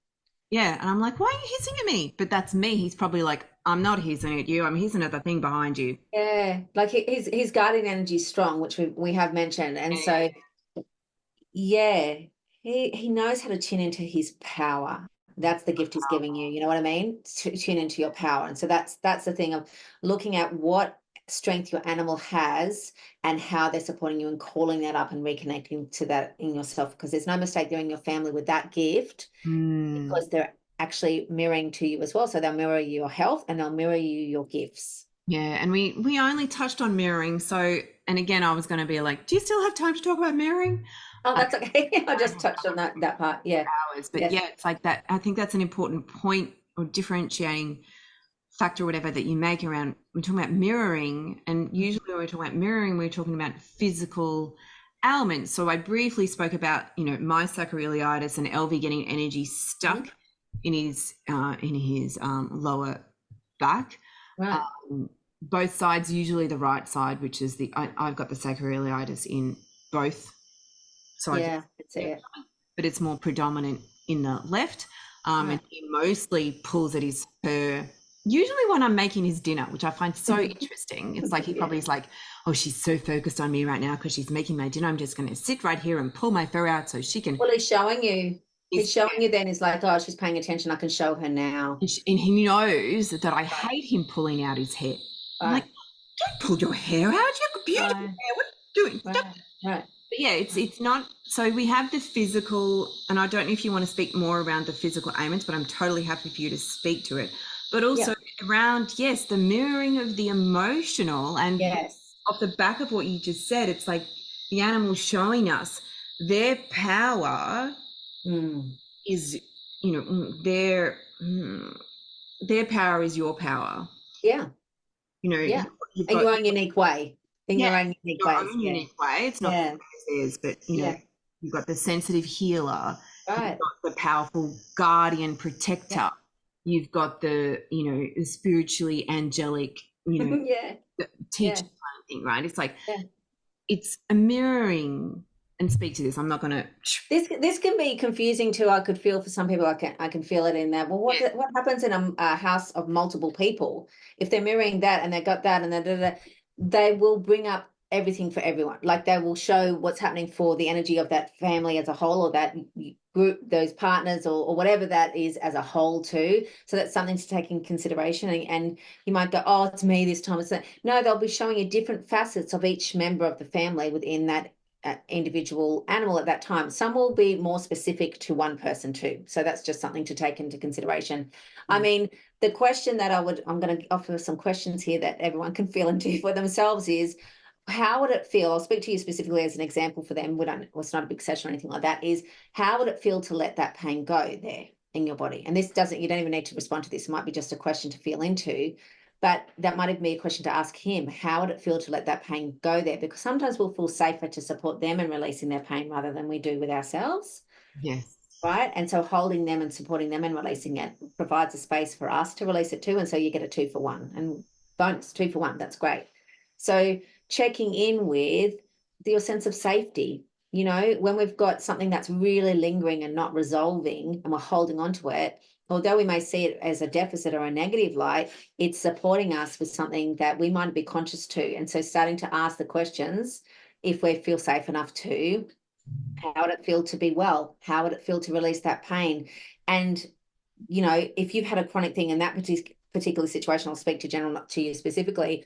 Yeah, and I'm like, why are you hissing at me? But that's me. He's probably like, I'm not hissing at you. I'm hissing at the thing behind you. Yeah, like his guardian energy is strong, which we have mentioned, and so yeah, he knows how to tune into his power. That's the gift he's giving you. You know what I mean? To tune into your power, and so that's the thing of looking at what strength your animal has and how they're supporting you and calling that up and reconnecting to that in yourself. Because there's no mistake they're in your family with that gift Mm. because they're actually mirroring to you as well. So they'll mirror your health and they'll mirror you your gifts. Yeah, and we only touched on mirroring. So, and again, I was going to be like, do you still have time to talk about mirroring? Oh, I that's okay. I just touched on that part. Yeah. hours, but Yes. yeah, it's like that. I think that's an important point or differentiating factor, or whatever that you make around. We're talking about mirroring, and usually when we're talking about mirroring, we're talking about physical ailments. So I briefly spoke about my sacroiliitis and LV getting energy Mhm. stuck in his lower back. Right. Both sides, usually the right side, which is I've got the sacroiliitis in both sides, Yeah, that's it. but it's more predominant in the left. And Right. he mostly pulls at his fur, usually when I'm making his dinner, which I find so interesting. It's like he Yeah. probably is like, oh, she's so focused on me right now because she's making my dinner. I'm just going to sit right here and pull my fur out so she can. Well, he's showing you. He's He's, showing you then he's like, oh, she's paying attention. I can show her now. and he knows that I Right. hate him pulling out his hair. I'm like, Right. don't pull your hair out. You've got beautiful Right. hair. What are you doing? Stop. Right. Right. But yeah, it's not. So we have the physical, and I don't know if you want to speak more around the physical ailments, but I'm totally happy for you to speak to it. But also Yep. around, yes, the mirroring of the emotional, and Yes. off the back of what you just said, it's like the animal showing us their power Mm. is, their power is your power. Yeah. You know, Yeah. you've In got your own unique way. In yeah, your own unique your ways. own Yeah. unique way. It's not the Yeah. same as theirs, but Yeah. you've got the sensitive healer, you've Right. got the powerful guardian Yeah. protector, you've got the spiritually angelic, Yeah. teacher Yeah. kind of thing, right? It's like Yeah. it's a mirroring. And speak to this. I'm not going to. This can be confusing too. I could feel for some people. I can feel it in that. Well, Yeah. what happens in a house of multiple people if they're mirroring that and they got that and they will bring up everything for everyone. Like they will show what's happening for the energy of that family as a whole, or that group, those partners, or whatever that is as a whole too. So that's something to take in consideration. And you might go, oh, it's me this time. It's that. No, they'll be showing you different facets of each member of the family within that individual animal at that time. Some will be more specific to one person too. So that's just something to take into consideration. I mean, the question that I'm going to offer some questions here that everyone can feel into for themselves is, how would it feel? I'll speak to you specifically as an example for them. It's not a big session or anything like that. Is how would it feel to let that pain go there in your body? And you don't even need to respond to this. It might be just a question to feel into. But that might even be a question to ask him. How would it feel to let that pain go there? Because sometimes we'll feel safer to support them in releasing their pain rather than we do with ourselves, Yes. right? And so holding them and supporting them and releasing it provides a space for us to release it too. And so you get a 2-for-1. And bonus, 2-for-1. That's great. So checking in with your sense of safety. When we've got something that's really lingering and not resolving and we're holding on to it, although we may see it as a deficit or a negative light, it's supporting us with something that we might be conscious to. And so starting to ask the questions, if we feel safe enough to, how would it feel to be well? How would it feel to release that pain? And, if you've had a chronic thing in that particular situation, I'll speak to general, not to you specifically.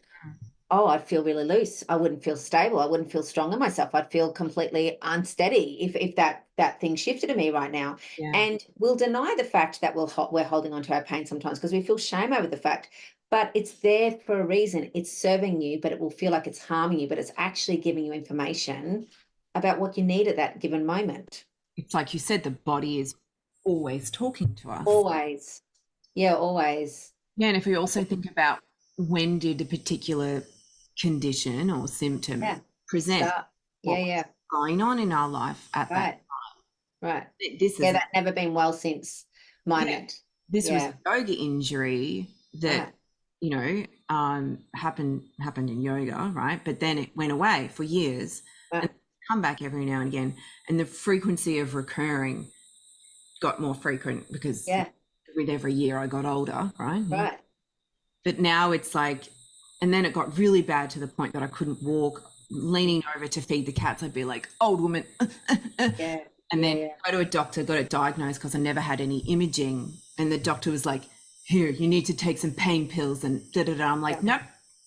oh, I'd feel really loose. I wouldn't feel stable. I wouldn't feel strong in myself. I'd feel completely unsteady if that thing shifted to me right now. Yeah. And we'll deny the fact that we're holding on to our pain sometimes because we feel shame over the fact. But it's there for a reason. It's serving you, but it will feel like it's harming you, but it's actually giving you information about what you need at that given moment. It's like you said, the body is always talking to us. Always. Yeah, always. Yeah, and if we also think about when did a particular condition or symptom Yeah. present, Start. what Yeah, was yeah. going on in our life at that. Right. This Yeah, is that never been well since moment. this was Yeah. a yoga injury that Right. happened in yoga, right? But then it went away for years and Right. come back every now and again, and the frequency of recurring got more frequent because Yeah. with every year I got older, right? Right. But now it's like, and then it got really bad to the point that I couldn't walk. Leaning over to feed the cats, I'd be like, old woman. Yeah. And then Yeah. go to a doctor, got it diagnosed because I never had any imaging. And the doctor was like, here, you need to take some pain pills and da da da. I'm like, Yeah. nope,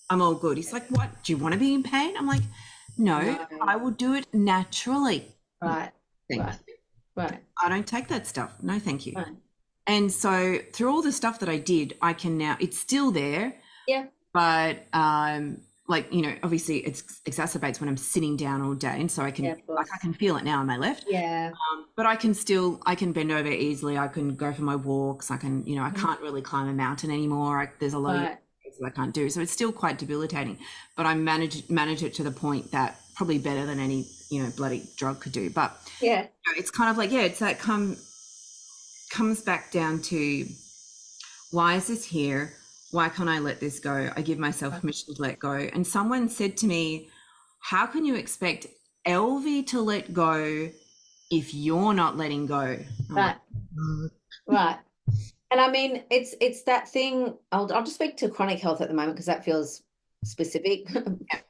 I'm all good. He's like, what? Do you want to be in pain? I'm like, no. I will do it naturally. Right. Thank Right. you. Right. I don't take that stuff. No, thank you. Right. And so through all the stuff that I did, I can now, it's still there. Yeah. But like, you know, obviously it exacerbates when I'm sitting down all day. And so I can, like, I can feel it now on my left. Yeah. But I can bend over easily. I can go for my walks. I can, you know, I can't really climb a mountain anymore. There's a lot of things that I can't do. So it's still quite debilitating, but I manage it to the point that probably better than any, you know, bloody drug could do. But Yeah. you know, it's kind of like, yeah, it's that comes back down to, why is this here? Why can't I let this go? I give myself permission to let go. And someone said to me, how can you expect Elvie to let go if you're not letting go? I'm Right. like, Right. And I mean, it's that thing. I'll just speak to chronic health at the moment because that feels specific,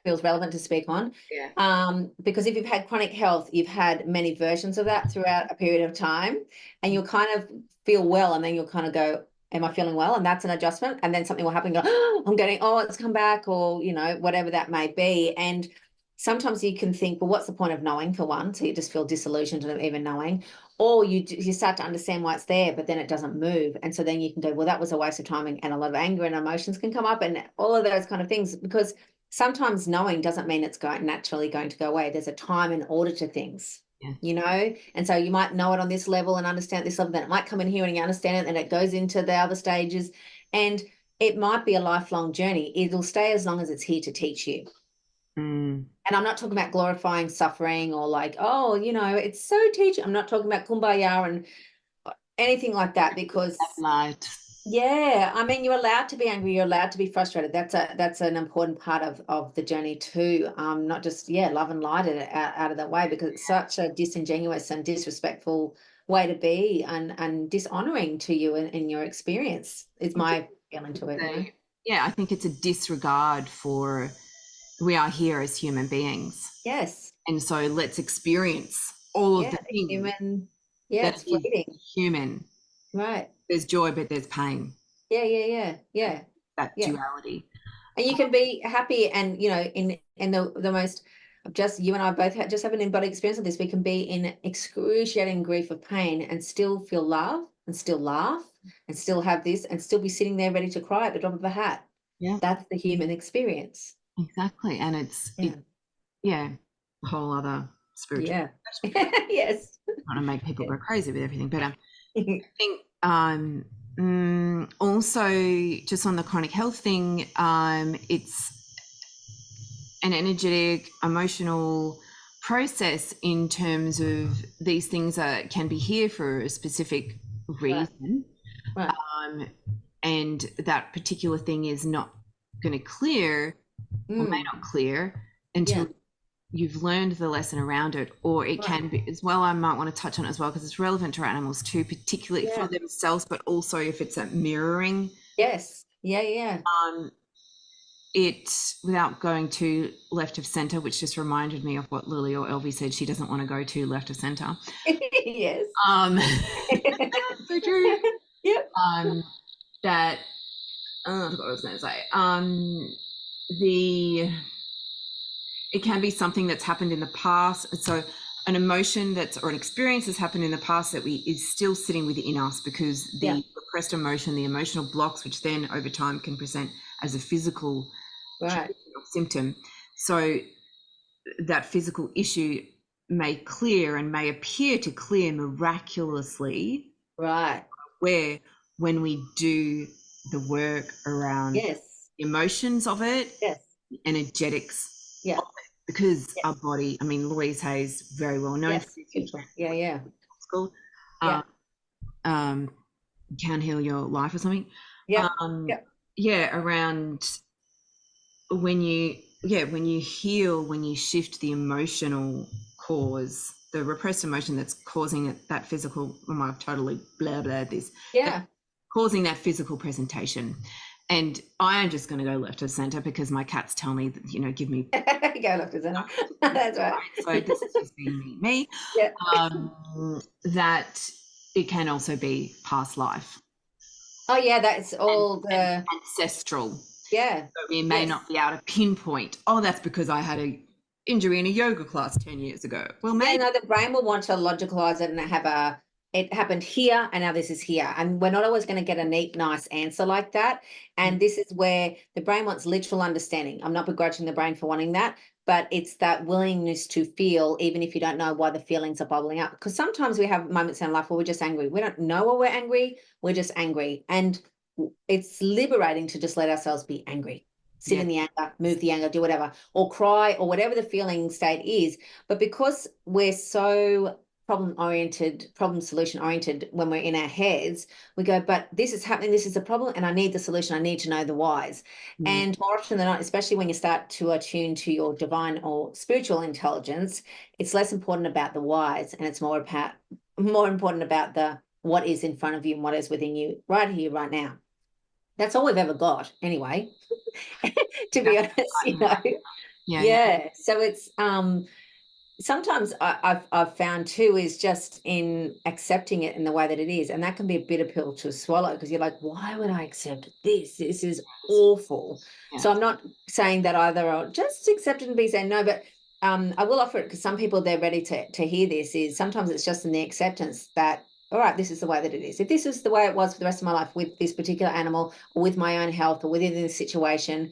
feels relevant to speak on. Yeah. Because if you've had chronic health, you've had many versions of that throughout a period of time, and you'll kind of feel well, and then you'll kind of go, am I feeling well? And that's an adjustment. And then something will happen, go, oh, it's come back, or, you know, whatever that may be. And sometimes you can think, well, what's the point of knowing, for one? So you just feel disillusioned of even knowing, or you start to understand why it's there, but then it doesn't move. And so then you can go, well, that was a waste of time, and a lot of anger and emotions can come up and all of those kind of things, because sometimes knowing doesn't mean it's naturally going to go away. There's a time and order to things. Yeah. You know, and so you might know it on this level and understand this level, then it might come in here and you understand it, and it goes into the other stages, and it might be a lifelong journey. It'll stay as long as it's here to teach you. And I'm not talking about glorifying suffering or like, oh, you know, it's so teaching. I'm not talking about kumbaya and anything like that, because yeah, I mean, you're allowed to be angry, you're allowed to be frustrated. That's an important part of the journey too. Not just, love and light it out of that way, because it's such a disingenuous and disrespectful way to be, and dishonoring to you in your experience is my feeling to it. You know? Yeah, I think it's a disregard for, we are here as human beings. Yes. And so let's experience all of the things human. Yeah, it's fleeting. Human. Right. There's joy, but there's pain. Yeah. That duality. And you can be happy, and you know, in the most, just you and I both just have an embodied experience of this. We can be in excruciating grief of pain and still feel love and still laugh and still have this and still be sitting there ready to cry at the drop of a hat. Yeah. That's the human experience. Exactly. And it's a whole other spiritual. Yeah. Yes. I want to make people go crazy with everything. But I think also just on the chronic health thing, it's an energetic, emotional process in terms of these things can be here for a specific reason. Right. And that particular thing is not going to clear or may not clear until you've learned the lesson around it, or it can be as well. I might want to touch on it as well because it's relevant to our animals too, particularly for themselves, but also if it's a mirroring. Yes. Yeah. It, without going to left of center, which just reminded me of what Lily or Elvie said, she doesn't want to go to left of center. Yes. So true. Yep. That I forgot what I was going to say. the it can be something that's happened in the past. So an emotion that's or an experience that's happened in the past that we is still sitting within us because Yeah. the repressed emotion, the emotional blocks, which then over time can present as a physical Right. symptom. So that physical issue may clear and may appear to clear miraculously Right. where when we do the work around Yes. the emotions of it, Yes. the energetics Yeah. of it, because Yes. our body, I mean, Louise Hay's very well known for Yes. this Beautiful. Yeah. Yeah. school, Yeah. um, can heal your life or something. Yeah. Um, Yeah. yeah, around when you when you heal, when you shift the emotional cause, the repressed emotion that's causing it, that physical, I've totally blah blah this, that Yeah. causing that physical presentation. And I am just going to go left of center because my cats tell me that, give me Go left to center. That's right. so this is just being me, Yeah. that it can also be past life Oh yeah, that's and, all and the ancestral. yeah. So we may Yes. not be able to pinpoint, oh, that's because I had a injury in a yoga class 10 years ago. Well, Yeah, maybe. no, the brain will want to logicalize it and have it happened here and now this is here. And we're not always going to get a neat, nice answer like that. And this is where the brain wants literal understanding. I'm not begrudging the brain for wanting that, but it's that willingness to feel, even if you don't know why the feelings are bubbling up. Because sometimes we have moments in life where we're just angry. We don't know why we're angry. We're just angry. And it's liberating to just let ourselves be angry. Sit Yeah. in the anger, move the anger, do whatever, or cry, or whatever the feeling state is. But because we're so problem solution oriented when we're in our heads, we go, but this is happening, this is a problem, and I need the solution, I need to know the whys. And more often than not, especially when you start to attune to your divine or spiritual intelligence, it's less important about the whys and it's more important about the what is in front of you and what is within you right here, right now. That's all we've ever got anyway, to be honest. Yeah. Yeah. So it's sometimes I've found too is just in accepting it in the way that it is, and that can be a bitter pill to swallow because you're like, why would I accept this? This is awful. Yeah. So I'm not saying that either. Or just accept it and be saying no, but I will offer it because some people they're ready to hear this. Is sometimes it's just in the acceptance that all right, this is the way that it is. If this was the way it was for the rest of my life with this particular animal, or with my own health, or within this situation,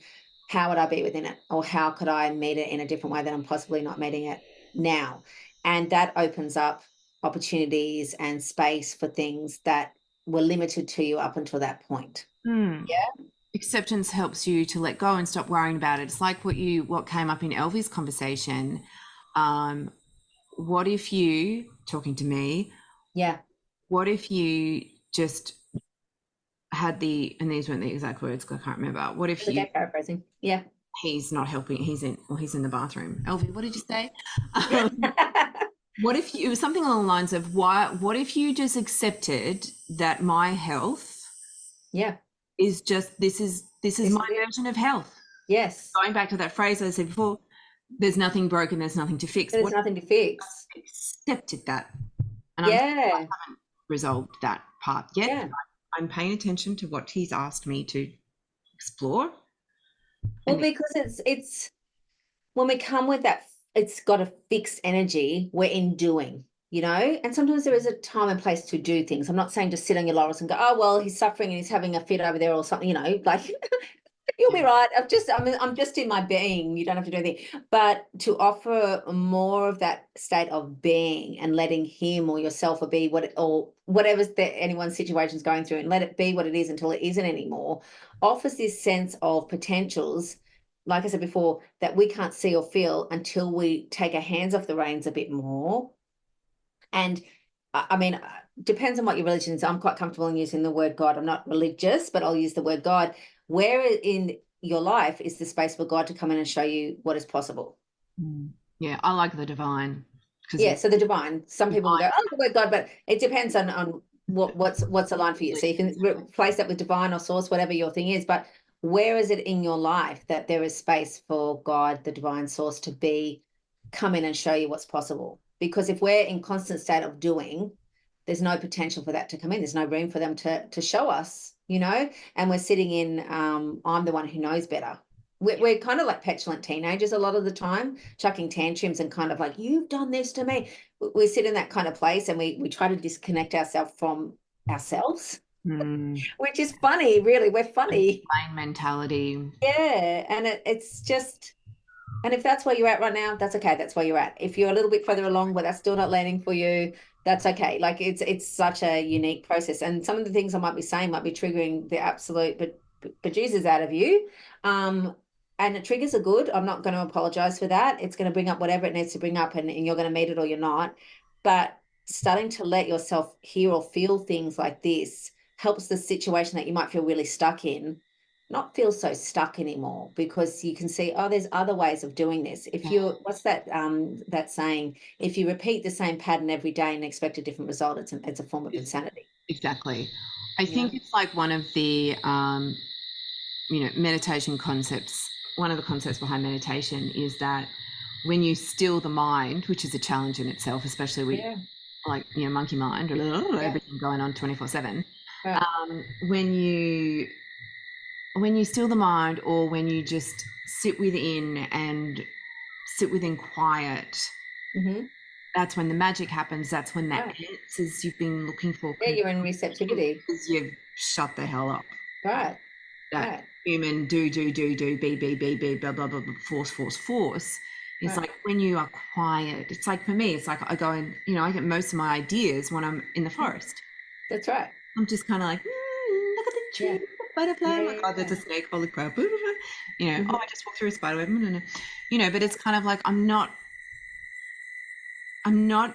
how would I be within it, or how could I meet it in a different way that I'm possibly not meeting it now? And that opens up opportunities and space for things that were limited to you up until that point. Hmm. Yeah. Acceptance helps you to let go and stop worrying about it. It's like what came up in Elvie's conversation. Um, what if you, talking to me, Yeah. what if you just had and these weren't the exact words, I can't remember. What if It's okay, you, paraphrasing. Yeah. he's not helping, he's in the bathroom. Elvie, what did you say? What if you, it was something along the lines of what if you just accepted that my health Yeah. is just, this is This my is it. version of health. Yes. Going back to that phrase I said before, there's nothing broken, there's nothing to fix. There's What nothing to fix. if I accepted that? And I Yeah. haven't resolved that part yet. Yeah. I'm paying attention to what he's asked me to explore. Well, And because it's when we come with that, it's got a fixed energy, we're in doing, and sometimes there is a time and place to do things. I'm not saying just sit on your laurels and go, oh, well, he's suffering and he's having a fit over there or something, like you'll be right. I'm just in my being. You don't have to do anything. But to offer more of that state of being and letting him or yourself or be or whatever's anyone's situation is going through and let it be what it is until it isn't anymore, offers this sense of potentials, like I said before, that we can't see or feel until we take our hands off the reins a bit more. And I mean, depends on what your religion is. I'm quite comfortable in using the word God. I'm not religious, but I'll use the word God. Where in your life is the space for God to come in and show you what is possible? yeah, I like the divine because Yeah, so the divine. Some people will go, oh, the word God, but it depends on what's aligned for you. So you can replace that with divine or source, whatever your thing is. But where is it in your life that there is space for God, the divine source, to come in and show you what's possible? Because if we're in constant state of doing, there's no potential for that to come in. There's no room for them to show us, and we're sitting in I'm the one who knows better. we're kind of like petulant teenagers a lot of the time, chucking tantrums and kind of like, you've done this to me. We sit in that kind of place and we try to disconnect ourselves from ourselves, which is funny, really. We're funny. Blind mentality. Yeah. And it's just, and if that's where you're at right now, that's okay. That's where you're at. If you're a little bit further along where that's still not landing for you, that's okay. Like it's such a unique process. And some of the things I might be saying might be triggering the absolute bejesus out of you. And the triggers are good. I'm not going to apologize for that. It's going to bring up whatever it needs to bring up, and you're going to meet it or you're not. But starting to let yourself hear or feel things like this helps the situation that you might feel really stuck in not feel so stuck anymore, because you can see, oh, there's other ways of doing this. If you're, what's that that saying, if you repeat the same pattern every day and expect a different result, it's a form of insanity. Exactly. I think it's like one of the meditation concepts. One of the concepts behind meditation is that when you still the mind, which is a challenge in itself, especially with like monkey mind or everything going on 24/7, when you still the mind, or when you just sit within quiet, that's when the magic happens. That's when that answers you've been looking for. Yeah, you're in receptivity. Because you've shut the hell up. Right. That human do, be, blah, blah, blah, blah, force. It's like when you are quiet, it's like for me, it's like I go and, I get most of my ideas when I'm in the forest. That's right. I'm just kind of like, look at the tree, butterfly, oh my God, there's a snake, holy crap, oh, I just walked through a spider web, but it's kind of like I'm not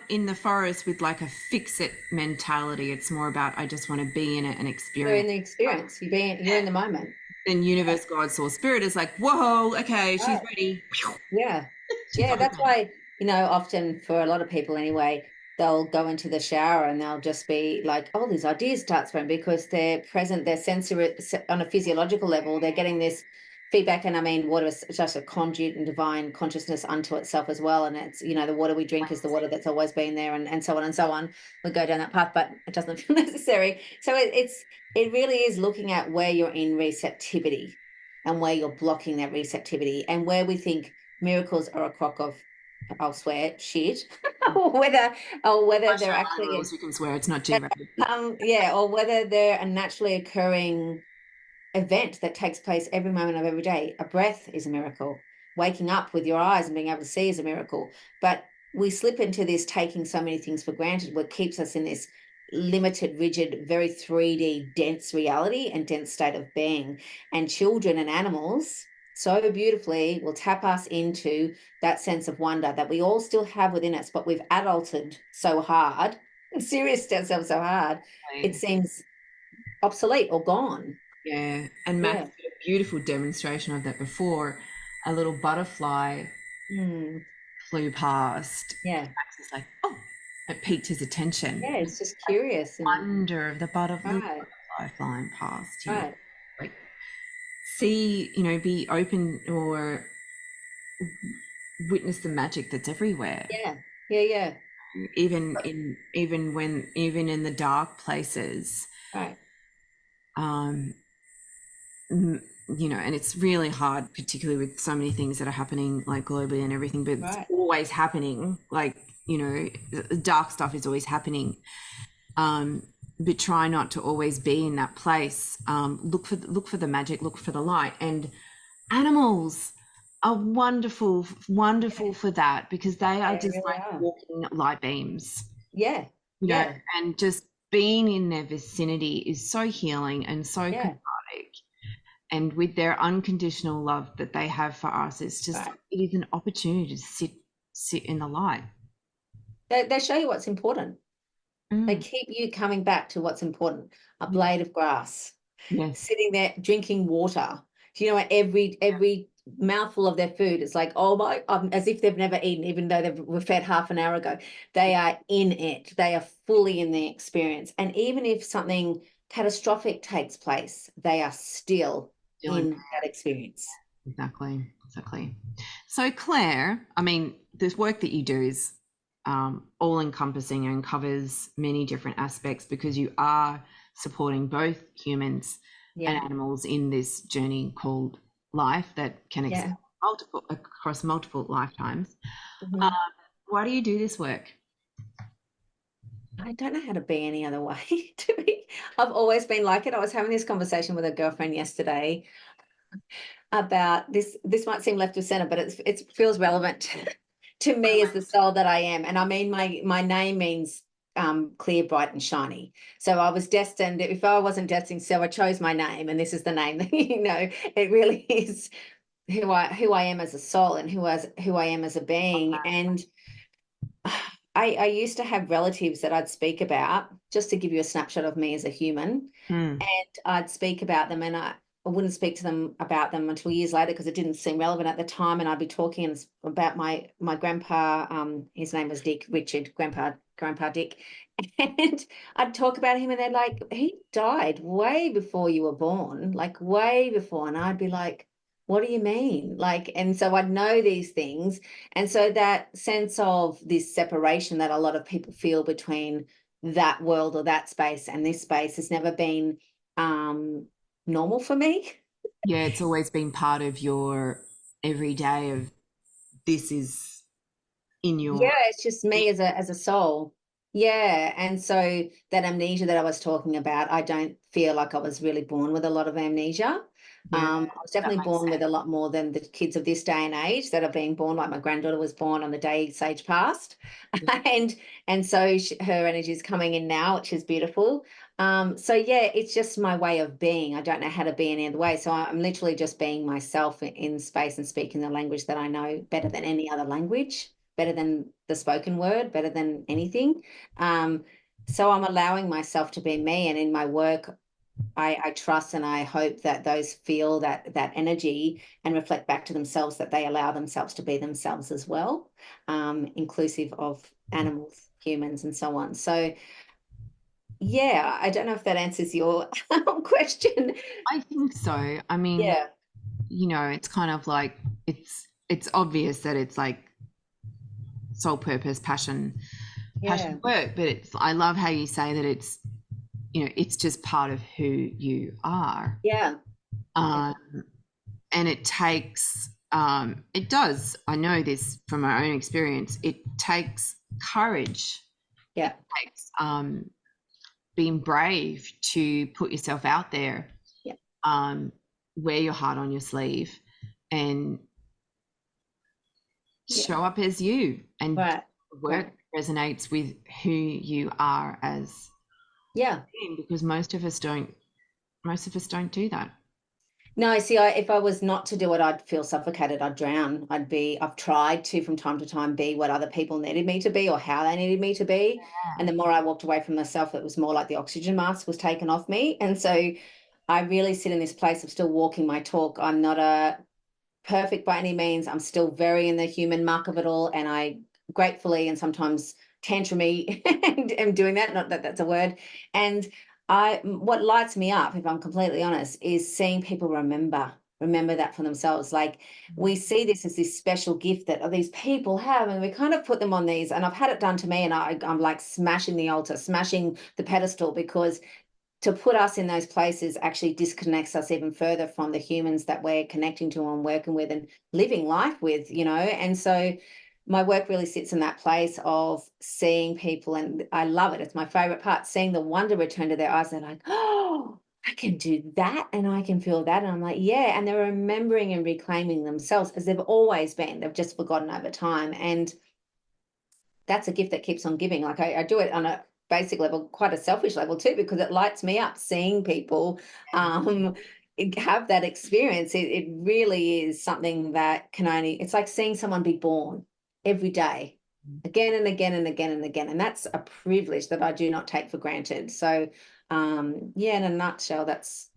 in the forest with like a fix-it mentality. It's more about I just want to be in it and experience. You're in the experience. You're in the moment. Then universe, God, source, spirit is like, whoa, okay, she's ready. Yeah. Yeah, that's why, often for a lot of people anyway, they'll go into the shower and they'll just be like, oh, these ideas start spraying, because they're present, they're sensory on a physiological level. They're getting this feedback. And I mean, water is just a conduit and divine consciousness unto itself as well. And it's, the water we drink is the water that's always been there, and so on and so on. We'll go down that path, but it doesn't feel necessary. So it really is looking at where you're in receptivity and where you're blocking that receptivity, and where we think miracles are a crock of, I'll swear, shit, or whether they're actually rules, you can swear, it's not G-rated. Or whether they're a naturally occurring event that takes place every moment of every day. A breath is a miracle. Waking up with your eyes and being able to see is a miracle. But we slip into this taking so many things for granted, what keeps us in this limited, rigid, very 3D dense reality and dense state of being. And children and animals so beautifully will tap us into that sense of wonder that we all still have within us, but we've adulted so hard, seriously ourselves so hard, it seems obsolete or gone. Yeah, and Matt did a beautiful demonstration of that before. A little butterfly flew past. Yeah. Max was like, oh, it piqued his attention. Yeah, it's just curious. The wonder of the butterfly flying past you. Right. Like, see, be open or witness the magic that's everywhere. Yeah. Even in the dark places. Right. And it's really hard, particularly with so many things that are happening like globally and everything, but it's always happening. Like, the dark stuff is always happening. But try not to always be in that place. Look for the magic, look for the light. And animals are wonderful for that, because they are just walking light beams. Yeah. And just being in their vicinity is so healing and so cathartic. And with their unconditional love that they have for us, it's just it is an opportunity to sit in the light. They show you what's important. They keep you coming back to what's important. A blade of grass, sitting there drinking water. Every mouthful of their food is like, oh my, as if they've never eaten, even though they were fed half an hour ago. They are in it. They are fully in the experience. And even if something catastrophic takes place, they are still in that experience. Exactly. So Claire, I mean, this work that you do is all encompassing and covers many different aspects, because you are supporting both humans and animals in this journey called life that can Yeah. extend multiple across multiple lifetimes. Um, Mhm. why do you do this work? I don't know how to be any other way to be. I've always been like it. I was having this conversation with a girlfriend yesterday about this. This might seem left of center, but it feels relevant to me as the soul that I am. And I mean, my name means clear, bright, and shiny. So I was destined. If I wasn't destined, so I chose my name, and this is the name that it really is who I am as a soul and who I am as a being. And I used to have relatives that I'd speak about, just to give you a snapshot of me as a human. Mm, And I'd speak about them, and I wouldn't speak to them about them until years later because it didn't seem relevant at the time. And I'd be talking about my grandpa. His name was Dick Richard, Grandpa Dick, and I'd talk about him, and they're like, he died way before you were born, like way before. And I'd be like, what do you mean? Like, and so I'd know these things. And so that sense of this separation that a lot of people feel between that world or that space and this space has never been normal for me. yeah, it's always been part of your everyday of this is in Yeah, your it's just me as a soul. Yeah, and so that amnesia that I was talking about, I don't feel like I was really born with a lot of amnesia. yeah, I was that definitely makes born with a sense. lot more than the kids of this day and age that are being born. Like my granddaughter was born on the day Sage passed, Yeah. and so her energy is coming in now, which is beautiful. So yeah, it's just my way of being. I don't know how to be any other way. So I'm literally just being myself in space and speaking the language that I know better than any other language, better than the spoken word, better than anything. Um, so I'm allowing myself to be me, and in my work, I trust and I hope that those feel that energy and reflect back to themselves that they allow themselves to be themselves as well, inclusive of animals, humans, and so on. So yeah, I don't know if that answers your question. I think so. I mean, Yeah, it's kind of like it's obvious that it's like sole purpose, passion yeah, work, but it's I love how you say that it's just part of who you are. yeah, Um, and it does, I know this from my own experience, it takes courage. It yeah, takes being brave to put yourself out there, yeah, um, wear your heart on your sleeve, and yeah. show up as you, and Right, work right. resonates with who you are as Yeah. being, because most of us don't do that. No, see, if I was not to do it, I'd feel suffocated. I'd drown. I've tried to from time to time be what other people needed me to be or how they needed me to be. And the more I walked away from myself, it was more like the oxygen mask was taken off me. And so I really sit in this place of still walking my talk. I'm not a perfect by any means. I'm still very in the human muck of it all. And I gratefully and sometimes tantrumy and am doing that. Not that that's a word. And what lights me up, if I'm completely honest, is seeing people remember that for themselves. Like we see this as this special gift that these people have, and we kind of put them on these. And I've had it done to me, and I'm like smashing the altar, smashing the pedestal, because to put us in those places actually disconnects us even further from the humans that we're connecting to and working with and living life with. And so my work really sits in that place of seeing people, and I love it. It's my favorite part, seeing the wonder return to their eyes. They're like, oh, I can do that and I can feel that. And I'm like, yeah. And they're remembering and reclaiming themselves as they've always been. They've just forgotten over time. And that's a gift that keeps on giving. Like I do it on a basic level, quite a selfish level too, because it lights me up seeing people um, have that experience. It really is something that it's like seeing someone be born every day, again and again and again and again. And that's a privilege that I do not take for granted. So, yeah, in a nutshell, that's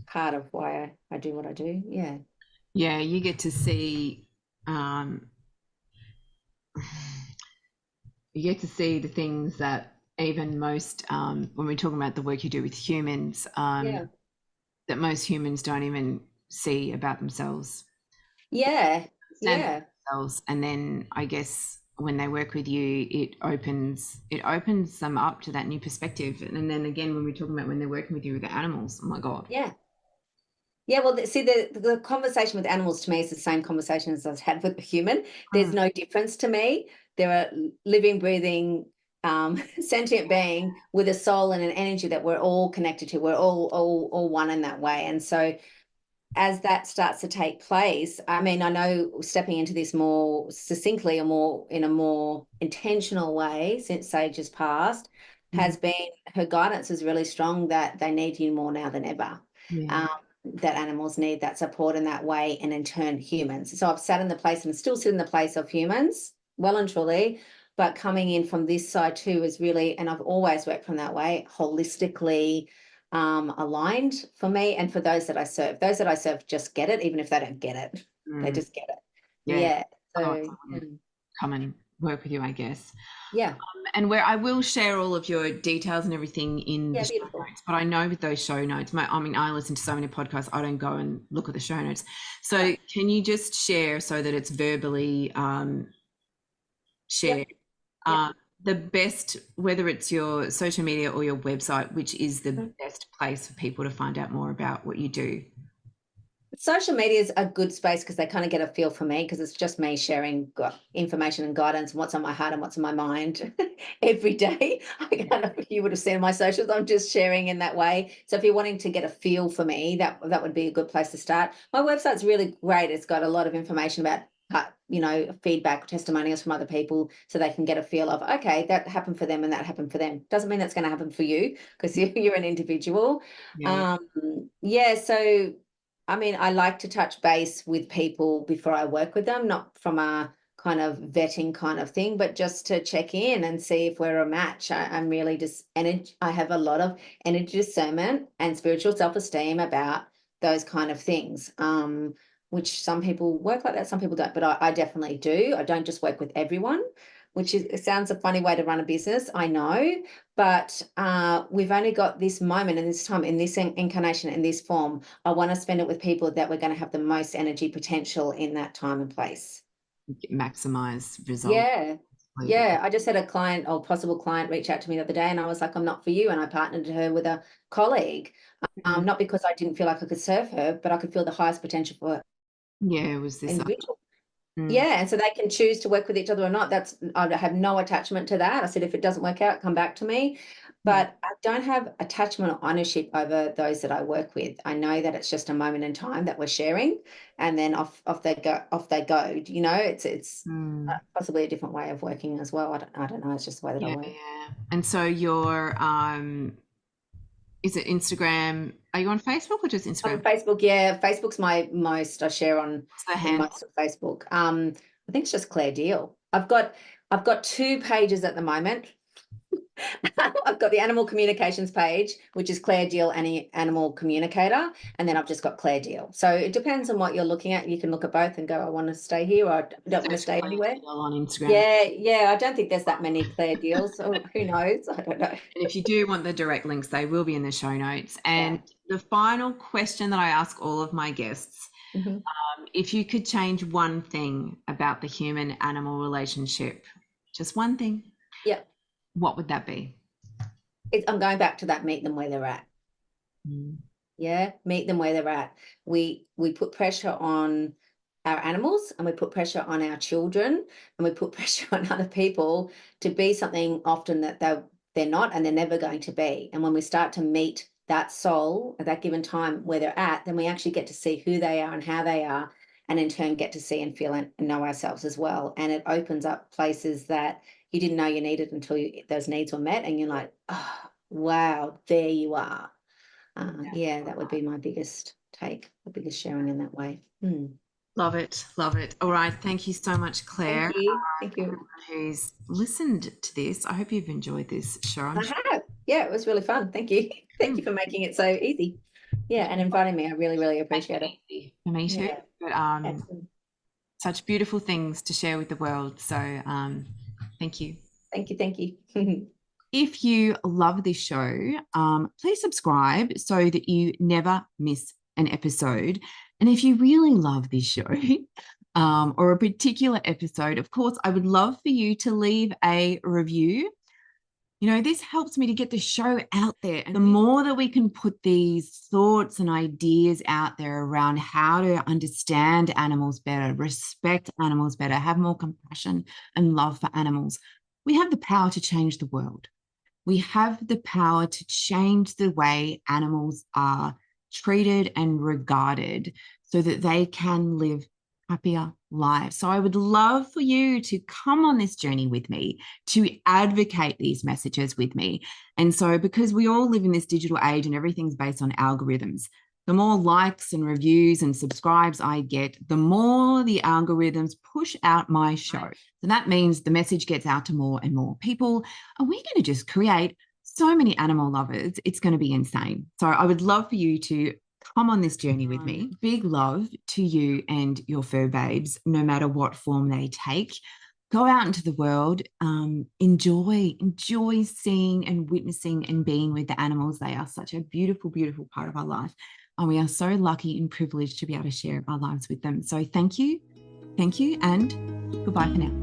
part of why I do what I do. Yeah. Yeah, you get to see um, you get to see the things that even most when we're talking about the work you do with humans, Yeah. that most humans don't even see about themselves, Yeah. understand about Yeah. themselves. And then I guess when they work with you, it opens them up to that new perspective. And then again, when we're talking about when they're working with you with the animals, oh my god, Yeah. Yeah, well, see, the conversation with animals to me is the same conversation as I've had with the human. There's no difference to me. They're a living, breathing, sentient being with a soul and an energy that we're all connected to. We're all one in that way. And so as that starts to take place, I mean, I know stepping into this more succinctly or more in a more intentional way since Sage has passed has been her guidance is really strong that they need you more now than ever. Yeah. That animals need that support in that way, and in turn humans. So I've sat in the place and still sit in the place of humans, well and truly, but coming in from this side too is really, and I've always worked from that way, holistically aligned for me and for those that I serve. Those that I serve just get it, even if they don't get it. They just get it. Yeah. Yeah. Otherwise So I wouldn't come and work with you, I guess. yeah. And where I will share all of your details and everything in the Yeah, show beautiful. notes, but I know with those show notes, I mean, I listen to so many podcasts, I don't go and look at the show notes. So Yeah. can you just share so that it's verbally Yep. shared, Yep. the best, whether it's your social media or your website, which is the best place for people to find out more about what you do? Social media is a good space because they kind of get a feel for me because it's just me sharing information and guidance and what's on my heart and what's on my mind every day. I kind of, you would have seen my socials. I'm just sharing in that way. So if you're wanting to get a feel for me, that would be a good place to start. My website's really great. It's got a lot of information about feedback, testimonials from other people, so they can get a feel of, okay, that happened for them and that happened for them. Doesn't mean that's going to happen for you because you're an individual. Yeah. Yeah, so I mean, I like to touch base with people before I work with them, not from a kind of vetting kind of thing, but just to check in and see if we're a match. I'm really just energy. I have a lot of energy discernment and spiritual self-esteem about those kind of things. Which some people work like that, some people don't, but I definitely do. I don't just work with everyone, which is, it sounds a funny way to run a business, I know, but we've only got this moment and this time in this incarnation, in this form. I want to spend it with people that we're going to have the most energy potential in that time and place. Maximize results. Yeah. Yeah. I just had a client or possible client reach out to me the other day and I was like, I'm not for you. And I partnered her with a colleague, not because I didn't feel like I could serve her, but I could feel the highest potential for Yeah, it was this. individual. Yeah, and so they can choose to work with each other or not. That's, I have no attachment to that. I said, if it doesn't work out, come back to me. Yeah. But I don't have attachment or ownership over those that I work with. I know that it's just a moment in time that we're sharing, and then off they go, off they go. You know, it's possibly a different way of working as well. I don't know. It's just the way that I Yeah, work. yeah. And so your is it Instagram? Are you on Facebook or just On Instagram? Facebook, yeah, Facebook's my most I share on What's the the handle? most of Facebook. I think it's just Clare Deale. I've got two pages at the moment. I've got the animal communications page, which is Clare Deale, animal communicator, and then I've just got Clare Deale. So it depends on what you're looking at. You can look at both and go, I want to stay here, or I don't want to Search stay Clare anywhere. Deale on Instagram. Yeah, yeah. I don't think there's that many Clare Deals. So who knows? I don't know. And if you do want the direct links, they will be in the show notes. Yeah. And the final question that I ask all of my guests, Mm-hmm. if you could change one thing about the human animal relationship, just one thing, Yeah. what would that be? I'm going back to that, meet them where they're at. Mm. Yeah, meet them where they're at. We put pressure on our animals and we put pressure on our children and we put pressure on other people to be something often that they're not and they're never going to be. And when we start to meet that soul at that given time where they're at, then we actually get to see who they are and how they are, and in turn get to see and feel and know ourselves as well. And it opens up places that you didn't know you needed until those needs were met, and you're like, oh, wow, there you are. Yeah, that would be my biggest take, the biggest sharing in that way. Love it. Love it. All right. Thank you so much, Thank Claire. you. Thank you. Who's listened to this. I hope you've enjoyed this show. I'm I sure. have. Yeah, it was really fun. Thank you. Thank you for making it so easy. Yeah, and inviting me. I really, really appreciate it. Easy for me too. Yeah, But excellent. such beautiful things to share with the world. So thank you. Thank you. Thank you. If you love this show, please subscribe so that you never miss an episode. And if you really love this show or a particular episode, of course, I would love for you to leave a review. You know, this helps me to get the show out there. And the more that we can put these thoughts and ideas out there around how to understand animals better, respect animals better, have more compassion and love for animals, we have the power to change the world. We have the power to change the way animals are treated and regarded so that they can live happier lives. So I would love for you to come on this journey with me, to advocate these messages with me. And so, because we all live in this digital age and everything's based on algorithms, the more likes and reviews and subscribes I get, the more the algorithms push out my show. So that means the message gets out to more and more people. And we're going to just create so many animal lovers. It's going to be insane. So I would love for you to come on this journey with me. Big love to you and your fur babes, no matter what form they take. Go out into the world, enjoy seeing and witnessing and being with the animals. They are such a beautiful, beautiful part of our life. And we are so lucky and privileged to be able to share our lives with them. So thank you, and goodbye for now.